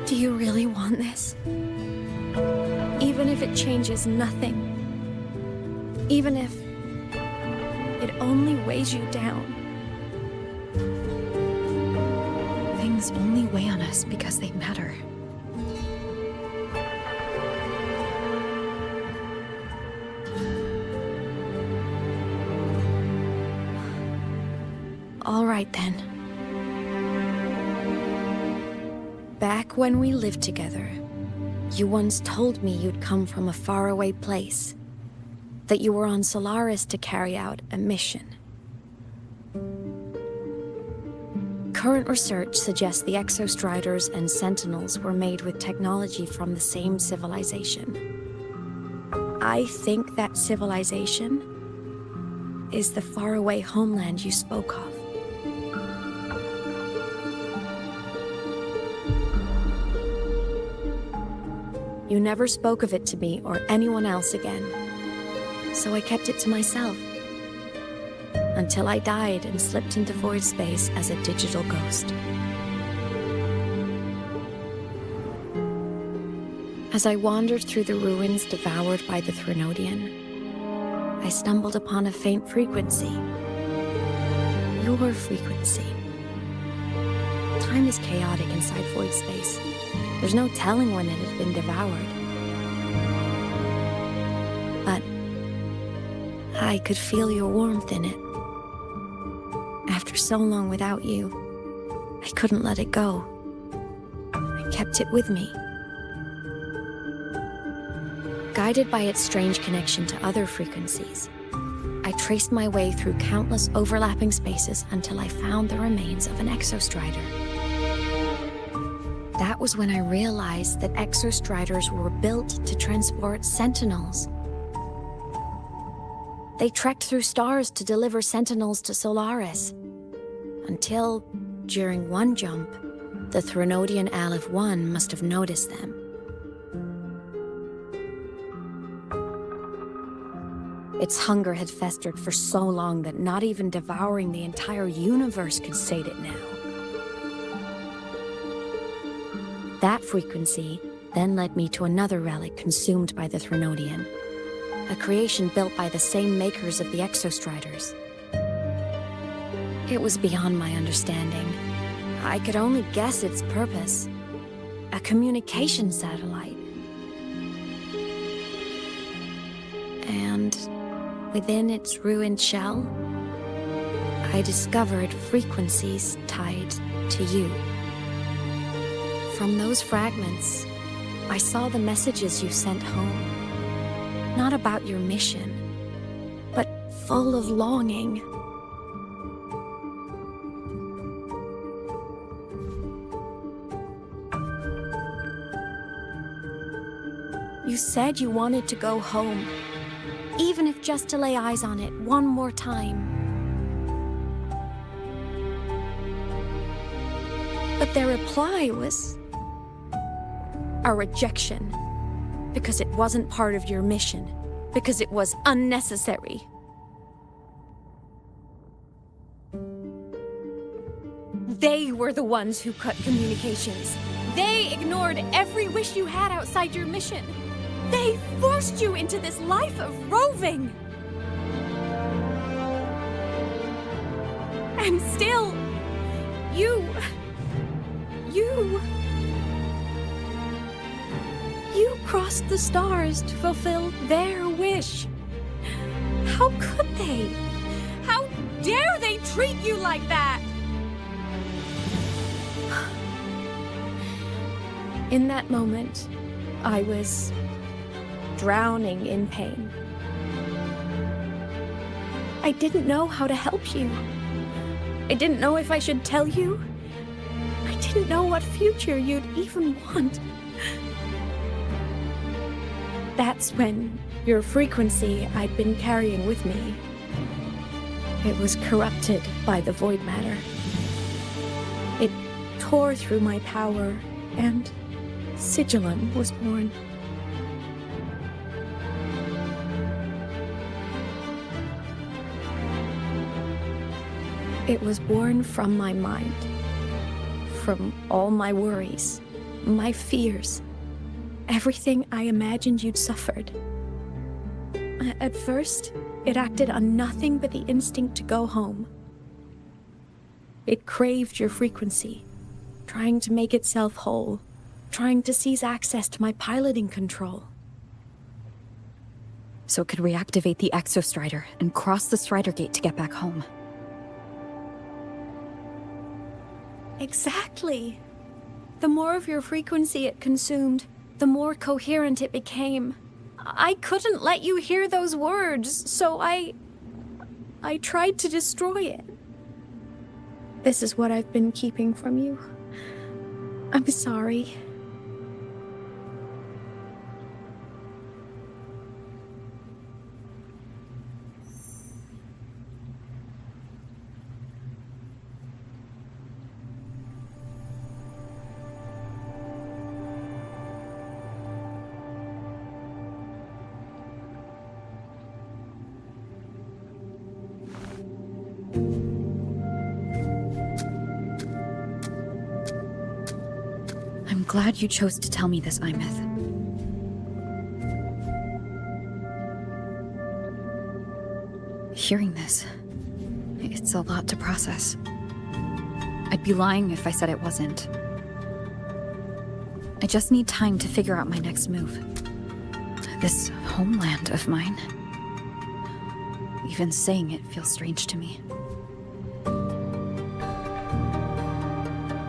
Do you really want this? Even if it changes nothing? Even if it only weighs you down. Things only weigh on us because they matter. All right then. Back when we lived together, you once told me you'd come from a faraway place. That you were on Solaris to carry out a mission. Current research suggests the Exostriders and Sentinels were made with technology from the same civilization. I think that civilization is the faraway homeland you spoke of. You never spoke of it to me or anyone else again, so I kept it to myself. Until I died and slipped into void space as a digital ghost. As I wandered through the ruins devoured by the Threnodian, I stumbled upon a faint frequency. Your frequency. Time is chaotic inside void space. There's no telling when it had been devoured. But I could feel your warmth in it. After so long without you, I couldn't let it go. I kept it with me. Guided by its strange connection to other frequencies, I traced my way through countless overlapping spaces until I found the remains of an Exostrider. That was when I realized that Exostriders were built to transport Sentinels. They trekked through stars to deliver Sentinels to Solaris. Until, during one jump, the Threnodian Aleph 1 must have noticed them. Its hunger had festered for so long that not even devouring the entire universe could sate it now. That frequency then led me to another relic consumed by the Threnodian, a creation built by the same makers of the Exostriders. It was beyond my understanding. I could only guess its purpose. A communication satellite. And within its ruined shell, I discovered frequencies tied to you. From those fragments, I saw the messages you sent home. Not about your mission, but full of longing. You said you wanted to go home, even if just to lay eyes on it one more time. But their reply was a rejection, because it wasn't part of your mission, because it was unnecessary. They were the ones who cut communications. They ignored every wish you had outside your mission. They forced you into this life of roving. And still, you crossed the stars to fulfill their wish. How could they? How dare they treat you like that? In that moment, I was drowning in pain. I didn't know how to help you. I didn't know if I should tell you. I didn't know what future you'd even want. That's when your frequency I'd been carrying with me, it was corrupted by the void matter. It tore through my power, and Sigillum was born. It was born from my mind, from all my worries, my fears, everything I imagined you'd suffered. At first, It acted on nothing but the instinct to go home. It craved your frequency, trying to make itself whole, trying to seize access to my piloting control. So it could reactivate the Exostrider and cross the Strider Gate to get back home. Exactly. The more of your frequency it consumed, the more coherent it became. I couldn't let you hear those words, so I tried to destroy it. This is what I've been keeping from you. I'm sorry. I'm glad you chose to tell me this, Aemeath. Hearing this, it's a lot to process. I'd be lying if I said it wasn't. I just need time to figure out my next move. This homeland of mine. Even saying it feels strange to me.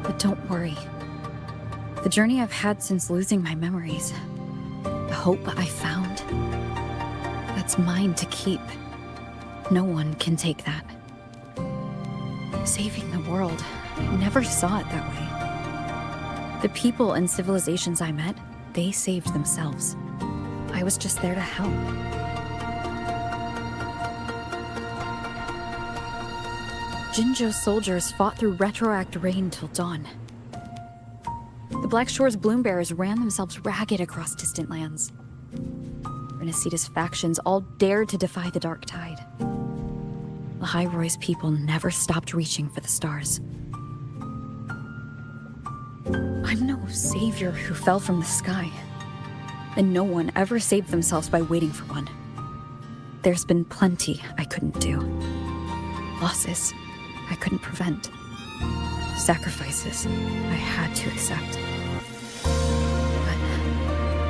But don't worry. The journey I've had since losing my memories, the hope I found, that's mine to keep. No one can take that. Saving the world, I never saw it that way. The people and civilizations I met, they saved themselves. I was just there to help. Jinzhou's soldiers fought through retroact rain till dawn. The Black Shore's Bloombearers ran themselves ragged across distant lands. Renacita's factions all dared to defy the Dark Tide. Lahai Roy's people never stopped reaching for the stars. I'm no savior who fell from the sky, and no one ever saved themselves by waiting for one. There's been plenty I couldn't do. Losses I couldn't prevent. Sacrifices I had to accept.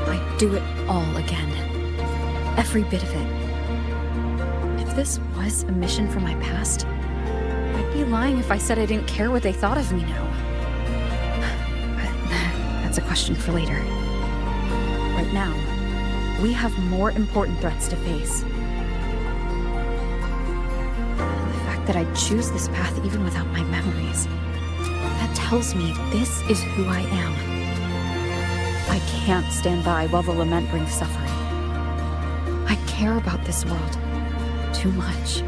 But I'd do it all again. Every bit of it. If this was a mission from my past, I'd be lying if I said I didn't care what they thought of me now. But that's a question for later. Right now, we have more important threats to face. The fact that I choose this path even without my memories, that tells me this is who I am. I can't stand by while the lament brings suffering. I care about this world too much.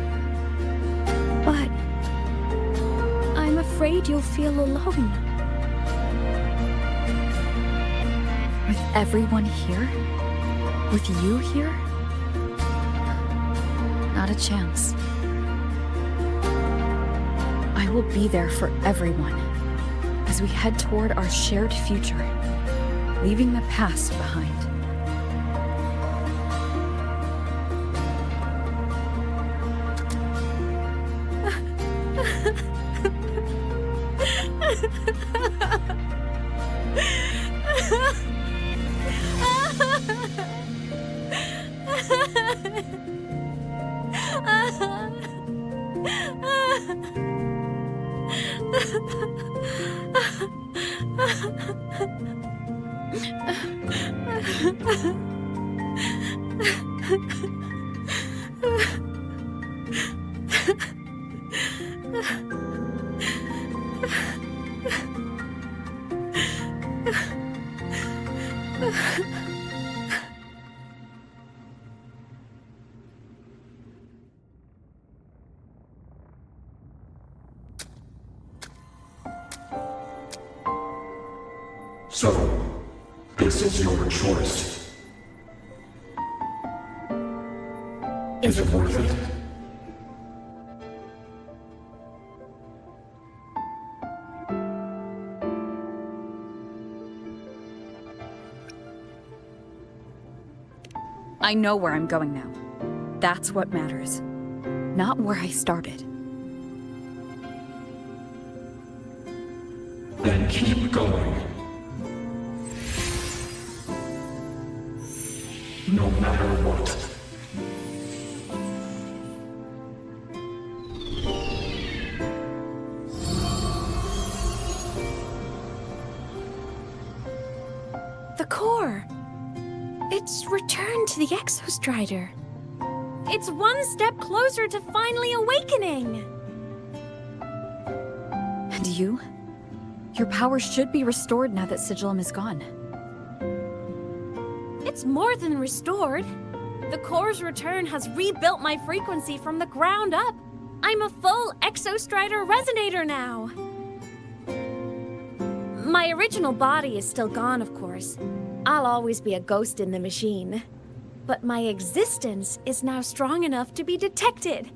But I'm afraid you'll feel alone. With everyone here? With you here? Not a chance. I will be there for everyone as we head toward our shared future, leaving the past behind. So, this is your choice. Is it worth it? I know where I'm going now. That's what matters. Not where I started. Then keep going. No matter what. The core. It's returned to the Exostrider. It's one step closer to finally awakening. And you? Your power should be restored now that Sigillum is gone. It's more than restored. The core's return has rebuilt my frequency from the ground up. I'm a full Exostrider resonator now. My original body is still gone, of course. I'll always be a ghost in the machine. But my existence is now strong enough to be detected.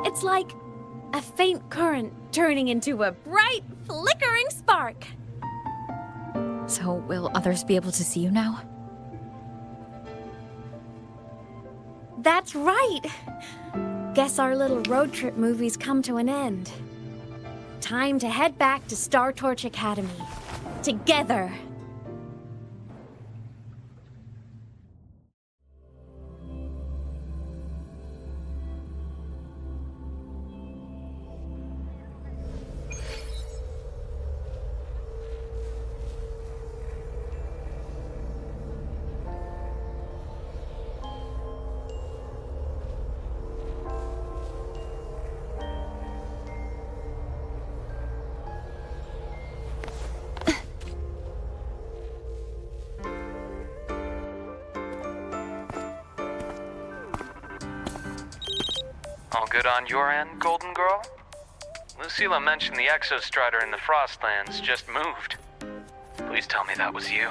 It's like a faint current turning into a bright, flickering spark. So, will others be able to see you now? That's right. Guess our little road trip movie's come to an end. Time to head back to Star Torch Academy. Together. All good on your end, Golden Girl? Lucilla mentioned the Exostrider in the Frostlands just moved. Please tell me that was you.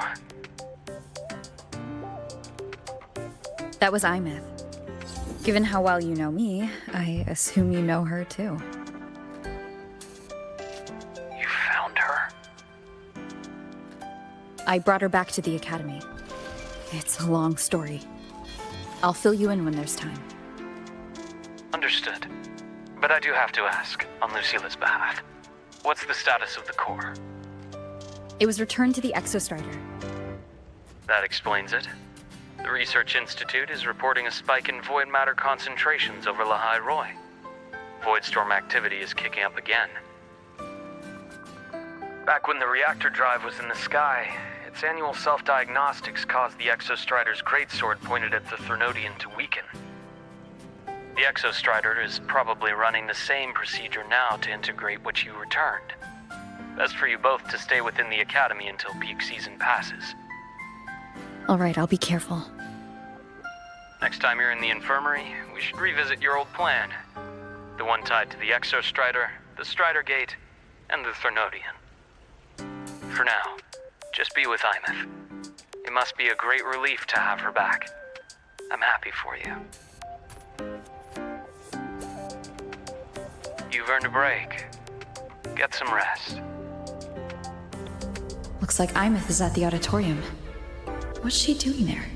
That was Aemeath. Given how well you know me, I assume you know her too. You found her? I brought her back to the Academy. It's a long story. I'll fill you in when there's time. Understood. But I do have to ask, on Lucilla's behalf, what's the status of the core? It was returned to the Exostrider. That explains it. The Research Institute is reporting a spike in void matter concentrations over Lahai Roy. Voidstorm activity is kicking up again. Back when the reactor drive was in the sky, its annual self-diagnostics caused the Exostrider's greatsword pointed at the Threnodian to weaken. The Exostrider is probably running the same procedure now to integrate what you returned. Best for you both to stay within the Academy until peak season passes. Alright, I'll be careful. Next time you're in the infirmary, we should revisit your old plan. The one tied to the Exostrider, the Strider Gate, and the Threnodian. For now, just be with Aemeath. It must be a great relief to have her back. I'm happy for you. You've earned a break. Get some rest. Looks like Aemeath is at the auditorium. What's she doing there?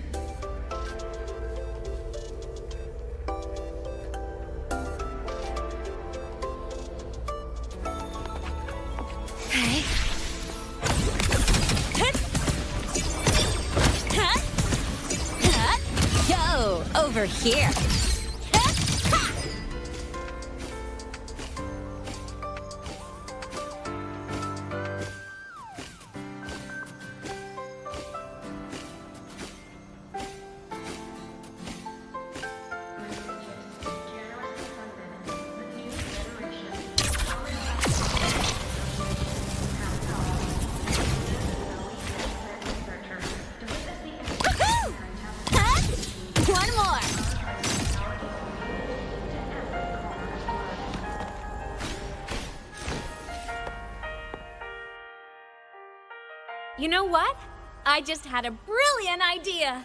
Okay. Yo, over here. You know what? I just had a brilliant idea.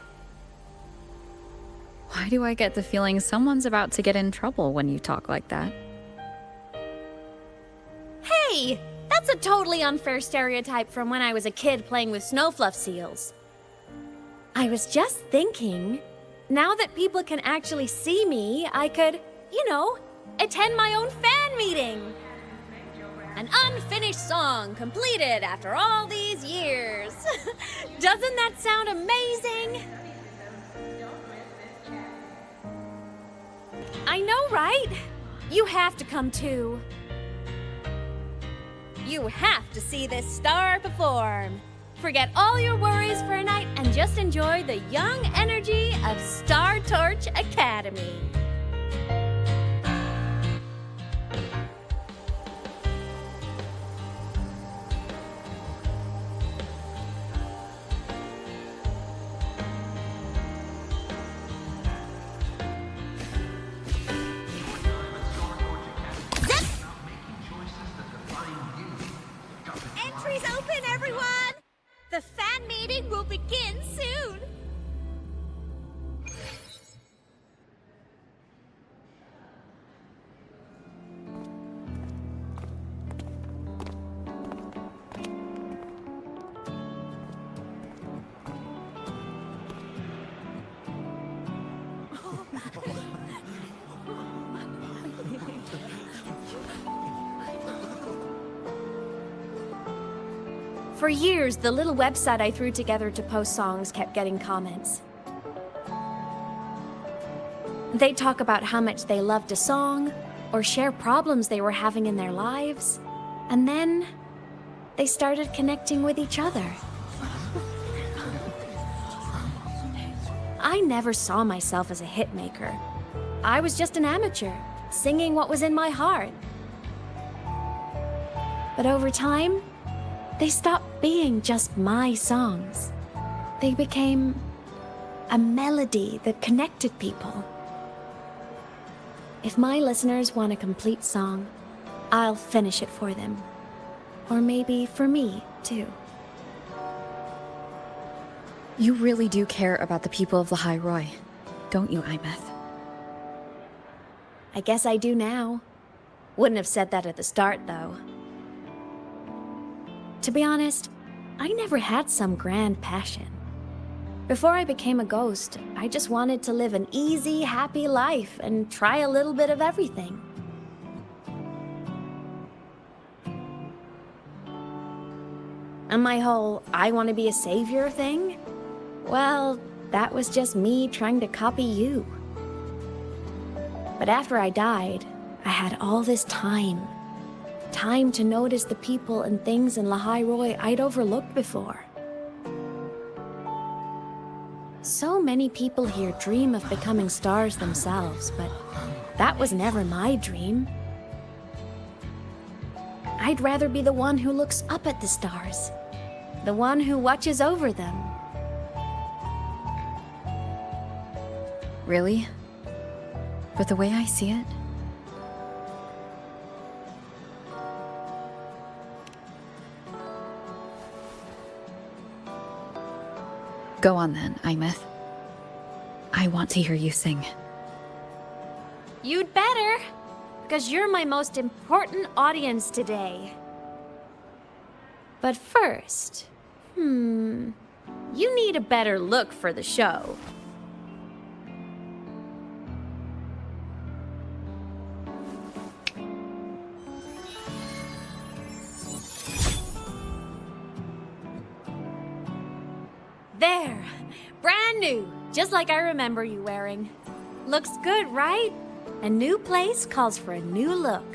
Why do I get the feeling someone's about to get in trouble when you talk like that? Hey, that's a totally unfair stereotype from when I was a kid playing with snowfluff seals. I was just thinking, now that people can actually see me, I could, attend my own fan meeting. An unfinished song completed after all these years. Doesn't that sound amazing? I know, right? You have to come too. You have to see this star perform. Forget all your worries for a night and just enjoy the young energy of Star Torch Academy. Entries open, everyone! The fan meeting will begin soon! For years, the little website I threw together to post songs kept getting comments. They'd talk about how much they loved a song, or share problems they were having in their lives, and then they started connecting with each other. I never saw myself as a hitmaker. I was just an amateur, singing what was in my heart. But over time, they stopped being just my songs. They became a melody that connected people. If my listeners want a complete song, I'll finish it for them. Or maybe for me, too. You really do care about the people of Lahai Roi, don't you, Aemeath? I guess I do now. Wouldn't have said that at the start, though. To be honest, I never had some grand passion. Before I became a ghost, I just wanted to live an easy, happy life and try a little bit of everything. And my whole I want to be a savior thing? Well, that was just me trying to copy you. But after I died, I had all this time. Time to notice the people and things in Lahai Roi I'd overlooked before. So many people here dream of becoming stars themselves, but that was never my dream. I'd rather be the one who looks up at the stars, the one who watches over them. Really? But the way I see it, go on then, Aemeath. I want to hear you sing. You'd better, because you're my most important audience today. But first, you need a better look for the show. There! Brand new! Just like I remember you wearing. Looks good, right? A new place calls for a new look.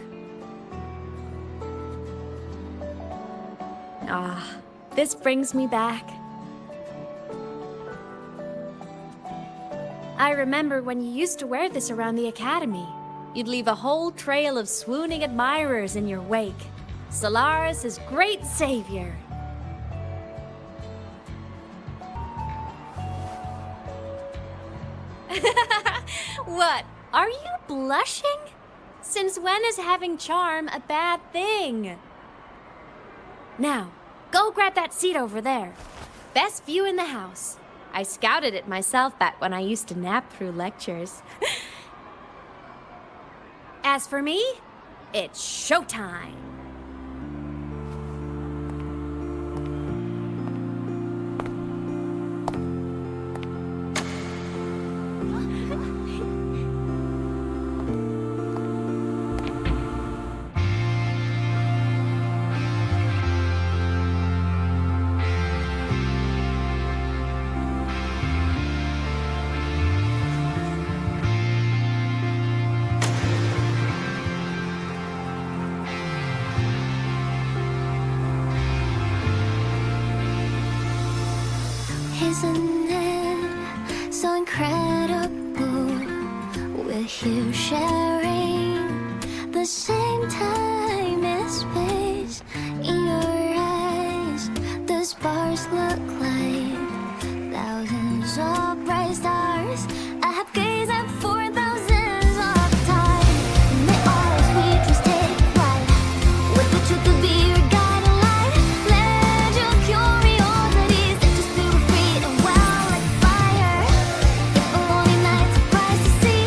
Ah, this brings me back. I remember when you used to wear this around the academy. You'd leave a whole trail of swooning admirers in your wake. Solaris' great savior. What? Are you blushing? Since when is having charm a bad thing? Now, go grab that seat over there. Best view in the house. I scouted it myself back when I used to nap through lectures. As for me, it's showtime. isn't it so incredible? We're here sharing the same time and space. In your eyes, the sparks look like thousands of bright stars. I have gazed at for thousands of time. May all our sweet dreams take flight. With the truth to be your guiding light. Let your curiosity set your spirit free and wild like fire. If a lonely night's a price to see,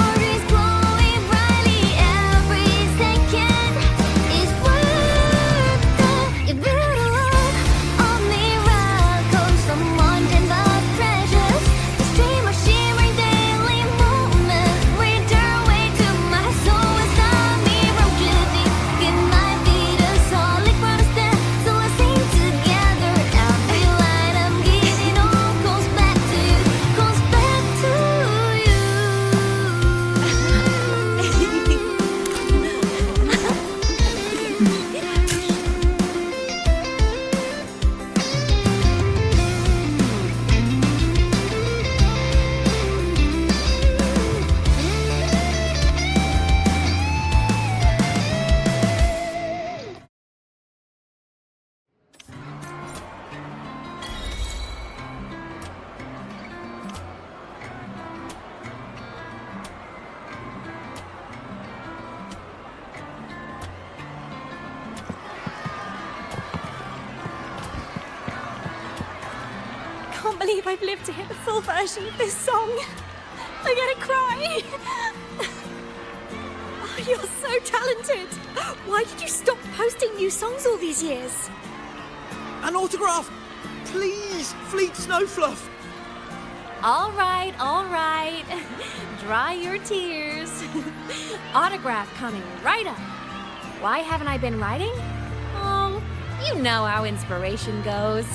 our dreams glowing brightly every second is worth it. If we're alone, all miracles, someone can love treasures. The stream of shimmering daily moments return way to my soul inside me from Judy. It might be the solid ground to stand, so let's sing together. Every light I'm getting on goes back to you, goes back to you. Can't believe I've lived to hear the full version of this song. I'm gonna cry. Oh, you're so talented. Why did you stop posting new songs all these years? An autograph! Please, Fleet Snowfluff! All right, all right. Dry your tears. Autograph coming right up. Why haven't I been writing? Oh, you know how inspiration goes.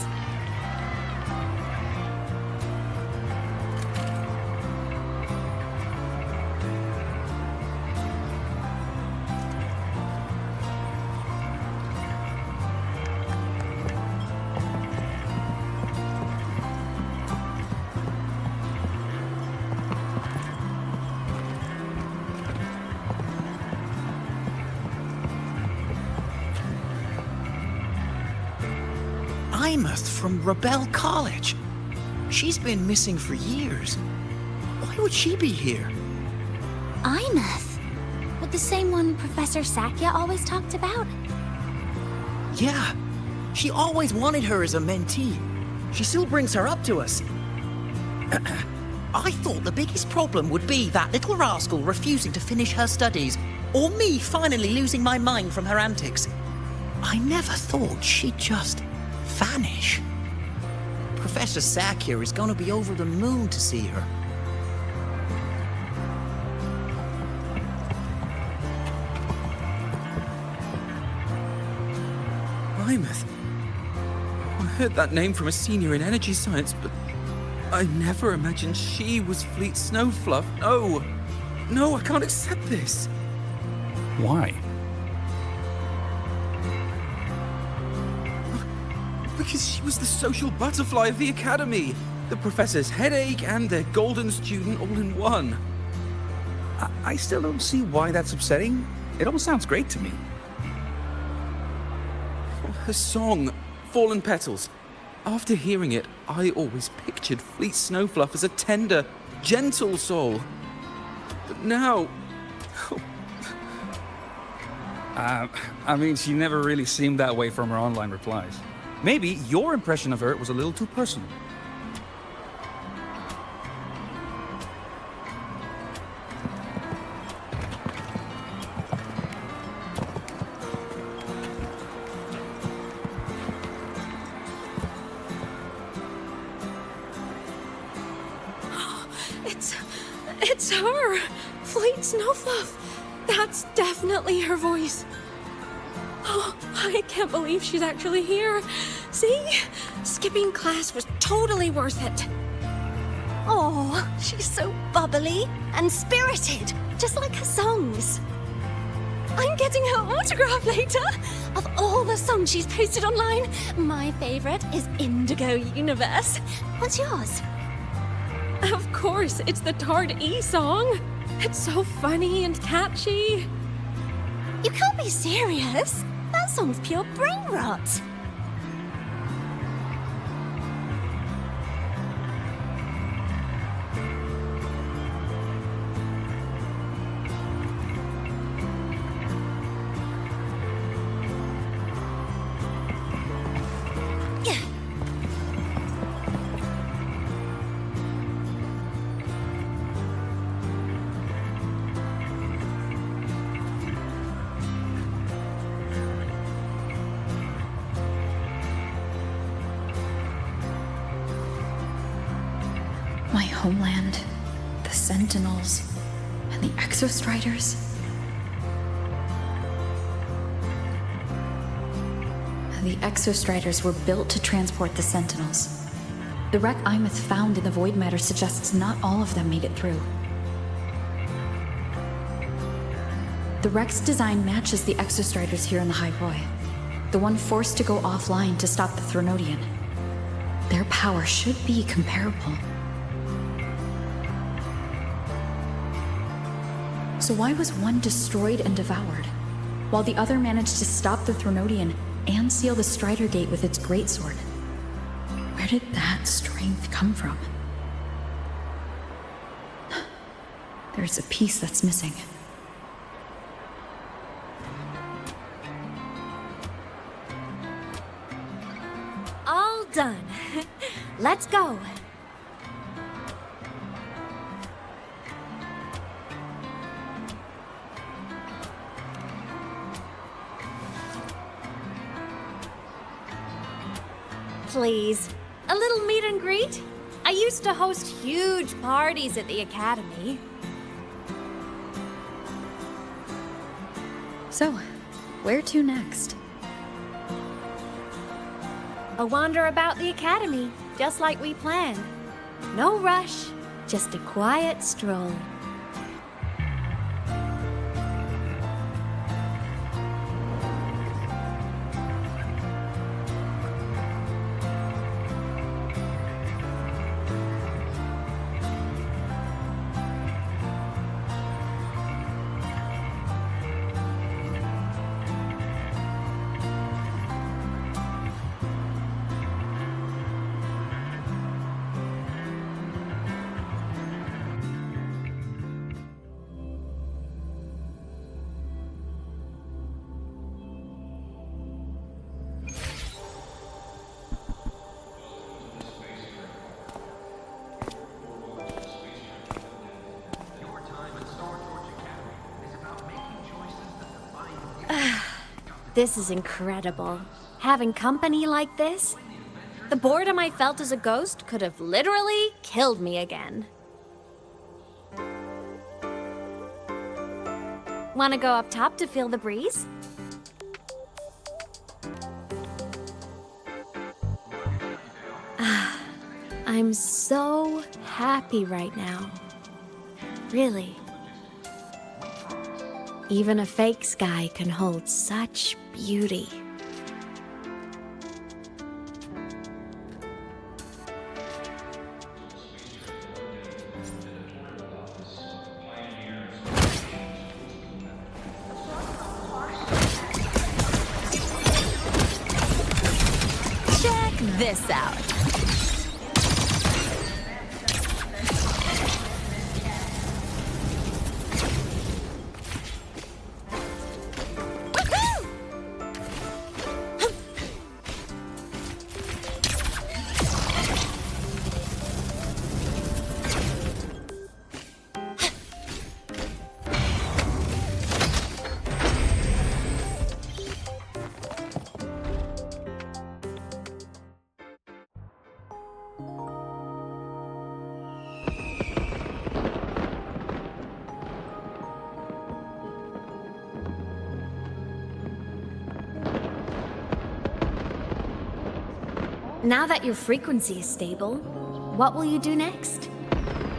Aemeath from Rebel College. She's been missing for years. Why would she be here? Aemeath? With the same one Professor Sakya always talked about? Yeah, she always wanted her as a mentee. She still brings her up to us. I thought the biggest problem would be that little rascal refusing to finish her studies, or me finally losing my mind from her antics. I never thought she'd just vanish. Professor Sakya is going to be over the moon to see her. Aemeath. I heard that name from a senior in energy science, but I never imagined she was Fleet Snowfluff. No! No, I can't accept this. Why? Because she was the social butterfly of the academy, the professor's headache and their golden student all in one. I still don't see why that's upsetting. It all sounds great to me. Her song, Fallen Petals. After hearing it, I always pictured Fleet Snowfluff as a tender, gentle soul. But now... I mean, she never really seemed that way from her online replies. Maybe your impression of her was a little too personal. It's her! Fleet Snowfluff! That's definitely her voice. Oh, I can't believe she's actually here. See? Skipping class was totally worth it. Oh, she's so bubbly and spirited, just like her songs. I'm getting her autograph later. Of all the songs she's posted online, my favorite is Indigo Universe. What's yours? Of course, it's the Tard E song. It's so funny and catchy. You can't be serious. That song's pure brain rot. My homeland, the Sentinels, and the Exostriders. The Exostriders were built to transport the Sentinels. The wreck Aemeath found in the void matter suggests not all of them made it through. The wreck's design matches the Exostriders here in the High Roy, the one forced to go offline to stop the Threnodian. Their power should be comparable. So why was one destroyed and devoured, while the other managed to stop the Threnodian and seal the Strider Gate with its greatsword? Where did that strength come from? There's a piece that's missing. All done. Let's go. Please, a little meet and greet? I used to host huge parties at the Academy. So, where to next? A wander about the Academy, just like we planned. No rush, just a quiet stroll. This is incredible. Having company like this? The boredom I felt as a ghost could have literally killed me again. Wanna go up top to feel the breeze? I'm so happy right now. Really. Even a fake sky can hold such beauty. Check this out. Now that your frequency is stable, what will you do next?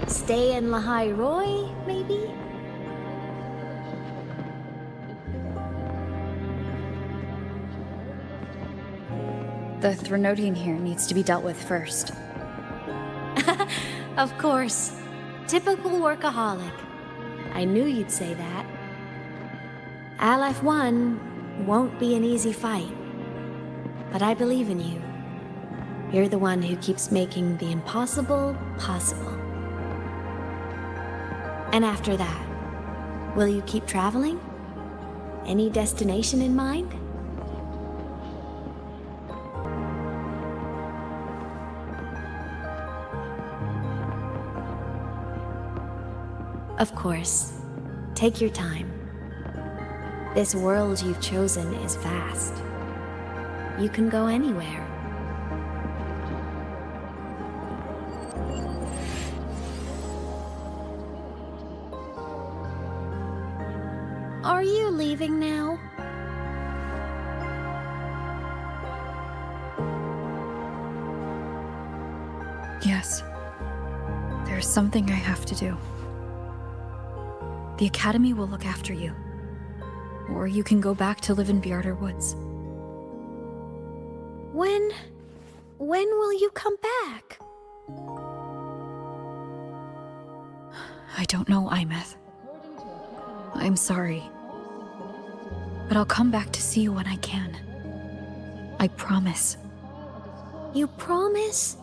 Stay in Lahai Roy, maybe? The Threnodian here needs to be dealt with first. Of course. Typical workaholic. I knew you'd say that. Aleph 1 won't be an easy fight. But I believe in you. You're the one who keeps making the impossible possible. And after that, will you keep traveling? Any destination in mind? Of course. Take your time. This world you've chosen is vast. You can go anywhere. Are you leaving now? Yes. There's something I have to do. The Academy will look after you. Or you can go back to live in Bjarder Woods. When will you come back? I don't know, Aemeath. I'm sorry. But I'll come back to see you when I can. I promise. You promise?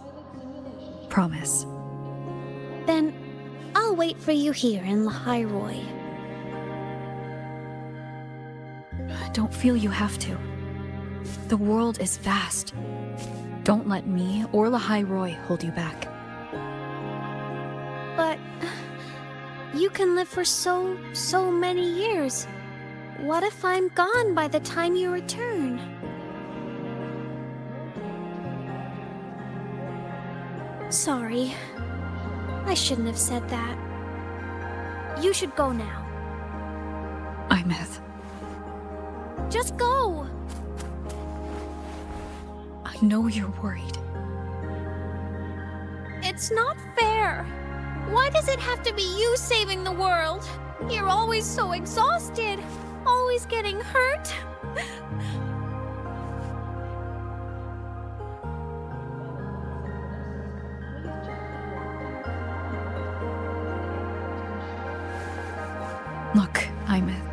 Promise. Then I'll wait for you here in Lahairoi. Don't feel you have to. The world is vast. Don't let me or Lahairoi hold you back. But you can live for so many years. What if I'm gone by the time you return? Sorry. I shouldn't have said that. You should go now. Aemeath. Just go! I know you're worried. It's not fair. Why does it have to be you saving the world? You're always so exhausted. Always getting hurt. Look, Aemeath.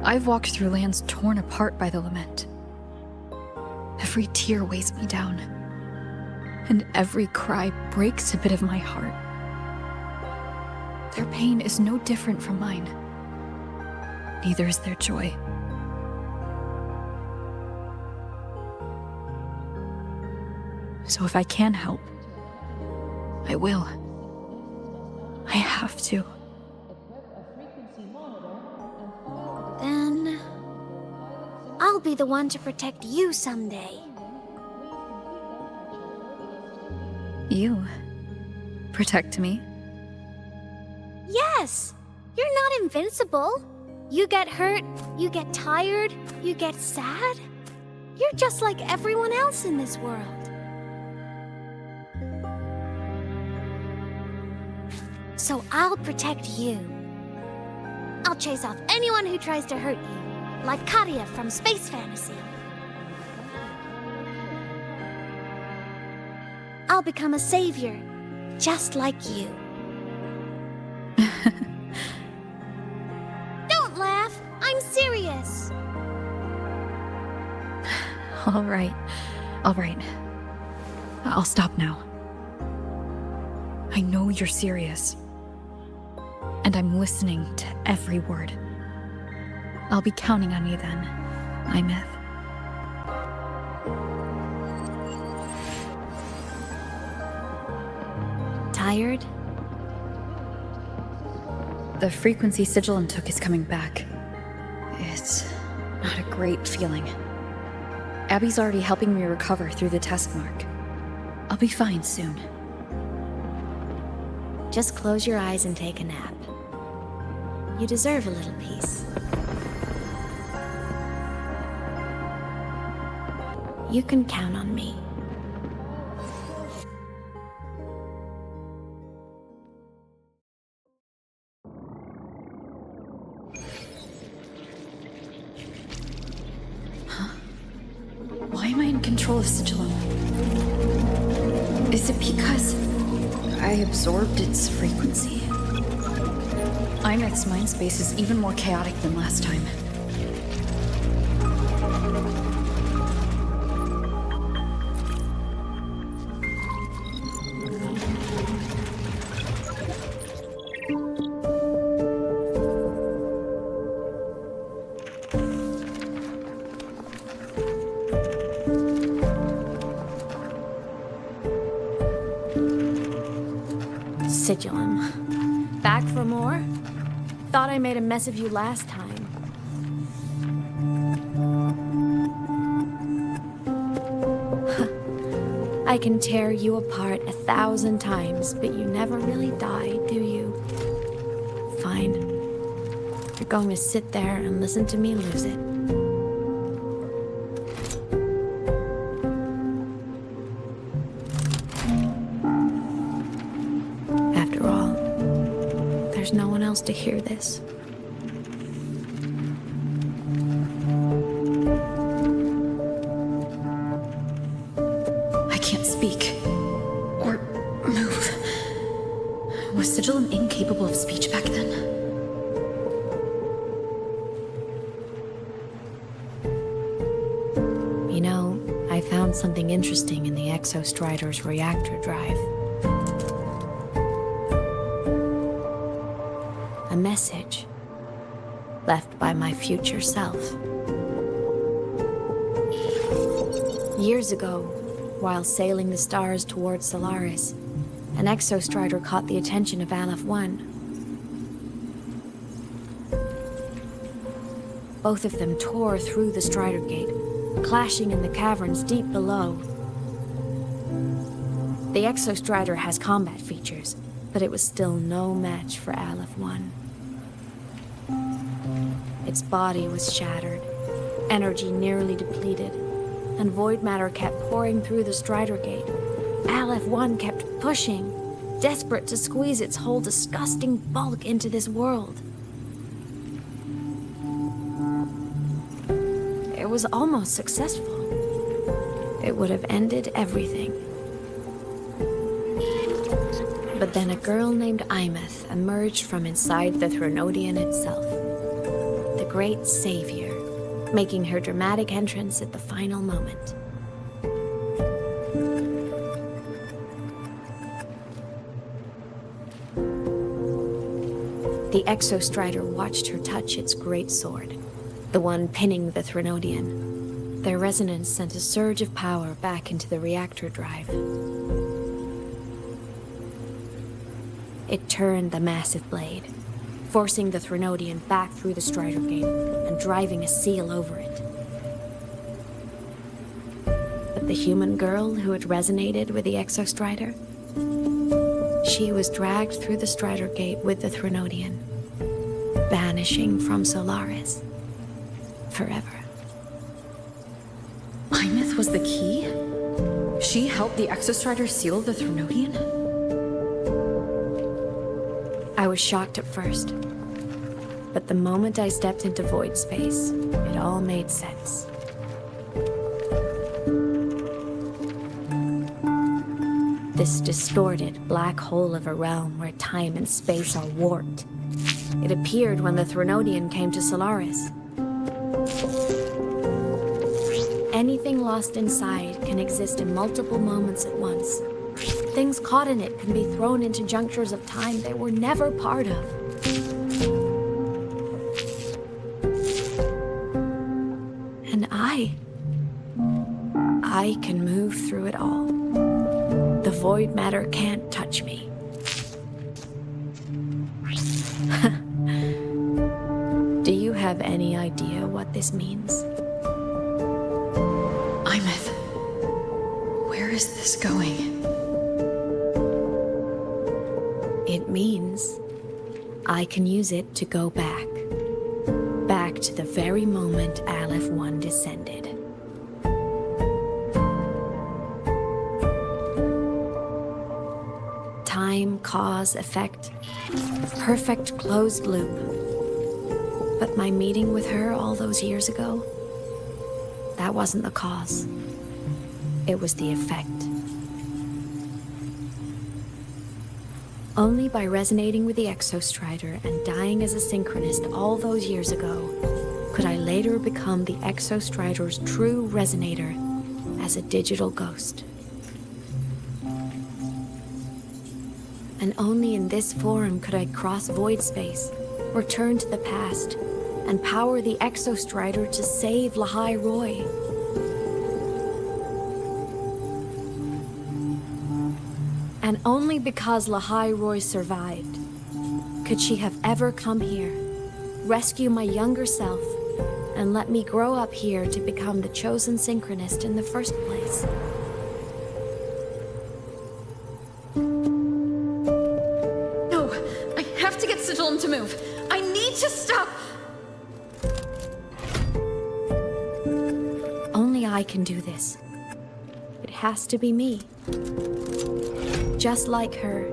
I've walked through lands torn apart by the lament. Every tear weighs me down, and every cry breaks a bit of my heart. Their pain is no different from mine. Neither is their joy. So if I can help, I will. I have to. Then I'll be the one to protect you someday. You protect me? Yes! You're not invincible. You get hurt, you get tired, you get sad. You're just like everyone else in this world. So I'll protect you. I'll chase off anyone who tries to hurt you, like Katia from Space Fantasy. I'll become a savior, just like you. Don't laugh! I'm serious! All right. I'll stop now. I know you're serious. And I'm listening to every word. I'll be counting on you then, Aemeath. Tired? The frequency Sigilum took is coming back. It's not a great feeling. Abby's already helping me recover through the test mark. I'll be fine soon. Just close your eyes and take a nap. You deserve a little peace. You can count on me. am I in control of Sigillum? Is it because I absorbed its frequency? Aemeath's mind space is even more chaotic than last time. Sigillum. Back for more? Thought I made a mess of you last time. I can tear you apart 1,000 times, but you never really die, do you? Fine. You're going to sit there and listen to me lose it. After all, there's no one else to hear this. I can't speak. Or move. Was Sigillum incapable of speech back then? You know, I found something interesting in the Exostrider's reactor drive. A message left by my future self. Years ago, while sailing the stars towards Solaris, an Exostrider caught the attention of Aleph 1. Both of them tore through the Strider Gate, clashing in the caverns deep below. The Exostrider has combat features, but it was still no match for Aleph 1. Its body was shattered, energy nearly depleted, and void matter kept pouring through the Strider Gate. Aleph 1 kept pushing, desperate to squeeze its whole disgusting bulk into this world. It was almost successful. It would have ended everything. But then a girl named Aemeath emerged from inside the Threnodian itself. The great savior, making her dramatic entrance at the final moment. The Exostrider watched her touch its great sword, the one pinning the Threnodian. Their resonance sent a surge of power back into the reactor drive. It turned the massive blade, forcing the Threnodian back through the Strider Gate and driving a seal over it. But the human girl who had resonated with the Exostrider, she was dragged through the Strider Gate with the Threnodian, vanishing from Solaris forever. Aemeath was the key? She helped the Exostrider seal the Threnodian? I was shocked at first, but the moment I stepped into void space, it all made sense. This distorted black hole of a realm where time and space are warped. It appeared when the Threnodian came to Solaris. Anything lost inside can exist in multiple moments at once. Things caught in it can be thrown into junctures of time they were never part of. And I can move through it all. The void matter can't touch me. Do you have any idea what this means? Aemeath, where is this going? It means I can use it to go back. Back to the very moment Aleph 1 descended. Time, cause, effect. Perfect closed loop. But my meeting with her all those years ago, that wasn't the cause. it was the effect. Only by resonating with the Exostrider and dying as a synchronist all those years ago could I later become the Exostrider's true resonator as a digital ghost. And only in this form could I cross void space, return to the past, and power the Exostrider to save Lahai Roy. And only because Lahai Roy survived could she have ever come here, rescue my younger self, and let me grow up here to become the chosen synchronist in the first place. No, I have to get Sigillum to move. I need to stop. Only I can do this. It has to be me. Just like her,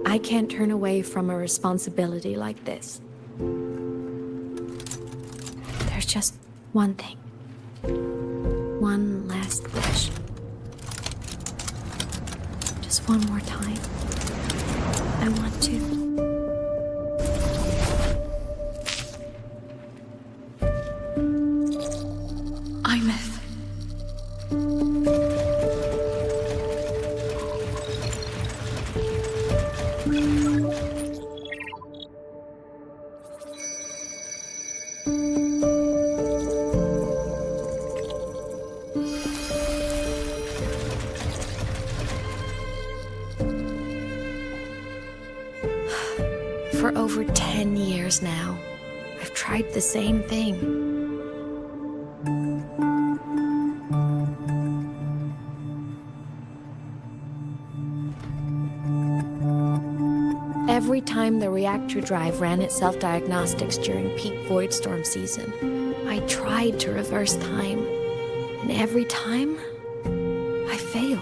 I can't turn away from a responsibility like this. There's just one thing. One last wish. Just one more time. I want to. Aemeath. For over 10 years now, I've tried the same thing. Every time the reactor drive ran its self-diagnostics during peak Voidstorm season, I tried to reverse time. And every time, I failed.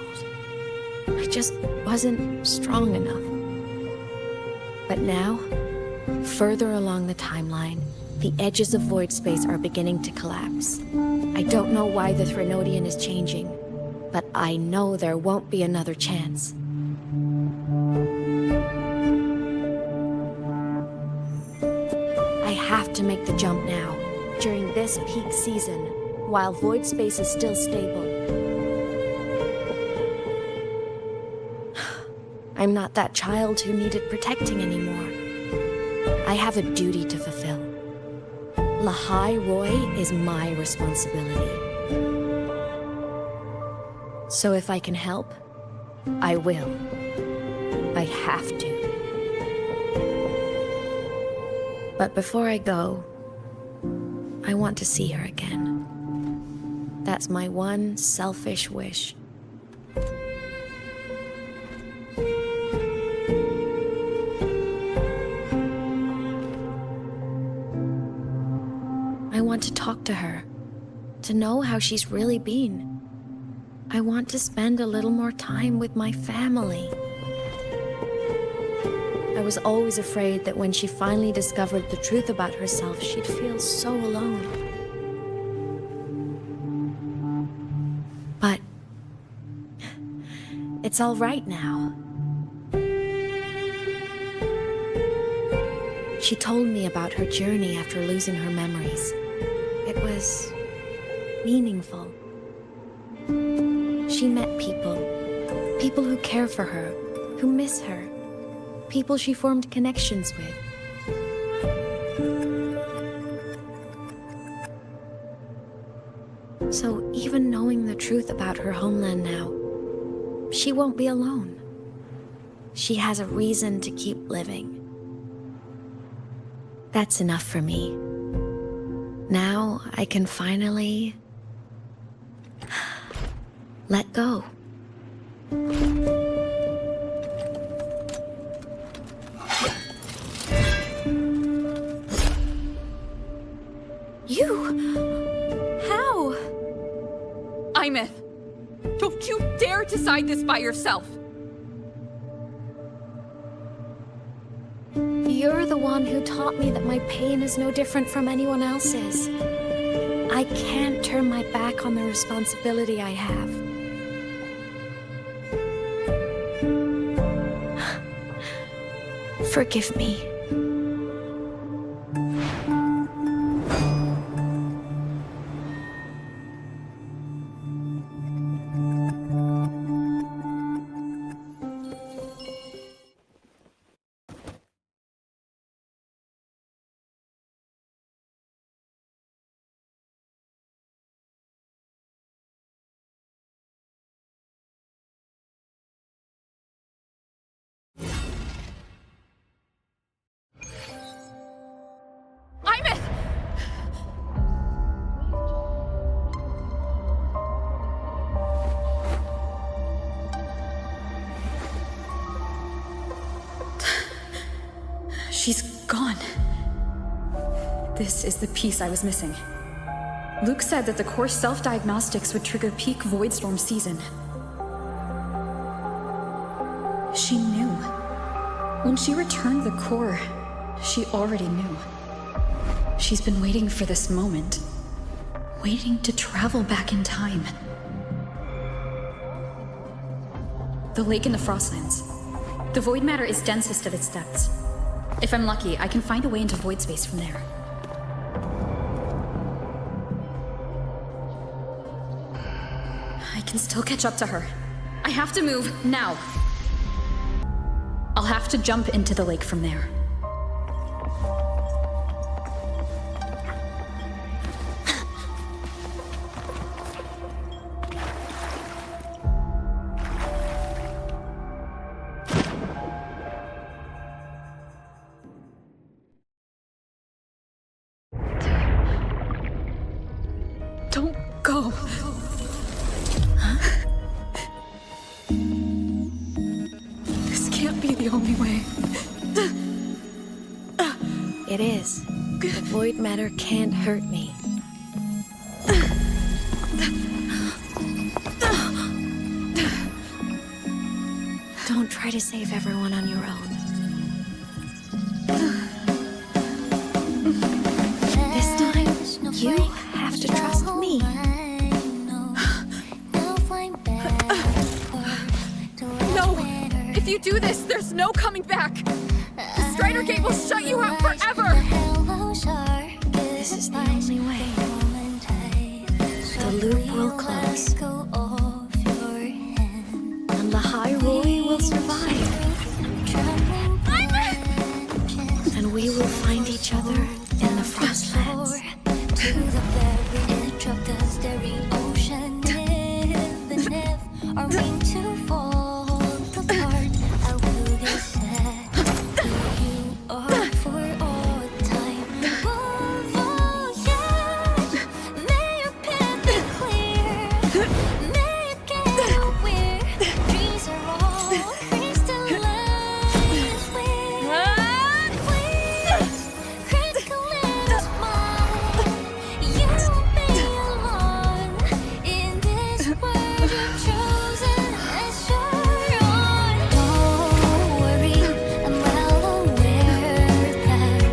I just wasn't strong enough. But now, further along the timeline, the edges of void space are beginning to collapse. I don't know why the Threnodian is changing, but I know there won't be another chance. I have to make the jump now, during this peak season, while void space is still stable. I'm not that child who needed protecting anymore. I have a duty to fulfill. Lahai Roy is my responsibility. So if I can help, I will. I have to. But before I go, I want to see her again. That's my one selfish wish. I want to talk to her, to know how she's really been. I want to spend a little more time with my family. I was always afraid that when she finally discovered the truth about herself, she'd feel so alone. But it's all right now. She told me about her journey after losing her memories. It was meaningful. She met people who care for her, who miss her, people she formed connections with. So even knowing the truth about her homeland now, she won't be alone. She has a reason to keep living. That's enough for me. Now I can finally let go. You? How? Aemeath, don't you dare decide this by yourself. You're the one who taught me that my pain is no different from anyone else's. I can't turn my back on the responsibility I have. Forgive me. Aemeath! She's gone. This is the piece I was missing. Luke said that the core self-diagnostics would trigger peak Voidstorm season. She knew. When she returned the core, she already knew. She's been waiting for this moment. Waiting to travel back in time. The lake in the Frostlands. The void matter is densest at its depths. If I'm lucky, I can find a way into void space from there. I can still catch up to her. I have to move now. I'll have to jump into the lake from there. Don't go. Huh? This can't be the only way. It is. The void matter can't hurt me. Don't try to save everyone on your own. This time, you have to trust me. No! If you do this, there's no coming back! The Strider Gate will shut you out forever! This is the only way. The loop will close. And Lahai Roi will survive. And we will find each other in the Frostlands. To the very edge of the staring ocean, even if our meant to fall apart, I will get sad who you are for all time. Voyage, may your path be clear, may you get where dreams are all crystallized. Please, critical little smile. You won't be alone in this world you've chosen as your own. Don't worry, I'm well aware that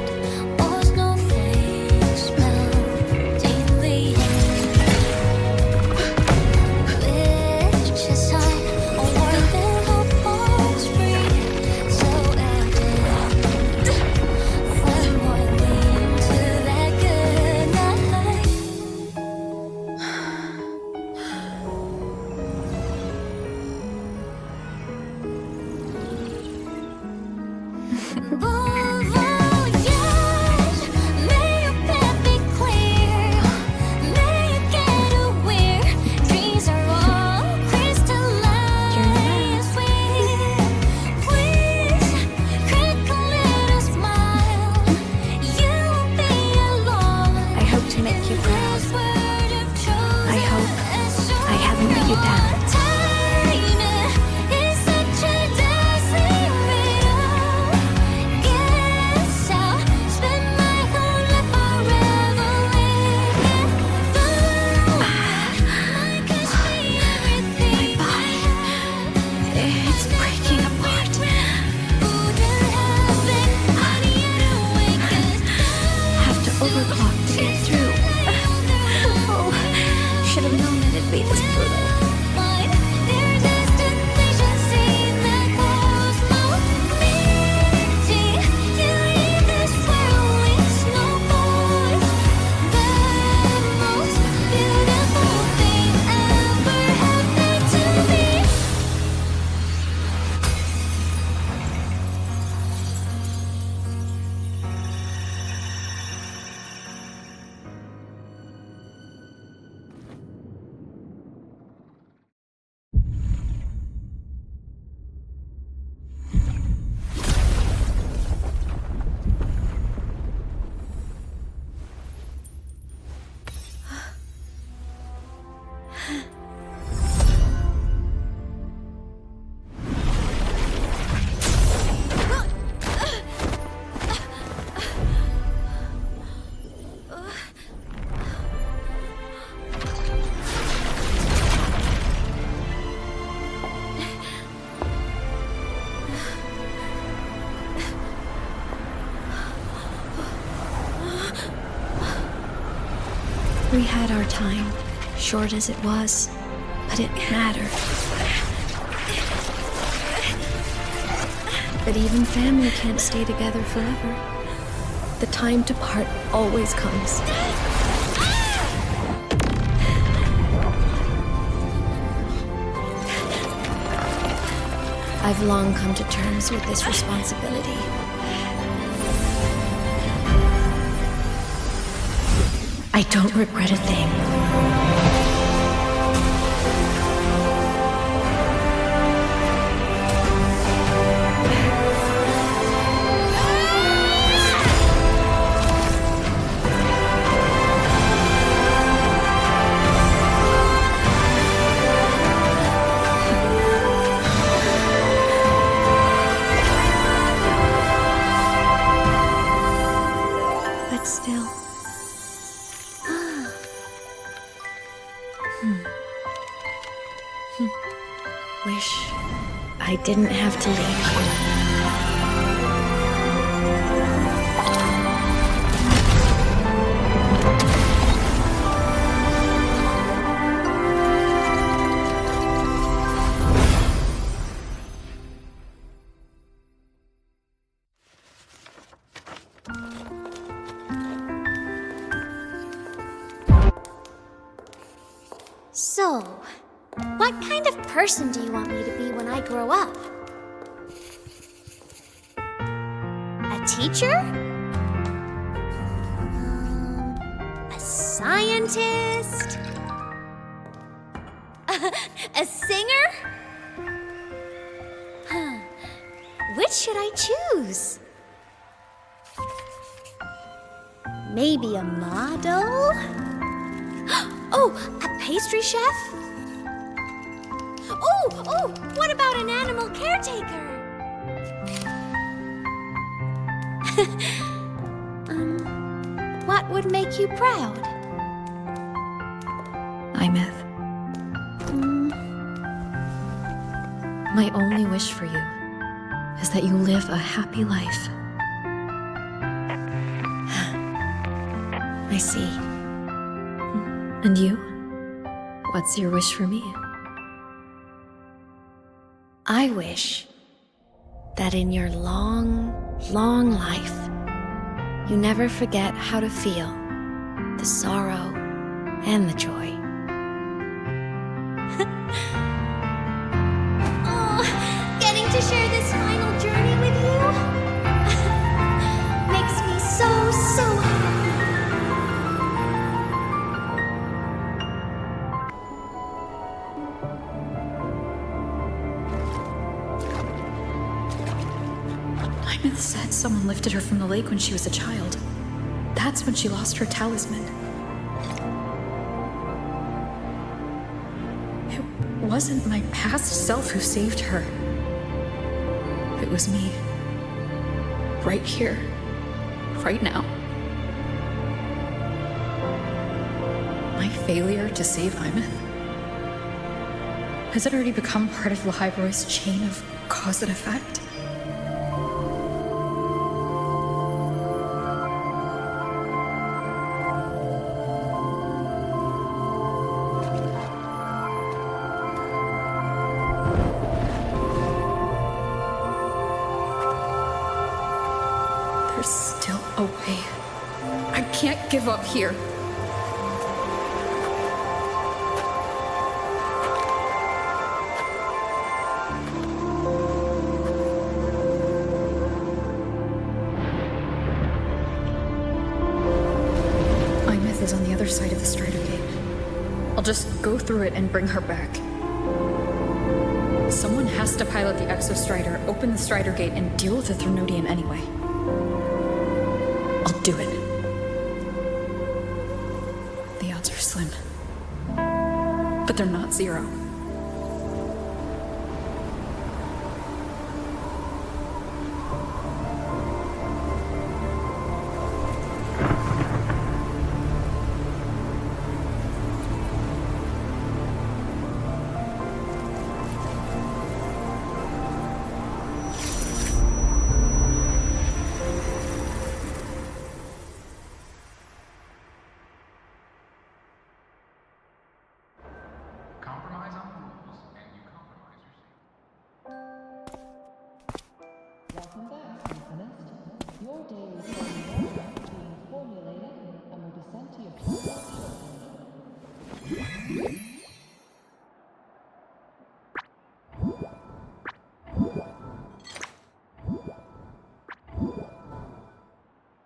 all's no things melting the which is high, a world that hope free, so evident. One more lean to that good night. Voyage, may your path be clear, may you get aware dreams are all crystallized. Please, critical little smile. You won't be alone. I hope to make you proud. I hope I haven't let you down. Time is such a dazzling riddle. Guess I'll spend my whole life unraveling it. Might cost me everything. It's breaking apart. Wouldn't have been funny to wake us Have to overclock to get through. Oh, should have known that it'd be this brutal. find their destination. See that cosmos meeting. We had our time, short as it was, but it mattered. But even family can't stay together forever. The time to part always comes. I've long come to terms with this responsibility. I don't regret a thing. But still. Wish I didn't have to leave you. So, what kind of person do you want me to be when I grow up? A teacher? A scientist? A singer? Which should I choose? Maybe a model? Oh, a pastry chef? Oh, what about an animal caretaker? What would make you proud? Aemeath. My only wish for you is that you live a happy life. I see. And you? What's your wish for me? I wish that in your long, long life, you never forget how to feel the sorrow and the joy. Oh, getting to share this final journey with you makes me so happy. Aemeath said someone lifted her from the lake when she was a child. That's when she lost her talisman. It wasn't my past self who saved her. It was me. Right here. Right now. My failure to save Aemeath? Has it already become part of Lahiroy's chain of cause and effect? There's still a way. I can't give up here. Aemeath is on the other side of the Strider Gate. I'll just go through it and bring her back. Someone has to pilot the Exostrider, open the Strider Gate, and deal with the Threnodian anyway. I'll do it. The odds are slim. but they're not zero.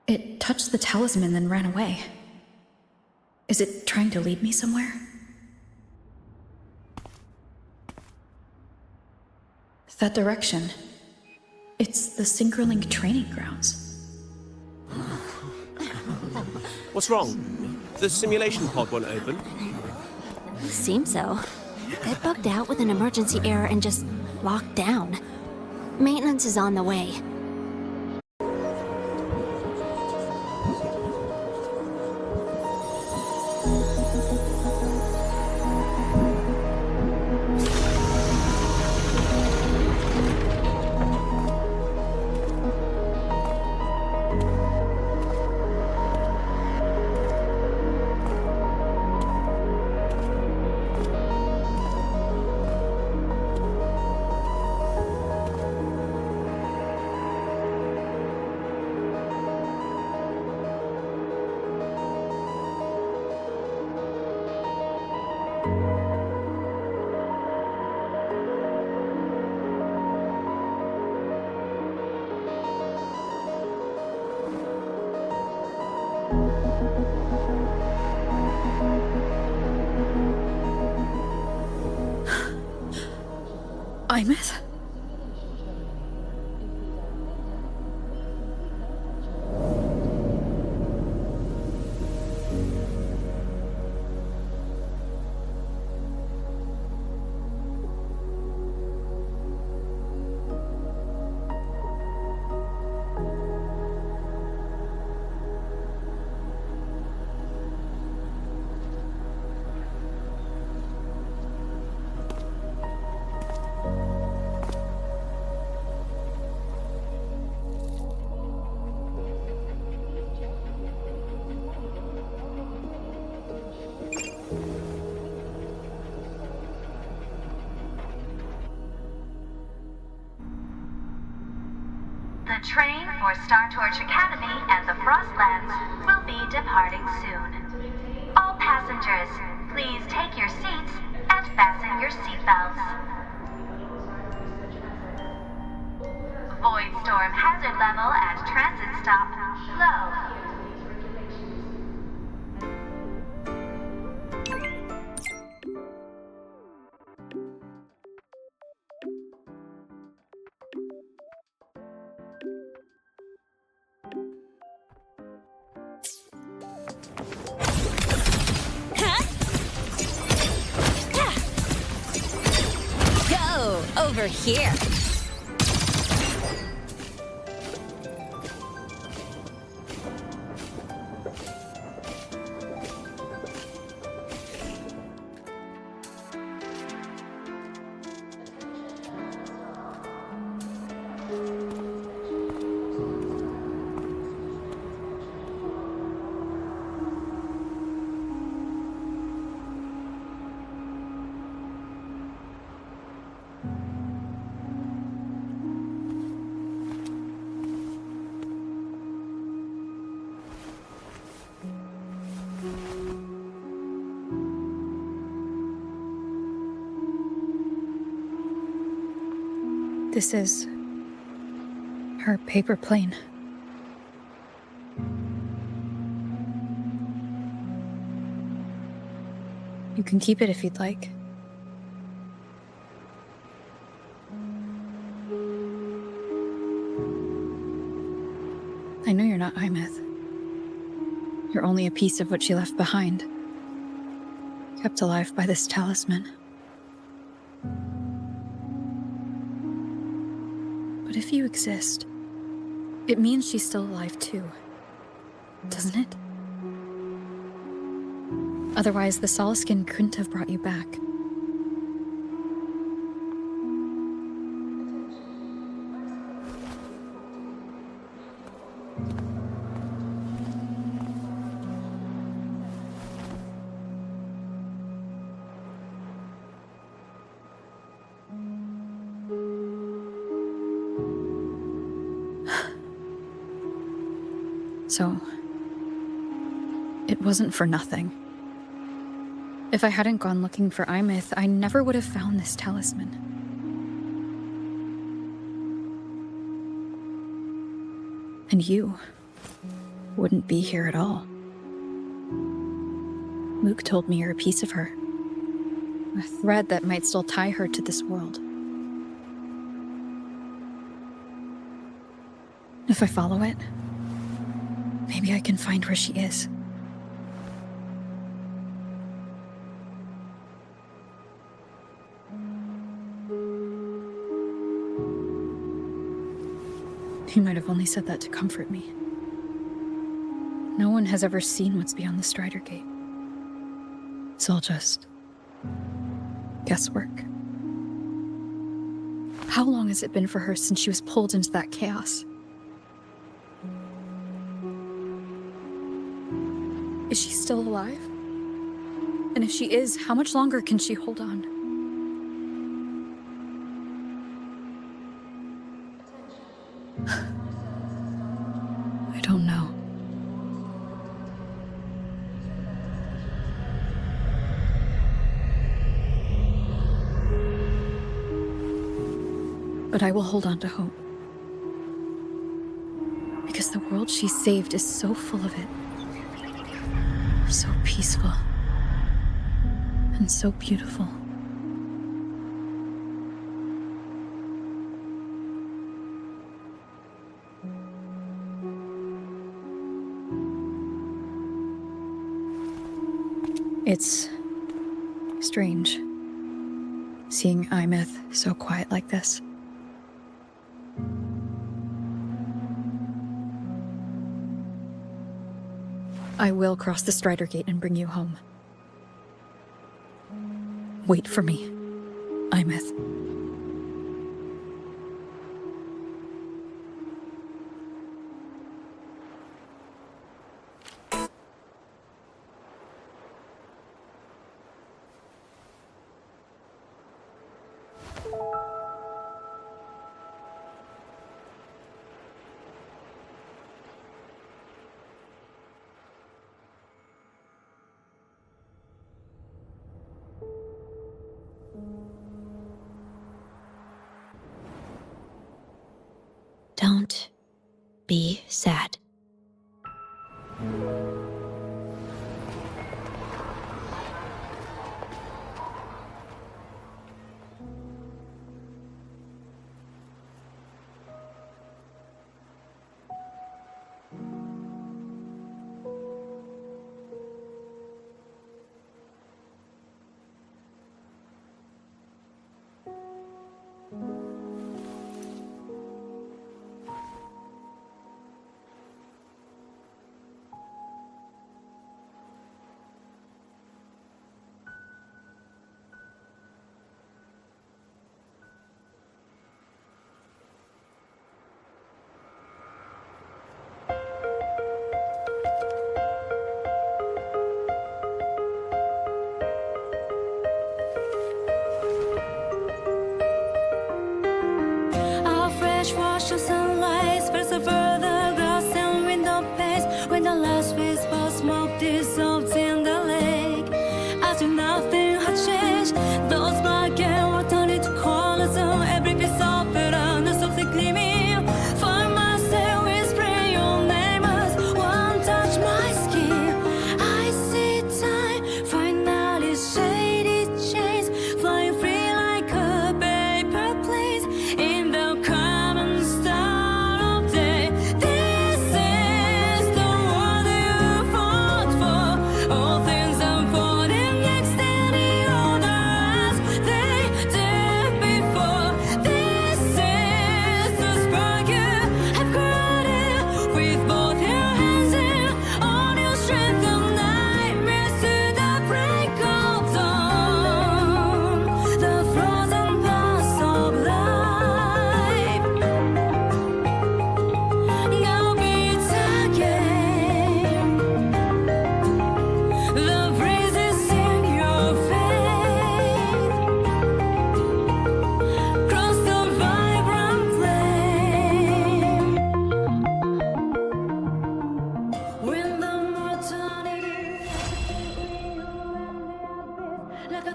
It touched the talisman, then ran away. Is it trying to lead me somewhere? That direction. It's the Synchronlink training grounds. What's wrong? The simulation pod won't open? Seems so. It bugged out with an emergency error and just locked down. Maintenance is on the way. Aemeath? The train for Star Torch Academy and the Frostlands will be departing soon. All passengers, please take your seats and fasten your seatbelts. Void storm hazard level at transit stop low. Over here. This is her paper plane. You can keep it if you'd like. I know you're not Aemeath. You're only a piece of what she left behind. You kept alive by this talisman. But if you exist, it means she's still alive too, doesn't it? Otherwise, the Solaskin couldn't have brought you back. So, it wasn't for nothing. If I hadn't gone looking for Aemeath, I never would have found this talisman. And you wouldn't be here at all. Mook told me you're a piece of her. A thread that might still tie her to this world. If I follow it, maybe I can find where she is. He might have only said that to comfort me. No one has ever seen what's beyond the Strider Gate. It's all just guesswork. How long has it been for her since she was pulled into that chaos? Is she still alive? And if she is, how much longer can she hold on? I don't know. But I will hold on to hope. Because the world she saved is so full of it. So peaceful. And so beautiful. It's strange, seeing Aemeath so quiet like this. I will cross the Strider Gate and bring you home. Wait for me, Aemeath. Don't be sad. Day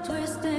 twisted.